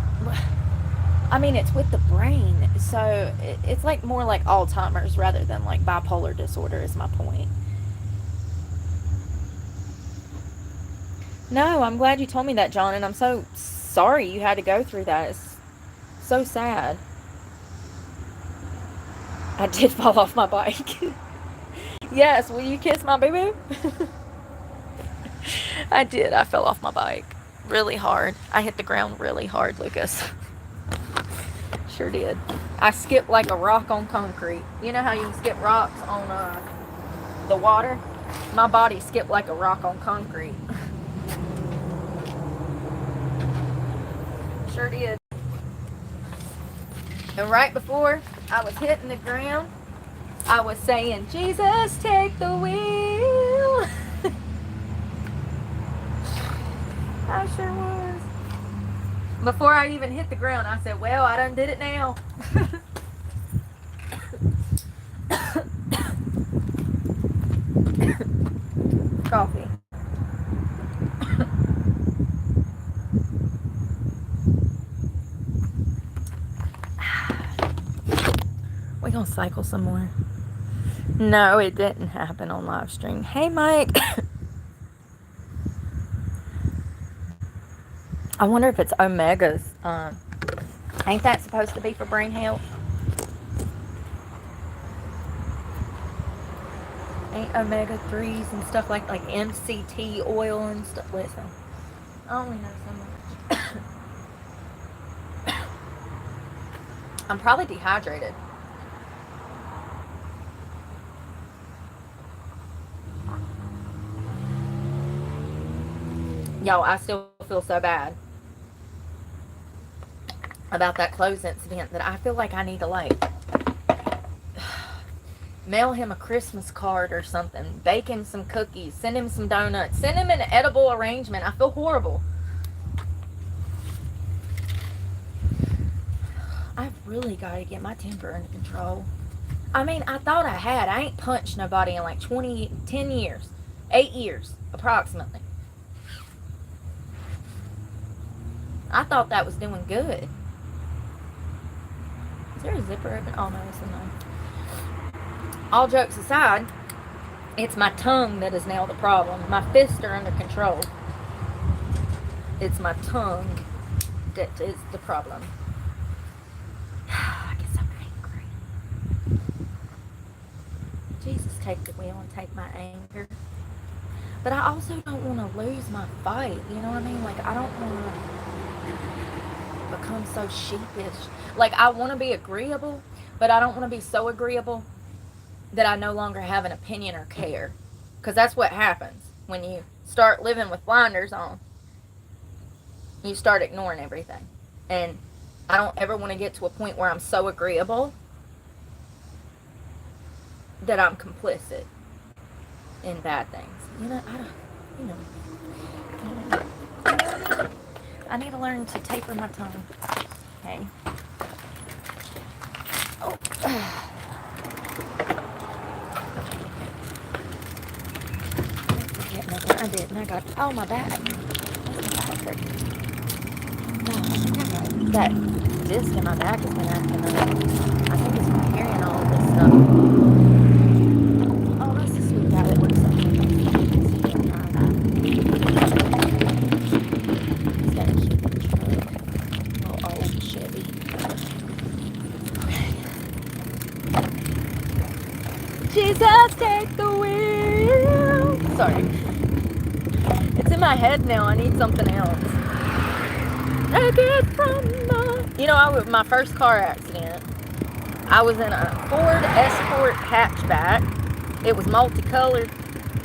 I mean, it's with the brain, so it's like more like Alzheimer's rather than like bipolar disorder is my point. No, I'm glad you told me that, John, and I'm so sorry you had to go through that. It's so sad. I did fall off my bike. Yes, will you kiss my boo-boo? I did. I fell off my bike really hard. I hit the ground really hard, Lucas. Sure did. I skipped like a rock on concrete. You know how you skip rocks on the water? My body skipped like a rock on concrete. Sure did. And right before I was hitting the ground, I was saying, Jesus, take the wheel. I sure was. Before I even hit the ground, I said, well, I done did it now. Coffee. We gonna cycle some more. No, it didn't happen on live stream. Hey, Mike. I wonder if it's omegas. Ain't that supposed to be for brain health? Ain't omega 3s and stuff like MCT oil and stuff. Listen, I only know so much. I'm probably dehydrated. Y'all, I still feel so bad about that clothes incident that I feel like I need to like mail him a Christmas card or something, bake him some cookies, send him some donuts, send him an edible arrangement. I feel horrible. I've really got to get my temper under control. I mean, I thought I had. I ain't punched nobody in like 10 years. 8 years, approximately. I thought that was doing good. Is there a zipper open? Oh, no, it's in there. All jokes aside, it's my tongue that is now the problem. My fists are under control. It's my tongue that is the problem. I guess I'm angry. Jesus, take the wheel and take my anger. But I also don't want to lose my fight. You know what I mean? Like, I don't want to become so sheepish. Like, I want to be agreeable, but I don't want to be so agreeable that I no longer have an opinion or care. Because that's what happens when you start living with blinders on. You start ignoring everything. And I don't ever want to get to a point where I'm so agreeable that I'm complicit in bad things. You know, I need to learn to taper my tongue. Okay. Oh. I did, and I got, oh, my back. That's my back hurting. No, I think I got that disc in my back has been acting up. I think it's from carrying all of this stuff. Oh, that's the sweet guy that works up here. He's got a cute truck. Little old Chevy. Jesus, take the wheel. Sorry. It's in my head now. I need something else. Take it from you know, my first car accident, I was in a Ford Escort hatchback. It was multicolored.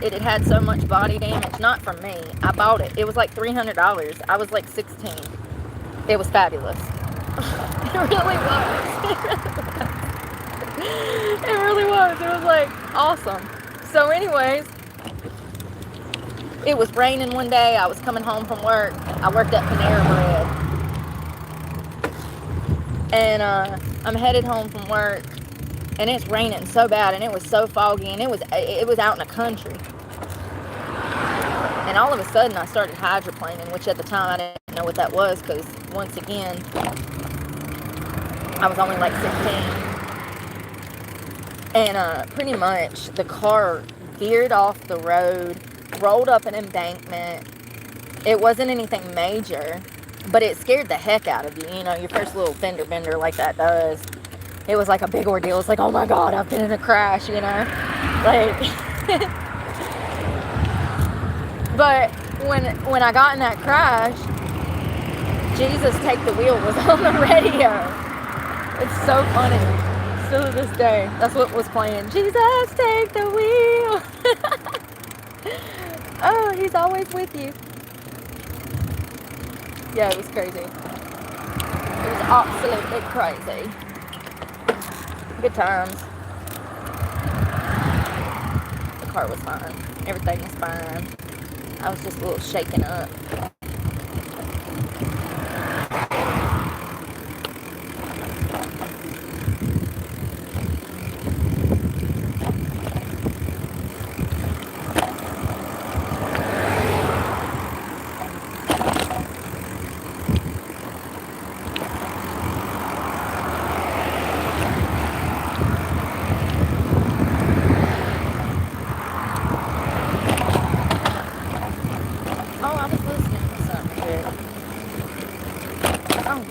It had had so much body damage. Not from me. I bought it. It was like $300. I was like 16. It was fabulous. It really was. It really was. It was like awesome. So anyways, it was raining one day. I was coming home from work. I worked at Panera Bread. And I'm headed home from work. And it's raining so bad. And it was so foggy. And it was out in the country. And all of a sudden I started hydroplaning, which at the time I didn't know what that was, because once again, I was only like 16. And pretty much the car veered off the road, rolled up an embankment. It wasn't anything major, but it scared the heck out of you. You know, your first little fender bender like that does. It was like a big ordeal. It's like, oh my God, I've been in a crash, you know? Like, but when I got in that crash, Jesus Take the Wheel was on the radio. It's so funny. Still to this day, that's what was playing. Jesus, take the wheel. Oh, he's always with you. Yeah, it was crazy. It was absolutely crazy. Good times. The car was fine. Everything was fine. I was just a little shaken up.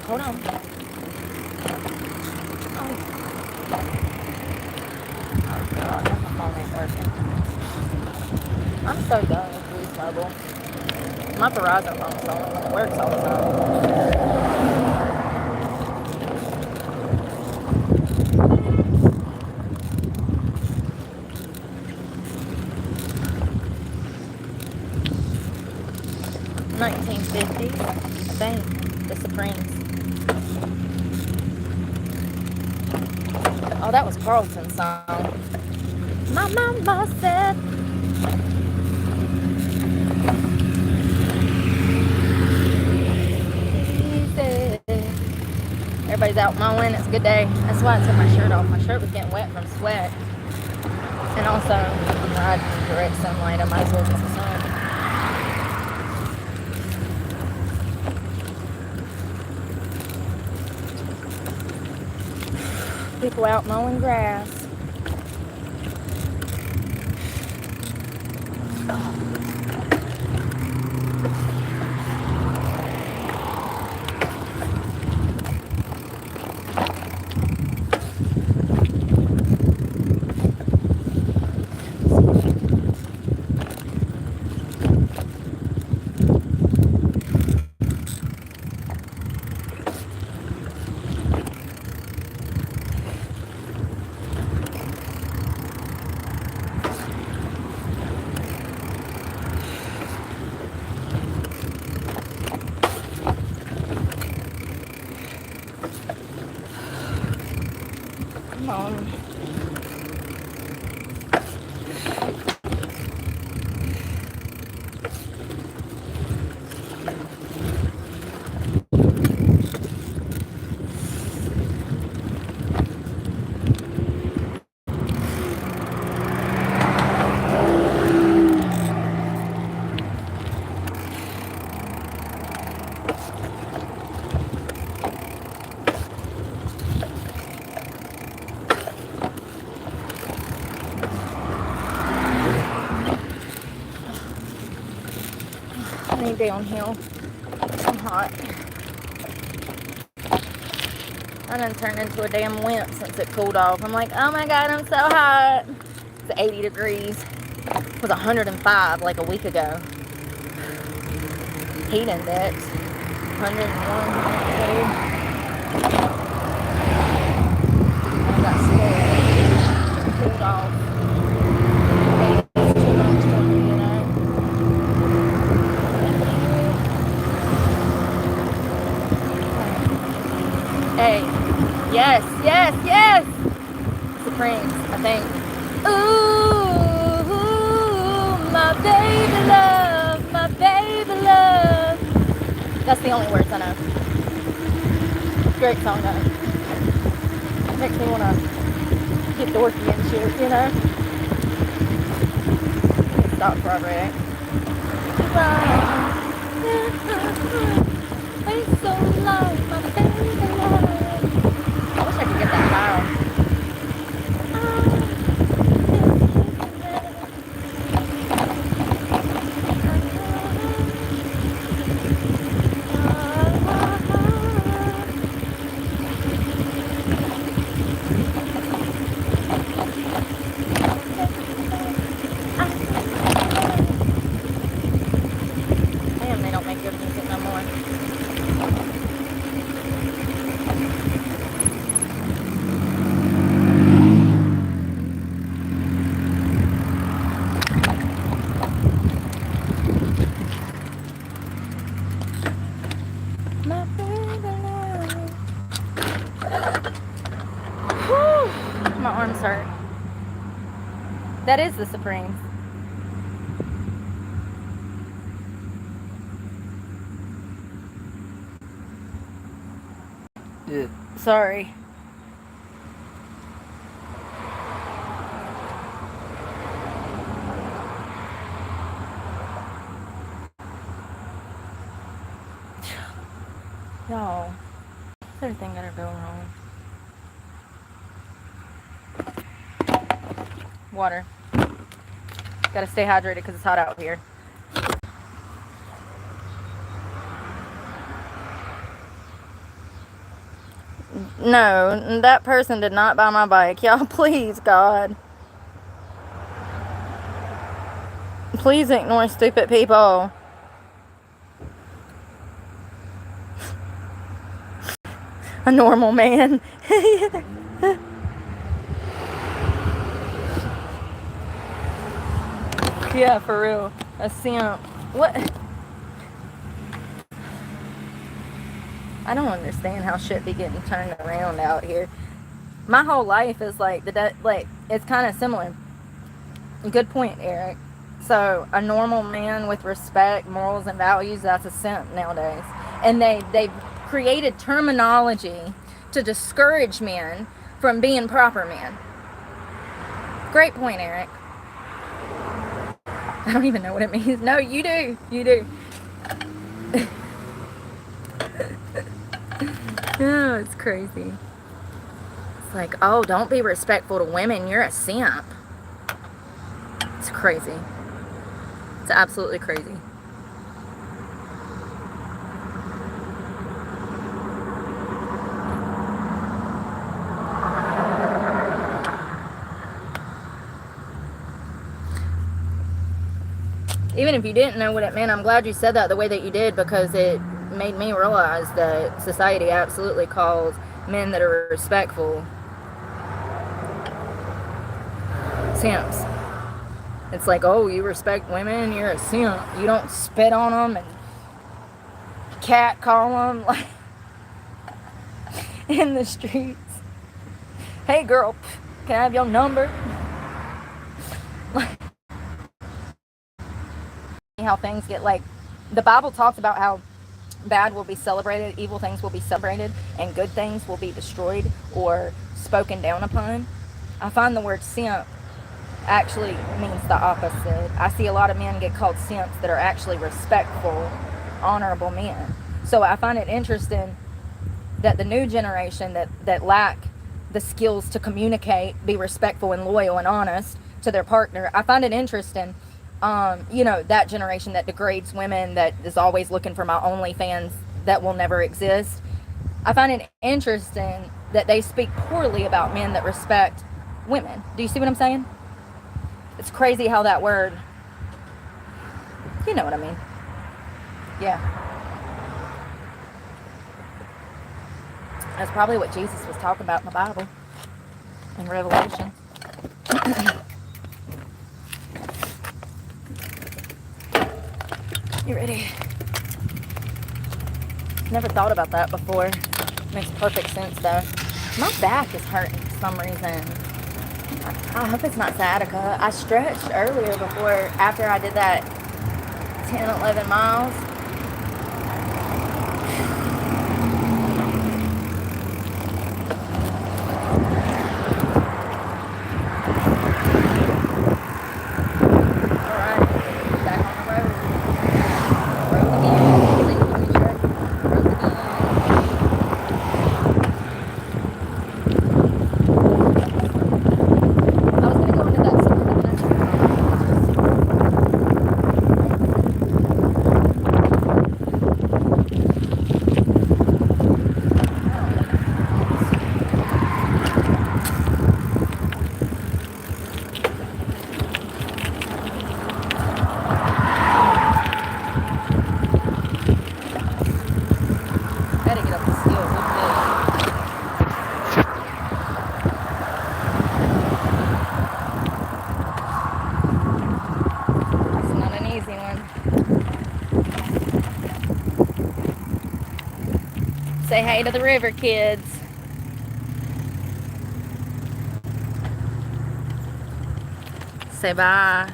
Hold on. Oh God, my phone ain't working. I'm so done with Boost Mobile. My Verizon phone's the only one that works all the time. $19.50, I think. The Supremes. Oh, that was Carlton's song. My mama said. Everybody's out mowing. It's a good day. That's why I took my shirt off. My shirt was getting wet from sweat. And also, I'm riding in direct sunlight. I might as well get some sun. People out mowing grass. Come on. I need downhill. I'm hot. I done turned into a damn wimp since it cooled off. I'm like, oh my God, I'm so hot. It's 80 degrees. It was 105 like a week ago. Heat index. 101, 102. I got scared. Cooled off. It's too much for me, you know. Yes, yes, yes! Supremes, I think. Ooh, my baby love, my baby love. That's the only words I know. Great song though. Makes me wanna get dorky and shit, you know? Stop forever, eh? It's so loud, my baby love. I wish I could get that loud. Damn, they don't make good music no more. My baby love. Whew, my arms hurt. That is the Supremes. Yeah. Sorry. Y'all, what's everything that are going on? Water. Gotta stay hydrated because it's hot out here. No, that person did not buy my bike. Y'all, please, God. Please ignore stupid people. A normal man. Yeah, for real. A simp. What? I don't understand how shit be getting turned around out here. My whole life is like it's kind of similar. Good point, Eric. So a normal man with respect, morals, and values, that's a simp nowadays. And they've created terminology to discourage men from being proper men. Great point, Eric. I don't even know what it means. No, you do. You do. Oh, it's crazy. It's like, oh, don't be respectful to women. You're a simp. It's crazy. It's absolutely crazy. Even if you didn't know what it meant, I'm glad you said that the way that you did, because it made me realize that society absolutely calls men that are respectful simps. It's like, oh, you respect women, you're a simp. You don't spit on them and cat call them like in the streets. Hey girl, can I have your number? Like, how things get, like, the Bible talks about how bad will be celebrated, evil things will be celebrated, and good things will be destroyed or spoken down upon. I find the word simp actually means the opposite. I see a lot of men get called simps that are actually respectful, honorable men. So I find it interesting that the new generation that lack the skills to communicate, be respectful and loyal and honest to their partner, I find it interesting. That generation that degrades women, that is always looking for my OnlyFans that will never exist. I find it interesting that they speak poorly about men that respect women. Do you see what I'm saying? It's crazy how that word, you know what I mean? Yeah. That's probably what Jesus was talking about in the Bible, in Revelation. You ready? Never thought about that before. Makes perfect sense though. My back is hurting for some reason. I hope it's not sciatica. I stretched earlier after I did that 10, 11 miles. Say hey to the river, kids. Say bye.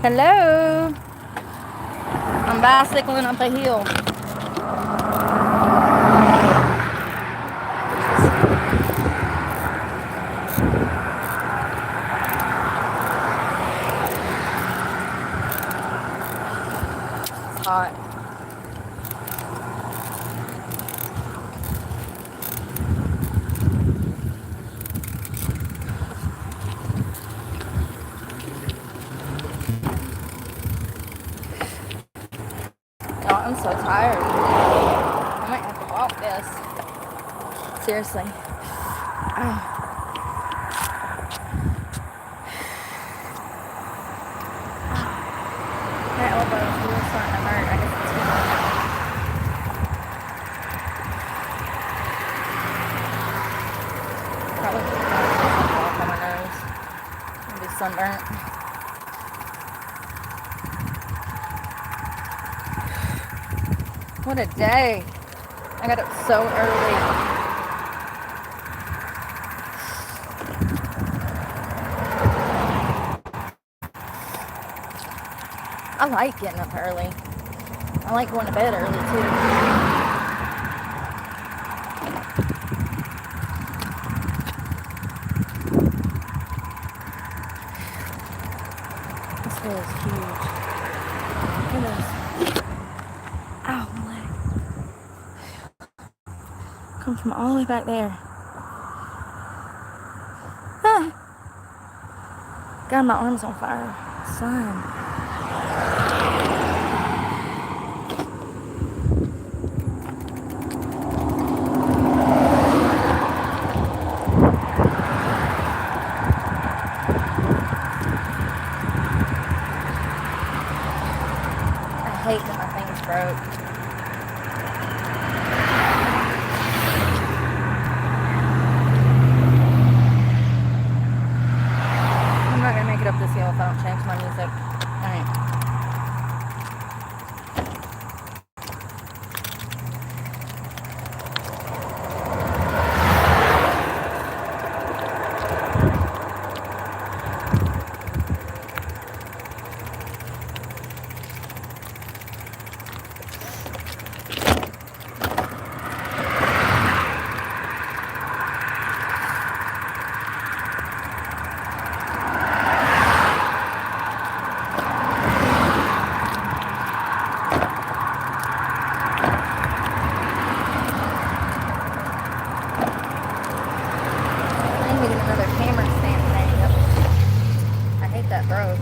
Hello. I'm bicycling up a hill. It's hot. Oh, I'm so tired. I might have to walk this. Seriously. Oh. My elbow is really starting to hurt. I guess it's too hot. Probably off on my nose. I'll be sunburnt. What a day. I got up so early. I like getting up early. I like going to bed early too. This hill is huge. Look at this. Ow, my leg. Come from all the way back there. Ah. God, my arm's on fire. Sun. I hate that my thing's broke. I'm not gonna make it up this hill if I don't change my music. Alright. Broke.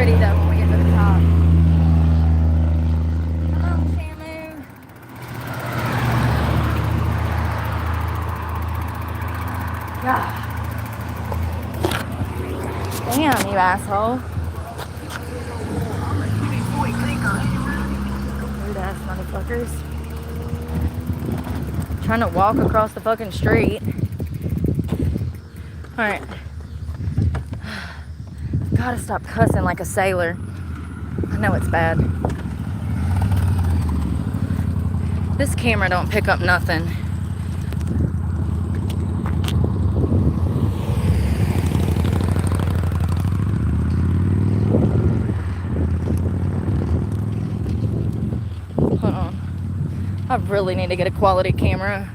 pretty though when we get to the top. Come on, Shamu. God. Damn, you asshole. Rude ass motherfuckers. Trying to walk across the fucking street. Alright. Gotta stop cussing like a sailor. I know it's bad. This camera don't pick up nothing. Hold on. I really need to get a quality camera.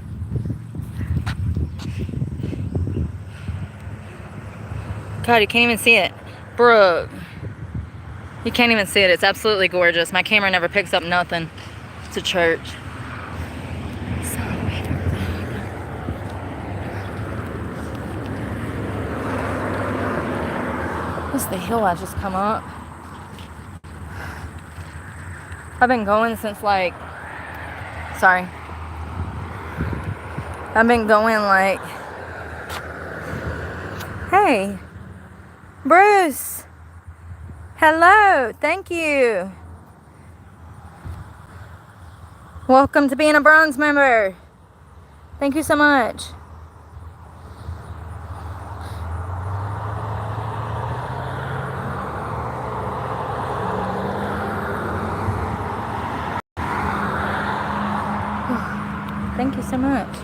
God, you can't even see it. Brooke. You can't even see it. It's absolutely gorgeous. My camera never picks up nothing. It's a church. This is the hill I just come up. I've been going since like... Sorry. I've been going like... Hey. Bruce. Hello. Thank you. Welcome to being a bronze member. Thank you so much. Thank you so much.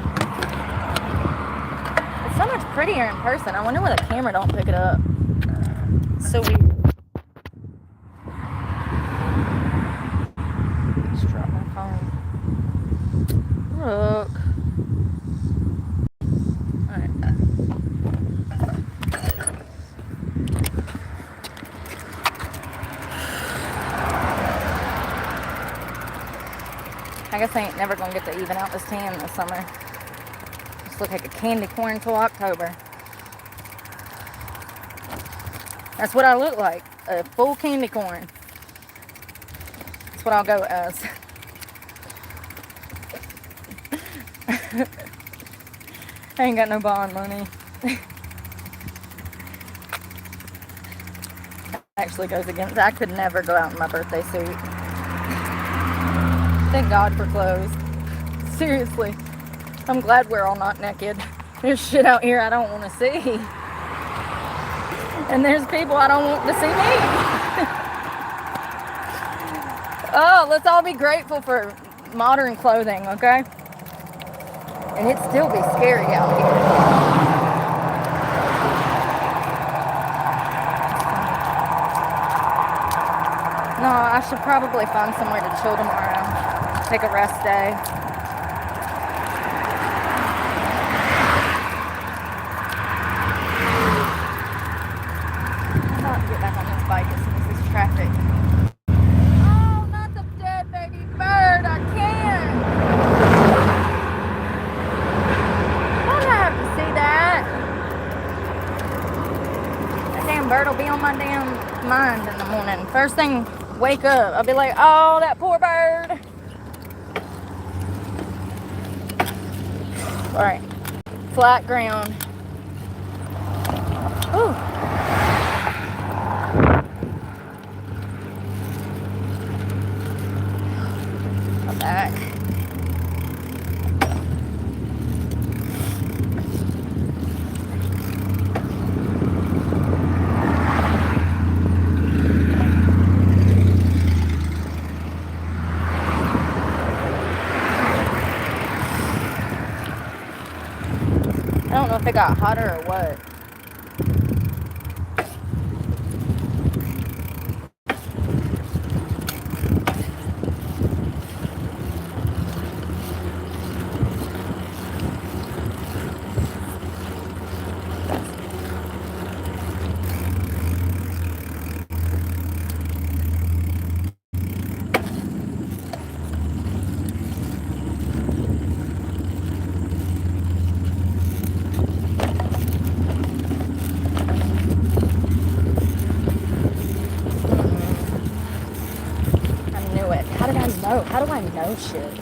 It's so much prettier in person. I wonder why the camera don't pick it up. It's so weird. Just dropped my phone. Look. Alright. I guess I ain't never gonna get to even out this tan this summer. Just look like a candy corn till October. That's what I look like. A full candy corn. That's what I'll go as. I ain't got no bond money. Actually goes against. I could never go out in my birthday suit. Thank God for clothes. Seriously. I'm glad we're all not naked. There's shit out here I don't want to see. And there's people I don't want to see me. Oh, let's all be grateful for modern clothing, okay? And it'd still be scary out here. No, I should probably find somewhere to chill tomorrow. Take a rest day. I'm about to get back on this bike as soon as this traffic. Oh, not the dead baby bird. I can't. Why do I have to see that? That damn bird will be on my damn mind in the morning. First thing, wake up. I'll be like, oh, that poor bird. All right, flat ground. Ooh. I'm back. I don't know if it got hotter or what. No shit.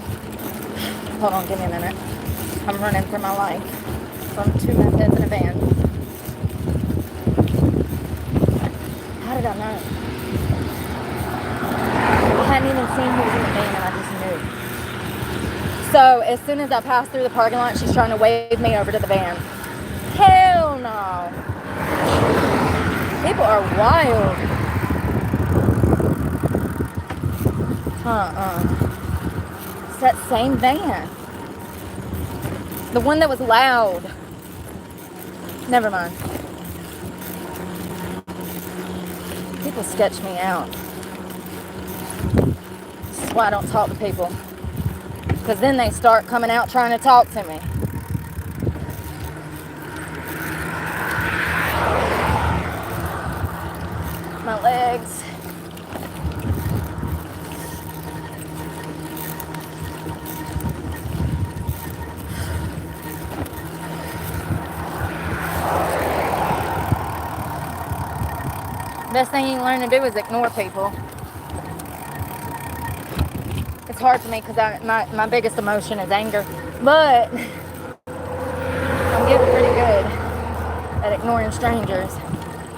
Hold on, give me a minute. I'm running for my life from two meth heads in a van. How did I know? I hadn't even seen who was in the van and I just knew. So as soon as I passed through the parking lot, she's trying to wave me over to the van. Hell no. People are wild. It's that same van. The one that was loud. Never mind. People sketch me out. This is why I don't talk to people. Because then they start coming out trying to talk to me. My legs. Best thing you can learn to do is ignore people. It's hard for me because my biggest emotion is anger. But I'm getting pretty good at ignoring strangers.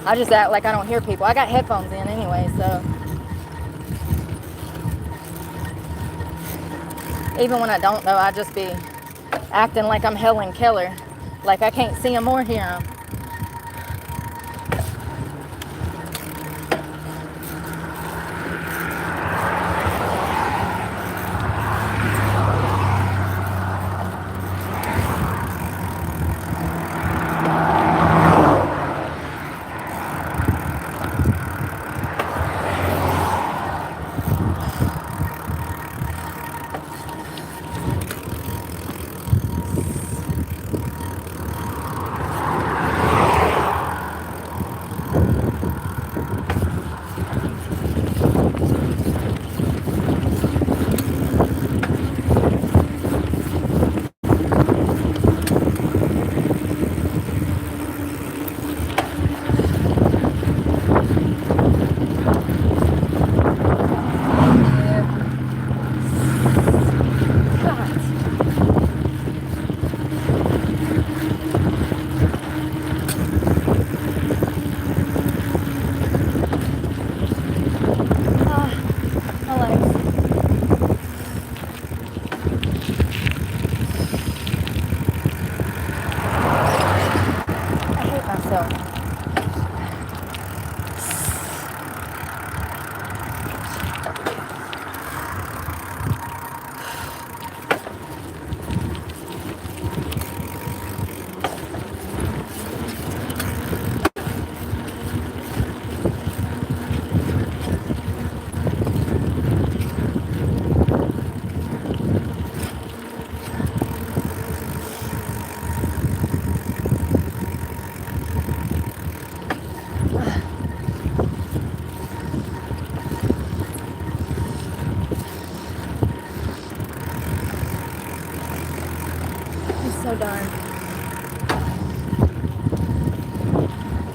I just act like I don't hear people. I got headphones in anyway, so. Even when I don't though, I just be acting like I'm Helen Keller. Like I can't see them or hear them. So darn.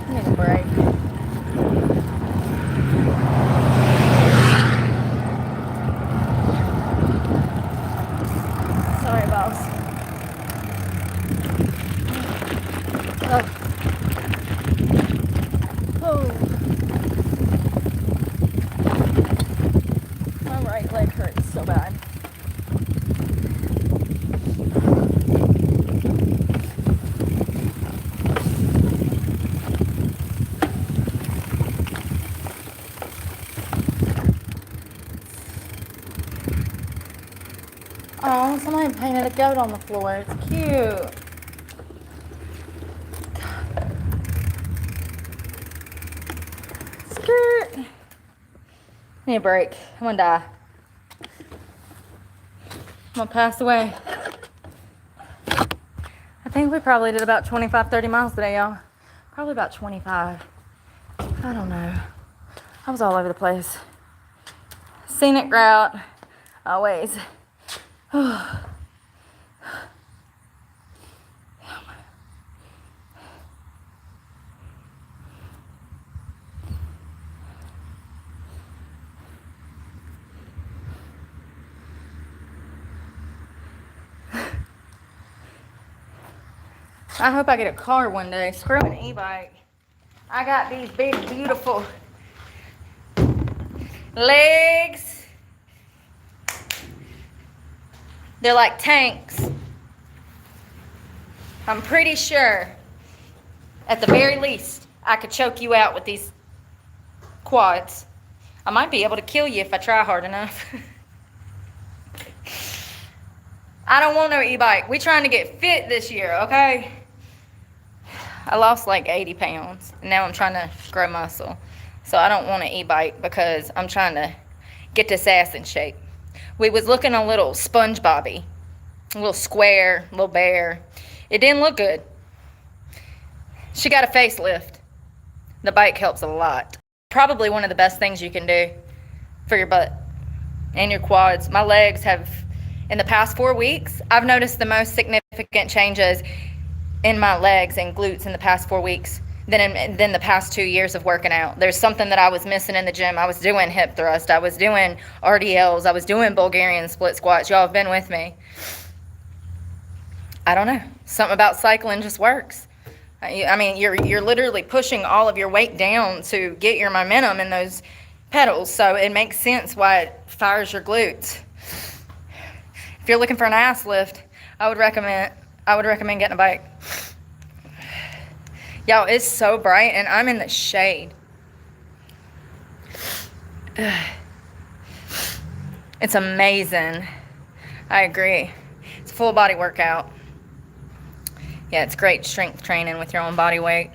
I need a break. Sorry, boss. Oh. My right leg hurts so bad. Oh, somebody painted a goat on the floor. It's cute. Skirt. Need a break. I'm gonna die. I'm gonna pass away. I think we probably did about 25, 30 miles today, y'all. Probably about 25. I don't know. I was all over the place. Scenic route. Always. I hope I get a car one day. Screw an e-bike. I got these big, beautiful legs. They're like tanks. I'm pretty sure, at the very least, I could choke you out with these quads. I might be able to kill you if I try hard enough. I don't want no e-bike. We trying to get fit this year, okay? I lost like 80 pounds. And now I'm trying to grow muscle. So I don't want an e-bike because I'm trying to get this ass in shape. We was looking a little SpongeBob-y. A little square, little bear. It didn't look good. She got a facelift. The bike helps a lot. Probably one of the best things you can do for your butt and your quads. My legs have, in the past 4 weeks, I've noticed the most significant changes in my legs and glutes in the past 4 weeks than the past 2 years of working out. There's something that I was missing in the gym. I was doing hip thrust. I was doing RDLs. I was doing Bulgarian split squats. Y'all have been with me. I don't know. Something about cycling just works. I mean, you're literally pushing all of your weight down to get your momentum in those pedals, so it makes sense why it fires your glutes. If you're looking for an ass lift, I would recommend getting a bike. Y'all, it's so bright, and I'm in the shade. It's amazing. I agree. It's a full body workout. Yeah, it's great strength training with your own body weight.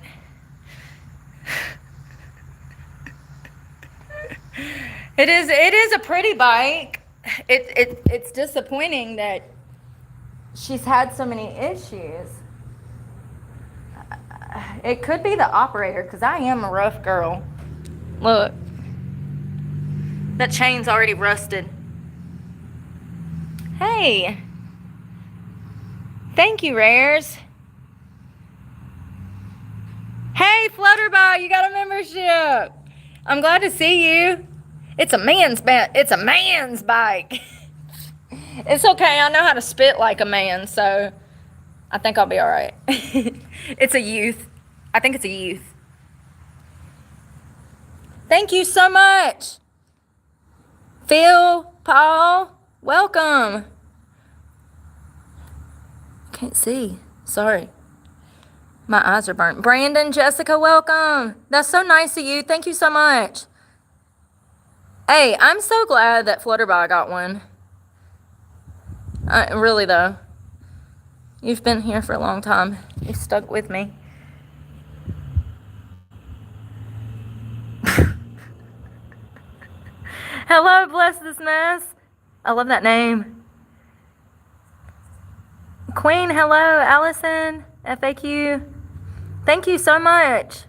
It is a pretty bike. It's disappointing that she's had so many issues. It could be the operator, because I am a rough girl. Look. That chain's already rusted. Hey. Thank you, Rares. Hey, Flutterball, you got a membership. I'm glad to see you. It's a man's bike. It's okay. I know how to spit like a man, so I think I'll be all right. It's a youth. I think it's a youth. Thank you so much. Phil, Paul, welcome. Can't see. Sorry. My eyes are burnt. Brandon, Jessica, welcome. That's so nice of you. Thank you so much. Hey, I'm so glad that Flutterball got one. Really, though. You've been here for a long time. You've stuck with me. Hello, bless this mess. I love that name. Queen, hello. Allison, FAQ. Thank you so much.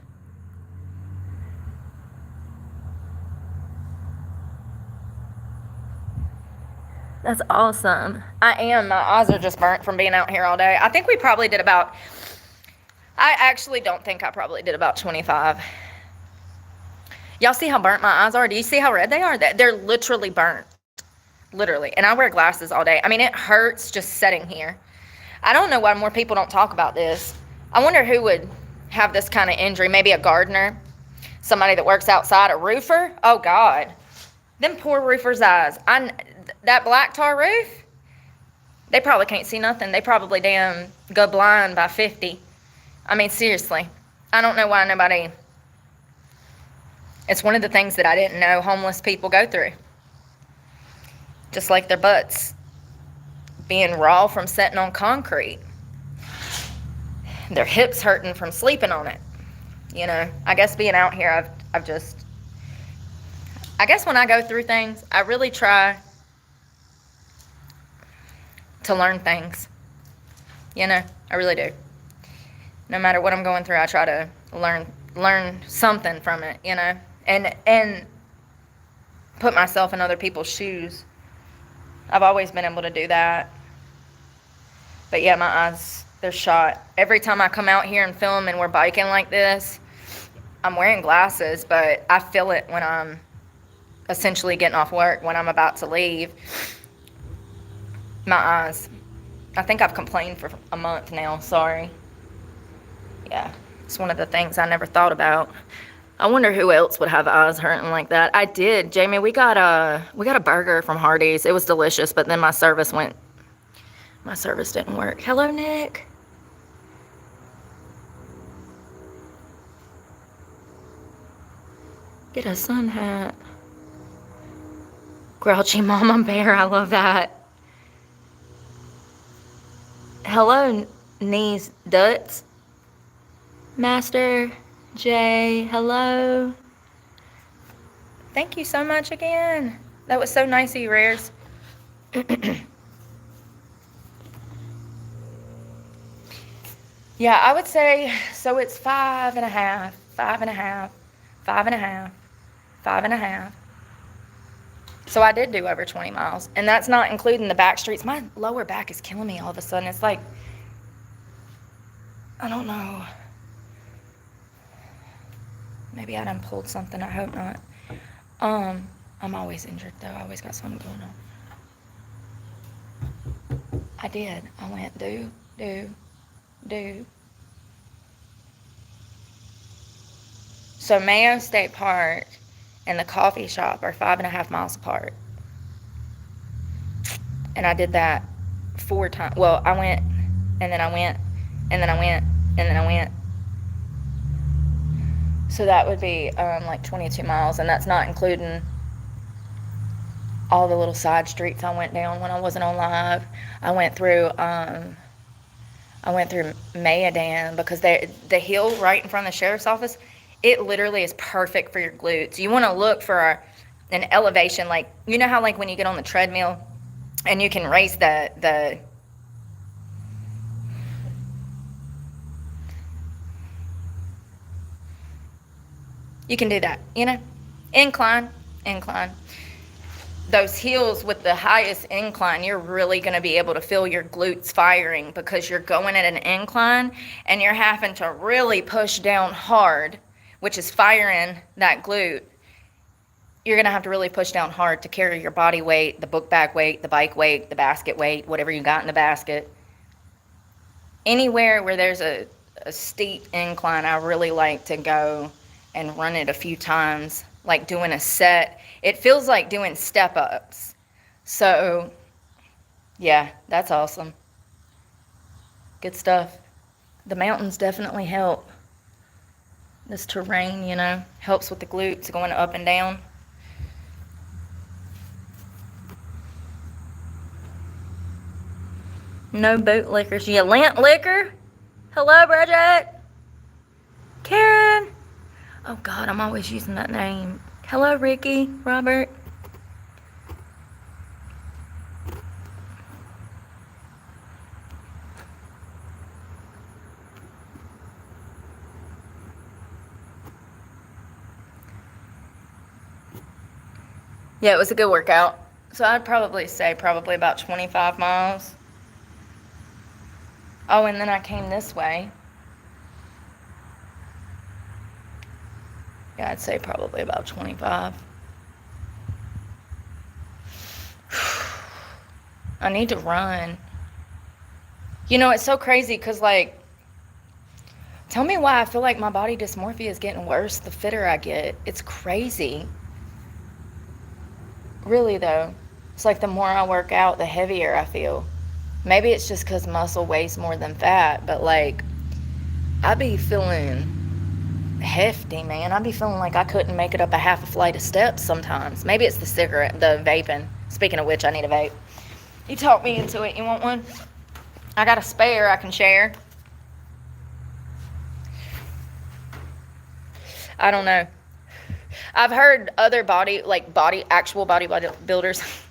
That's awesome. I am. My eyes are just burnt from being out here all day. I think we probably did about, I actually don't think I probably did about 25. Y'all see how burnt my eyes are? Do you see how red they are? They're literally burnt. Literally. And I wear glasses all day. I mean, it hurts just sitting here. I don't know why more people don't talk about this. I wonder who would have this kind of injury. Maybe a gardener, somebody that works outside, a roofer. Oh, God. Them poor roofers' eyes. That black tar roof, they probably can't see nothing. They probably damn go blind by 50. I mean, seriously. I don't know why nobody... It's one of the things that I didn't know homeless people go through. Just like their butts being raw from sitting on concrete. Their hips hurting from sleeping on it. You know, I guess being out here, I've just... I guess when I go through things, I really try to learn things. You know, I really do. No matter what I'm going through, I try to learn something from it, you know, and put myself in other people's shoes. I've always been able to do that. But yeah, my eyes, they're shot. Every time I come out here and film and we're biking like this, I'm wearing glasses, but I feel it when I'm essentially getting off work, when I'm about to leave. My eyes. I think I've complained for a month now, sorry. Yeah, it's one of the things I never thought about. I wonder who else would have eyes hurting like that. I did, Jamie. We got a burger from Hardee's. It was delicious, but then my service didn't work. Hello, Nick. Get a sun hat. Grouchy Mama Bear, I love that. Hello, Knees Duts. Master J, hello. Thank you so much again. That was so nice of you, Rares. Yeah, I would say, so it's 5.5, 5.5, 5.5, 5.5. So I did do over 20 miles, and that's not including the back streets. My lower back is killing me all of a sudden. It's like, I don't know. Maybe I done pulled something. I hope not. I'm always injured, though. I always got something going on. I did. I went do. So Mayo State Park and the coffee shop are 5.5 miles apart. And I did that 4 times. Well, I went, and then I went, and then I went, and then I went. So that would be like 22 miles, and that's not including all the little side streets I went down when I wasn't on live. I went through Mayadan, because the hill right in front of the sheriff's office, it literally is perfect for your glutes. You want to look for an elevation, like, you know how like when you get on the treadmill and you can raise the you can do that, you know, incline. Those hills with the highest incline, you're really going to be able to feel your glutes firing, because you're going at an incline and you're having to really push down hard, which is firing that glute. You're going to have to really push down hard to carry your body weight, the book bag weight, the bike weight, the basket weight, whatever you got in the basket. Anywhere where there's a steep incline, I really like to go and run it a few times, like doing a set. It feels like doing step-ups. So, yeah, that's awesome. Good stuff. The mountains definitely help. This terrain, you know, helps with the glutes going up and down. No bootlickers. You lint liquor? Hello, Bridget. Karen. Oh, God, I'm always using that name. Hello, Ricky, Robert. Yeah, it was a good workout. So I'd probably say about 25 miles. Oh, and then I came this way. Yeah, I'd say probably about 25. I need to run. You know, it's so crazy because, like, tell me why I feel like my body dysmorphia is getting worse the fitter I get. It's crazy. Really, though. It's like the more I work out, the heavier I feel. Maybe it's just because muscle weighs more than fat, but, like, I be feeling hefty, man. I be feeling like I couldn't make it up a half a flight of steps sometimes. Maybe it's the cigarette, the vaping. Speaking of which, I need a vape. You talked me into it. You want one? I got a spare I can share. I don't know. I've heard other actual bodybuilders.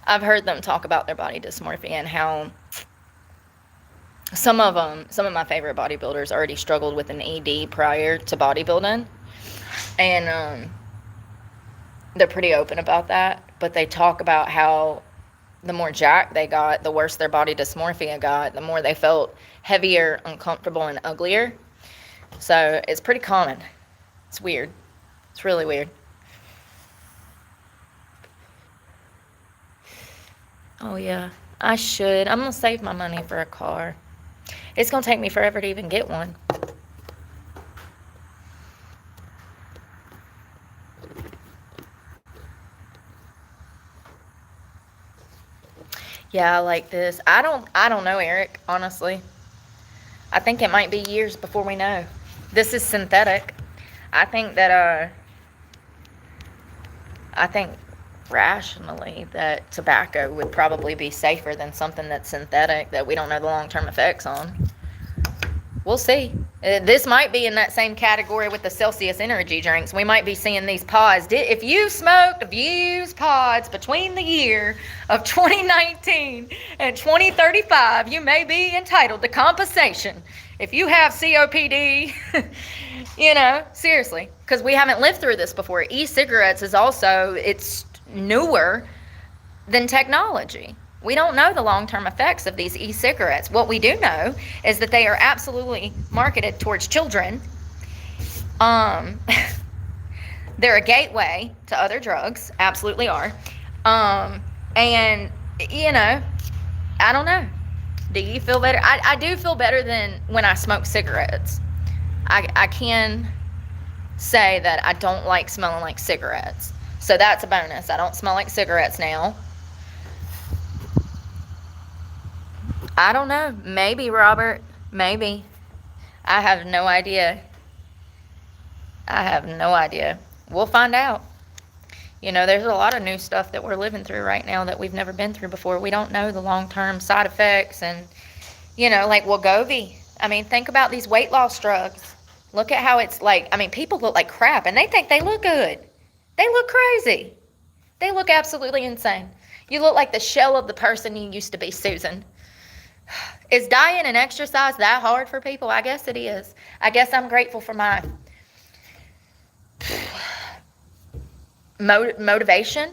I've heard them talk about their body dysmorphia and how some of my favorite bodybuilders already struggled with an ED prior to bodybuilding, and they're pretty open about that. But they talk about how the more jacked they got, the worse their body dysmorphia got, the more they felt heavier, uncomfortable, and uglier. So it's pretty common. It's weird. It's really weird. Oh, yeah. I should. I'm going to save my money for a car. It's going to take me forever to even get one. Yeah, I like this. I don't know, Eric, honestly. I think it might be years before we know. This is synthetic. I think that I think rationally that tobacco would probably be safer than something that's synthetic that we don't know the long-term effects on. We'll see. This might be in that same category with the Celsius energy drinks. We might be seeing these pods. If you smoked Views pods between the year of 2019 and 2035, you may be entitled to compensation. If you have COPD, seriously, because we haven't lived through this before. E-cigarettes is also, it's newer than technology. We don't know the long-term effects of these e-cigarettes. What we do know is that they are absolutely marketed towards children. They're a gateway to other drugs, absolutely are. And, I don't know. Do you feel better? I do feel better than when I smoke cigarettes. I can say that I don't like smelling like cigarettes. So that's a bonus. I don't smell like cigarettes now. I don't know. Maybe, Robert. Maybe. I have no idea. We'll find out. There's a lot of new stuff that we're living through right now that we've never been through before. We don't know the long-term side effects and, like Wegovy. I mean, think about these weight loss drugs. Look at how it's like, people look like crap and they think they look good. They look crazy. They look absolutely insane. You look like the shell of the person you used to be, Susan. Is diet and exercise that hard for people? I guess it is. I guess I'm grateful for my motivation.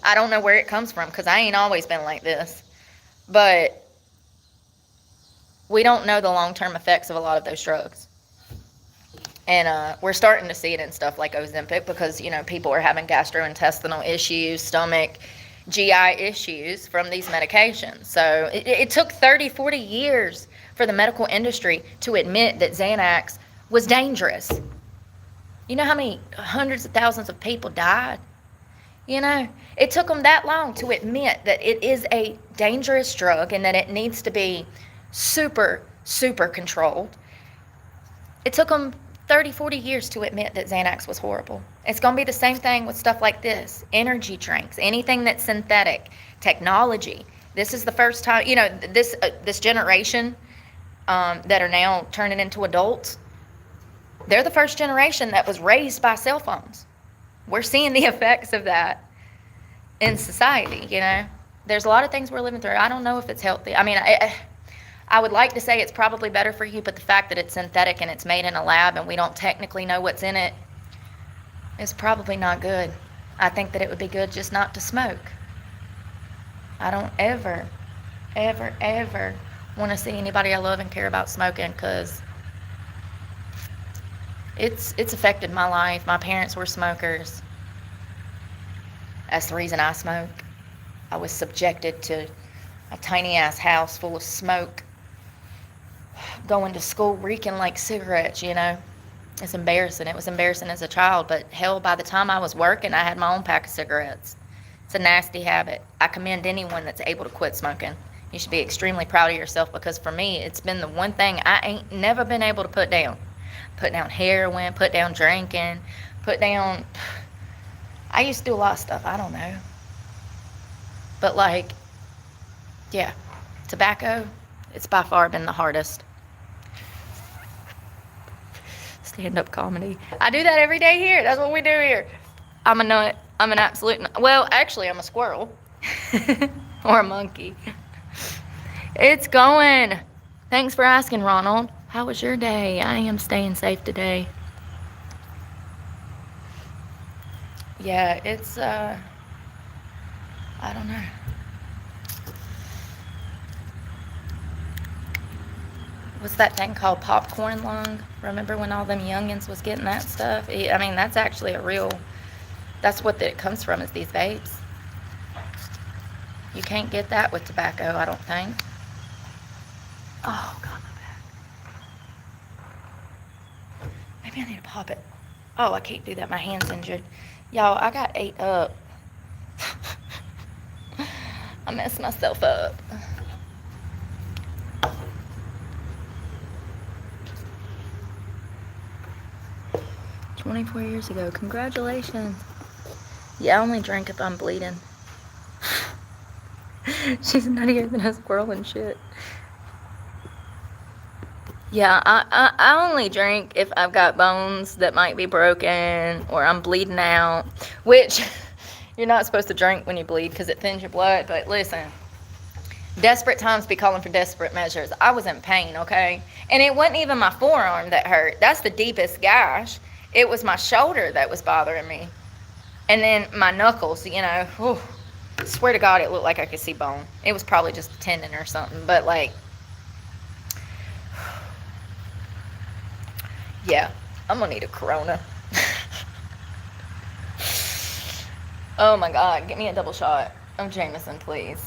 I don't know where it comes from because I ain't always been like this. But we don't know the long-term effects of a lot of those drugs. And we're starting to see it in stuff like Ozempic because, people are having gastrointestinal issues, stomach, GI issues from these medications. So it took 30, 40 years for the medical industry to admit that Xanax was dangerous. You know how many hundreds of thousands of people died? It took them that long to admit that it is a dangerous drug and that it needs to be super, super controlled. It took them 30, 40 years to admit that Xanax was horrible. It's going to be the same thing with stuff like this. Energy drinks, anything that's synthetic, technology. This is the first time, this generation that are now turning into adults, they're the first generation that was raised by cell phones. We're seeing the effects of that in society, There's a lot of things we're living through. I don't know if it's healthy. I would like to say it's probably better for you, but the fact that it's synthetic and it's made in a lab and we don't technically know what's in it is probably not good. I think that it would be good just not to smoke. I don't ever, ever, ever want to see anybody I love and care about smoking because it's affected my life. My parents were smokers. That's the reason I smoke. I was subjected to a tiny-ass house full of smoke, going to school reeking like cigarettes, It's embarrassing. It was embarrassing as a child, but hell, by the time I was working, I had my own pack of cigarettes. It's a nasty habit. I commend anyone that's able to quit smoking. You should be extremely proud of yourself because for me, it's been the one thing I ain't never been able to put down. Put down heroin, put down drinking, I used to do a lot of stuff, I don't know. But tobacco, it's by far been the hardest. Stand-up comedy. I do that every day here. That's what we do here. I'm a nut. I'm an absolute nut. Well, actually, I'm a squirrel. Or a monkey. It's going. Thanks for asking, Ronald. How was your day? I am staying safe today. Yeah, it's, I don't know. What's that thing called? Popcorn lung? Remember when all them youngins was getting that stuff? That's actually that's what it comes from, is these vapes. You can't get that with tobacco, I don't think. Oh, God, my back. Maybe I need to pop it. Oh, I can't do that. My hand's injured. Y'all, I got ate up. I messed myself up. 24 years ago. Congratulations. Yeah, I only drink if I'm bleeding. She's nuttier than a squirrel and shit. Yeah, I only drink if I've got bones that might be broken or I'm bleeding out, which you're not supposed to drink when you bleed because it thins your blood. But listen, desperate times be calling for desperate measures. I was in pain, okay? And it wasn't even my forearm that hurt. That's the deepest gash. It was my shoulder that was bothering me. And then my knuckles, you know, whew, swear to God, it looked like I could see bone. It was probably just a tendon or something, but like, yeah, I'm gonna need a Corona. Oh my God, give me a double shot of Jameson, please,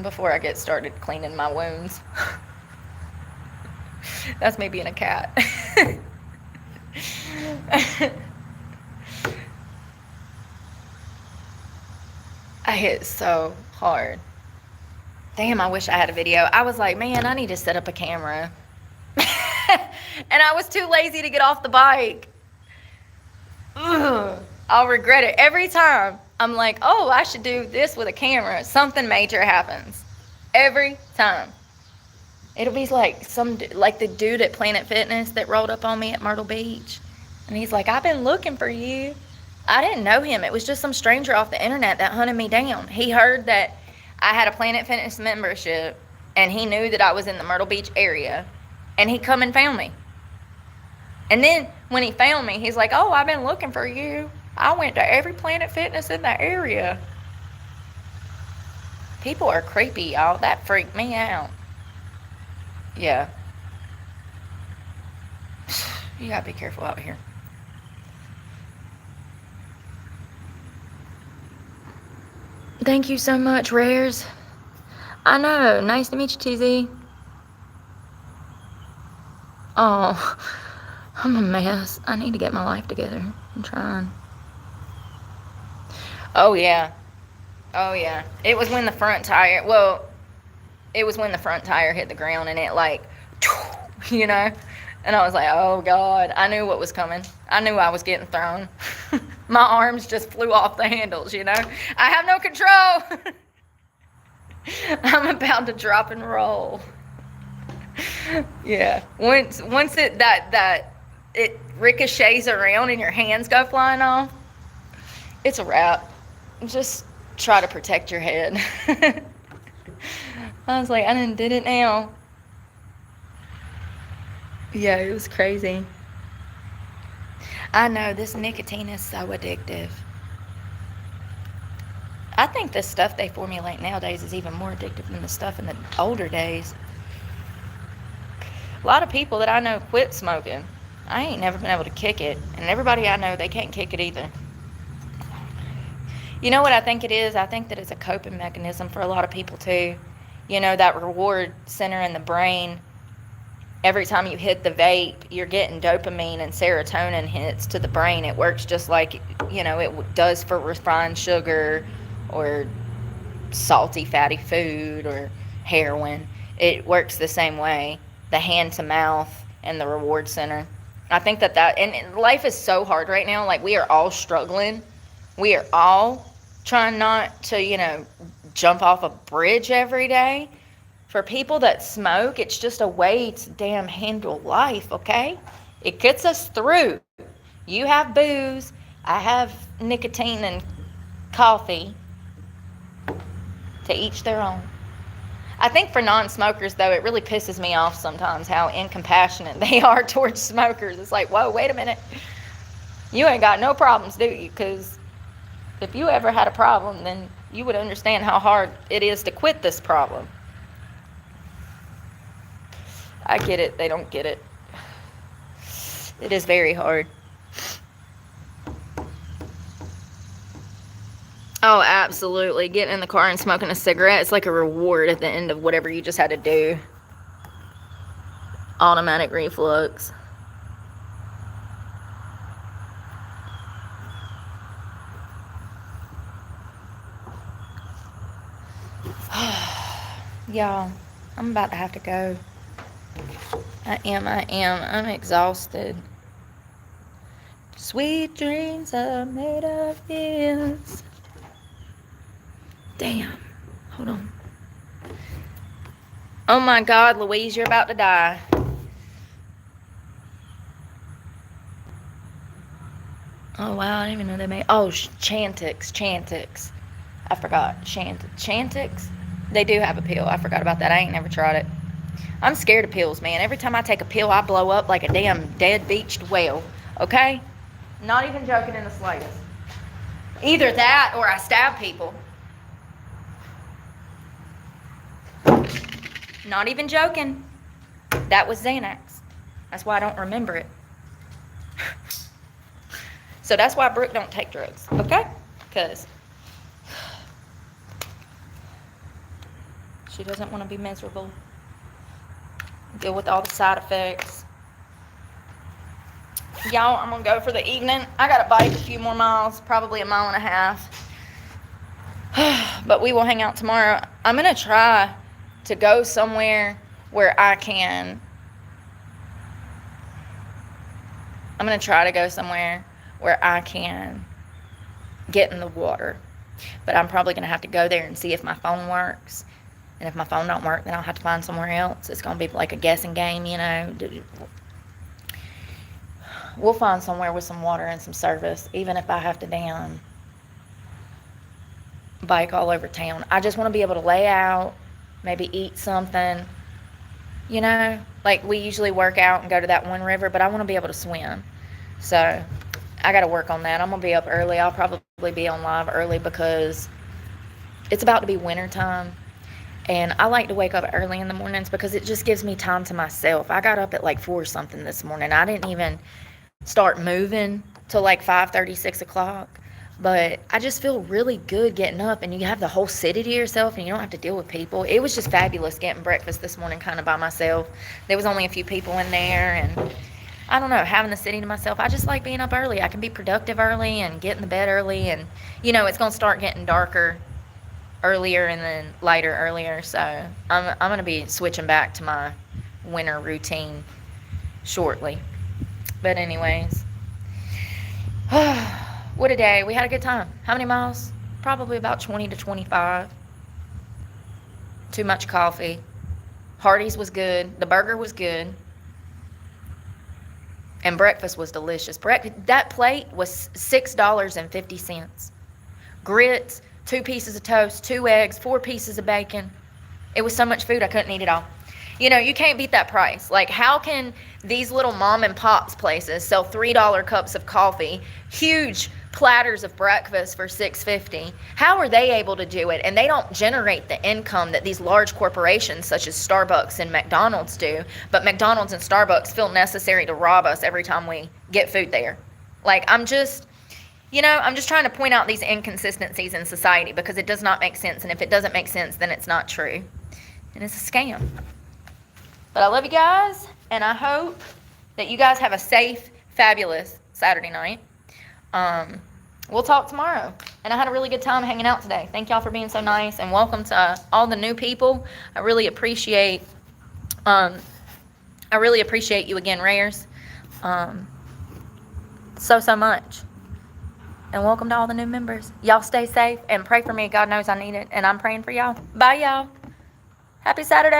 before I get started cleaning my wounds. That's me being a cat. I hit so hard. Damn, I wish I had a video. I was like, man, I need to set up a camera. And I was too lazy to get off the bike. Ugh, I'll regret it every time. I'm like, oh, I should do this with a camera. Something major happens. Every time. It'll be like like the dude at Planet Fitness that rolled up on me at Myrtle Beach. And he's like, I've been looking for you. I didn't know him. It was just some stranger off the internet that hunted me down. He heard that I had a Planet Fitness membership, and he knew that I was in the Myrtle Beach area, and he come and found me. And then when he found me, he's like, oh, I've been looking for you. I went to every Planet Fitness in that area. People are creepy, y'all. That freaked me out. Yeah. You gotta be careful out here. Thank you so much, Rares. I know. Nice to meet you, TZ. Oh, I'm a mess. I need to get my life together. I'm trying. Oh, yeah. Oh, yeah. It was when the front tire, well, it was when the front tire hit the ground and it like, you know? And I was like, oh, God. I knew what was coming. I knew I was getting thrown. My arms just flew off the handles, you know? I have no control. I'm about to drop and roll. Yeah. Once it it ricochets around and your hands go flying off, it's a wrap. Just try to protect your head. I was like, I done did it now. Yeah, it was crazy. I know, this nicotine is so addictive. I think the stuff they formulate nowadays is even more addictive than the stuff in the older days. A lot of people that I know quit smoking. I ain't never been able to kick it. And everybody I know, they can't kick it either. You know what I think it is? I think that it's a coping mechanism for a lot of people too. You know, that reward center in the brain. Every time you hit the vape, you're getting dopamine and serotonin hits to the brain. It works just like, you know, it does for refined sugar or salty, fatty food or heroin. It works the same way. The hand to mouth and the reward center. I think that and life is so hard right now. Like, we are all struggling. We are all trying not to, you know, jump off a bridge every day. For people that smoke, it's just a way to damn handle life, okay? It gets us through. You have booze. I have nicotine and coffee. To each their own. I think for non-smokers, though, it really pisses me off sometimes how incompassionate they are towards smokers. It's like, whoa, wait a minute. You ain't got no problems, do you? Because if you ever had a problem, then you would understand how hard it is to quit this problem. I get it. They don't get it. It is very hard. Oh, absolutely. Getting in the car and smoking a cigarette, it's like a reward at the end of whatever you just had to do. automatic reflux. Y'all, I'm about to have to go. I am. I'm exhausted. Sweet dreams are made of this. Damn. Hold on. Oh my God, Louise, you're about to die. Oh wow, I didn't even know they made. Oh, Chantix. I forgot. Chantix. They do have a pill. I forgot about that. I ain't never tried it. I'm scared of pills, man. Every time I take a pill, I blow up like a damn dead beached whale. Okay? Not even joking in the slightest. Either that or I stab people. Not even joking. That was Xanax. That's why I don't remember it. So that's why Brooke don't take drugs, okay? Because she doesn't want to be miserable. Deal with all the side effects. Y'all, I'm going to go for the evening. I got to bike a few more miles, probably a mile and a half. But we will hang out tomorrow. I'm going to try to go somewhere where I can. I'm going to try to go somewhere where I can get in the water. But I'm probably going to have to go there and see if my phone works. And if my phone don't work, then I'll have to find somewhere else. It's going to be like a guessing game, you know. We'll find somewhere with some water and some service, even if I have to damn bike all over town. I just want to be able to lay out, maybe eat something, you know. Like we usually work out and go to that one river, but I want to be able to swim. So I got to work on that. I'm going to be up early. I'll probably be on live early because it's about to be winter time. And I like to wake up early in the mornings because it just gives me time to myself. I got up at like 4 something this morning. I didn't even start moving till like 5:30, 6 o'clock. But I just feel really good getting up, and you have the whole city to yourself, and you don't have to deal with people. It was just fabulous getting breakfast this morning kind of by myself. There was only a few people in there, and I don't know, having the city to myself. I just like being up early. I can be productive early and get in the bed early, and, you know, it's going to start getting darker earlier and then lighter earlier. So I'm going to be switching back to my winter routine shortly. But anyways, what a day. We had a good time. How many miles? Probably about 20 to 25. Too much coffee. Hardee's was good. The burger was good. And breakfast was delicious. That plate was $6.50. Grits, 2 pieces of toast, 2 eggs, 4 pieces of bacon. It was so much food I couldn't eat it all. You know, you can't beat that price. Like, how can these little mom and pops places sell $3 cups of coffee, huge platters of breakfast for $6.50? How are they able to do it? And they don't generate the income that these large corporations such as Starbucks and McDonald's do. But McDonald's and Starbucks feel necessary to rob us every time we get food there. Like, I'm just trying to point out these inconsistencies in society because it does not make sense. And if it doesn't make sense, then it's not true. And it's a scam. But I love you guys, and I hope that you guys have a safe, fabulous Saturday night. We'll talk tomorrow. And I had a really good time hanging out today. Thank y'all for being so nice, and welcome to all the new people. I really appreciate you again, Rares. So much. And welcome to all the new members. Y'all stay safe and pray for me. God knows I need it, and I'm praying for y'all. Bye, y'all. Happy Saturday.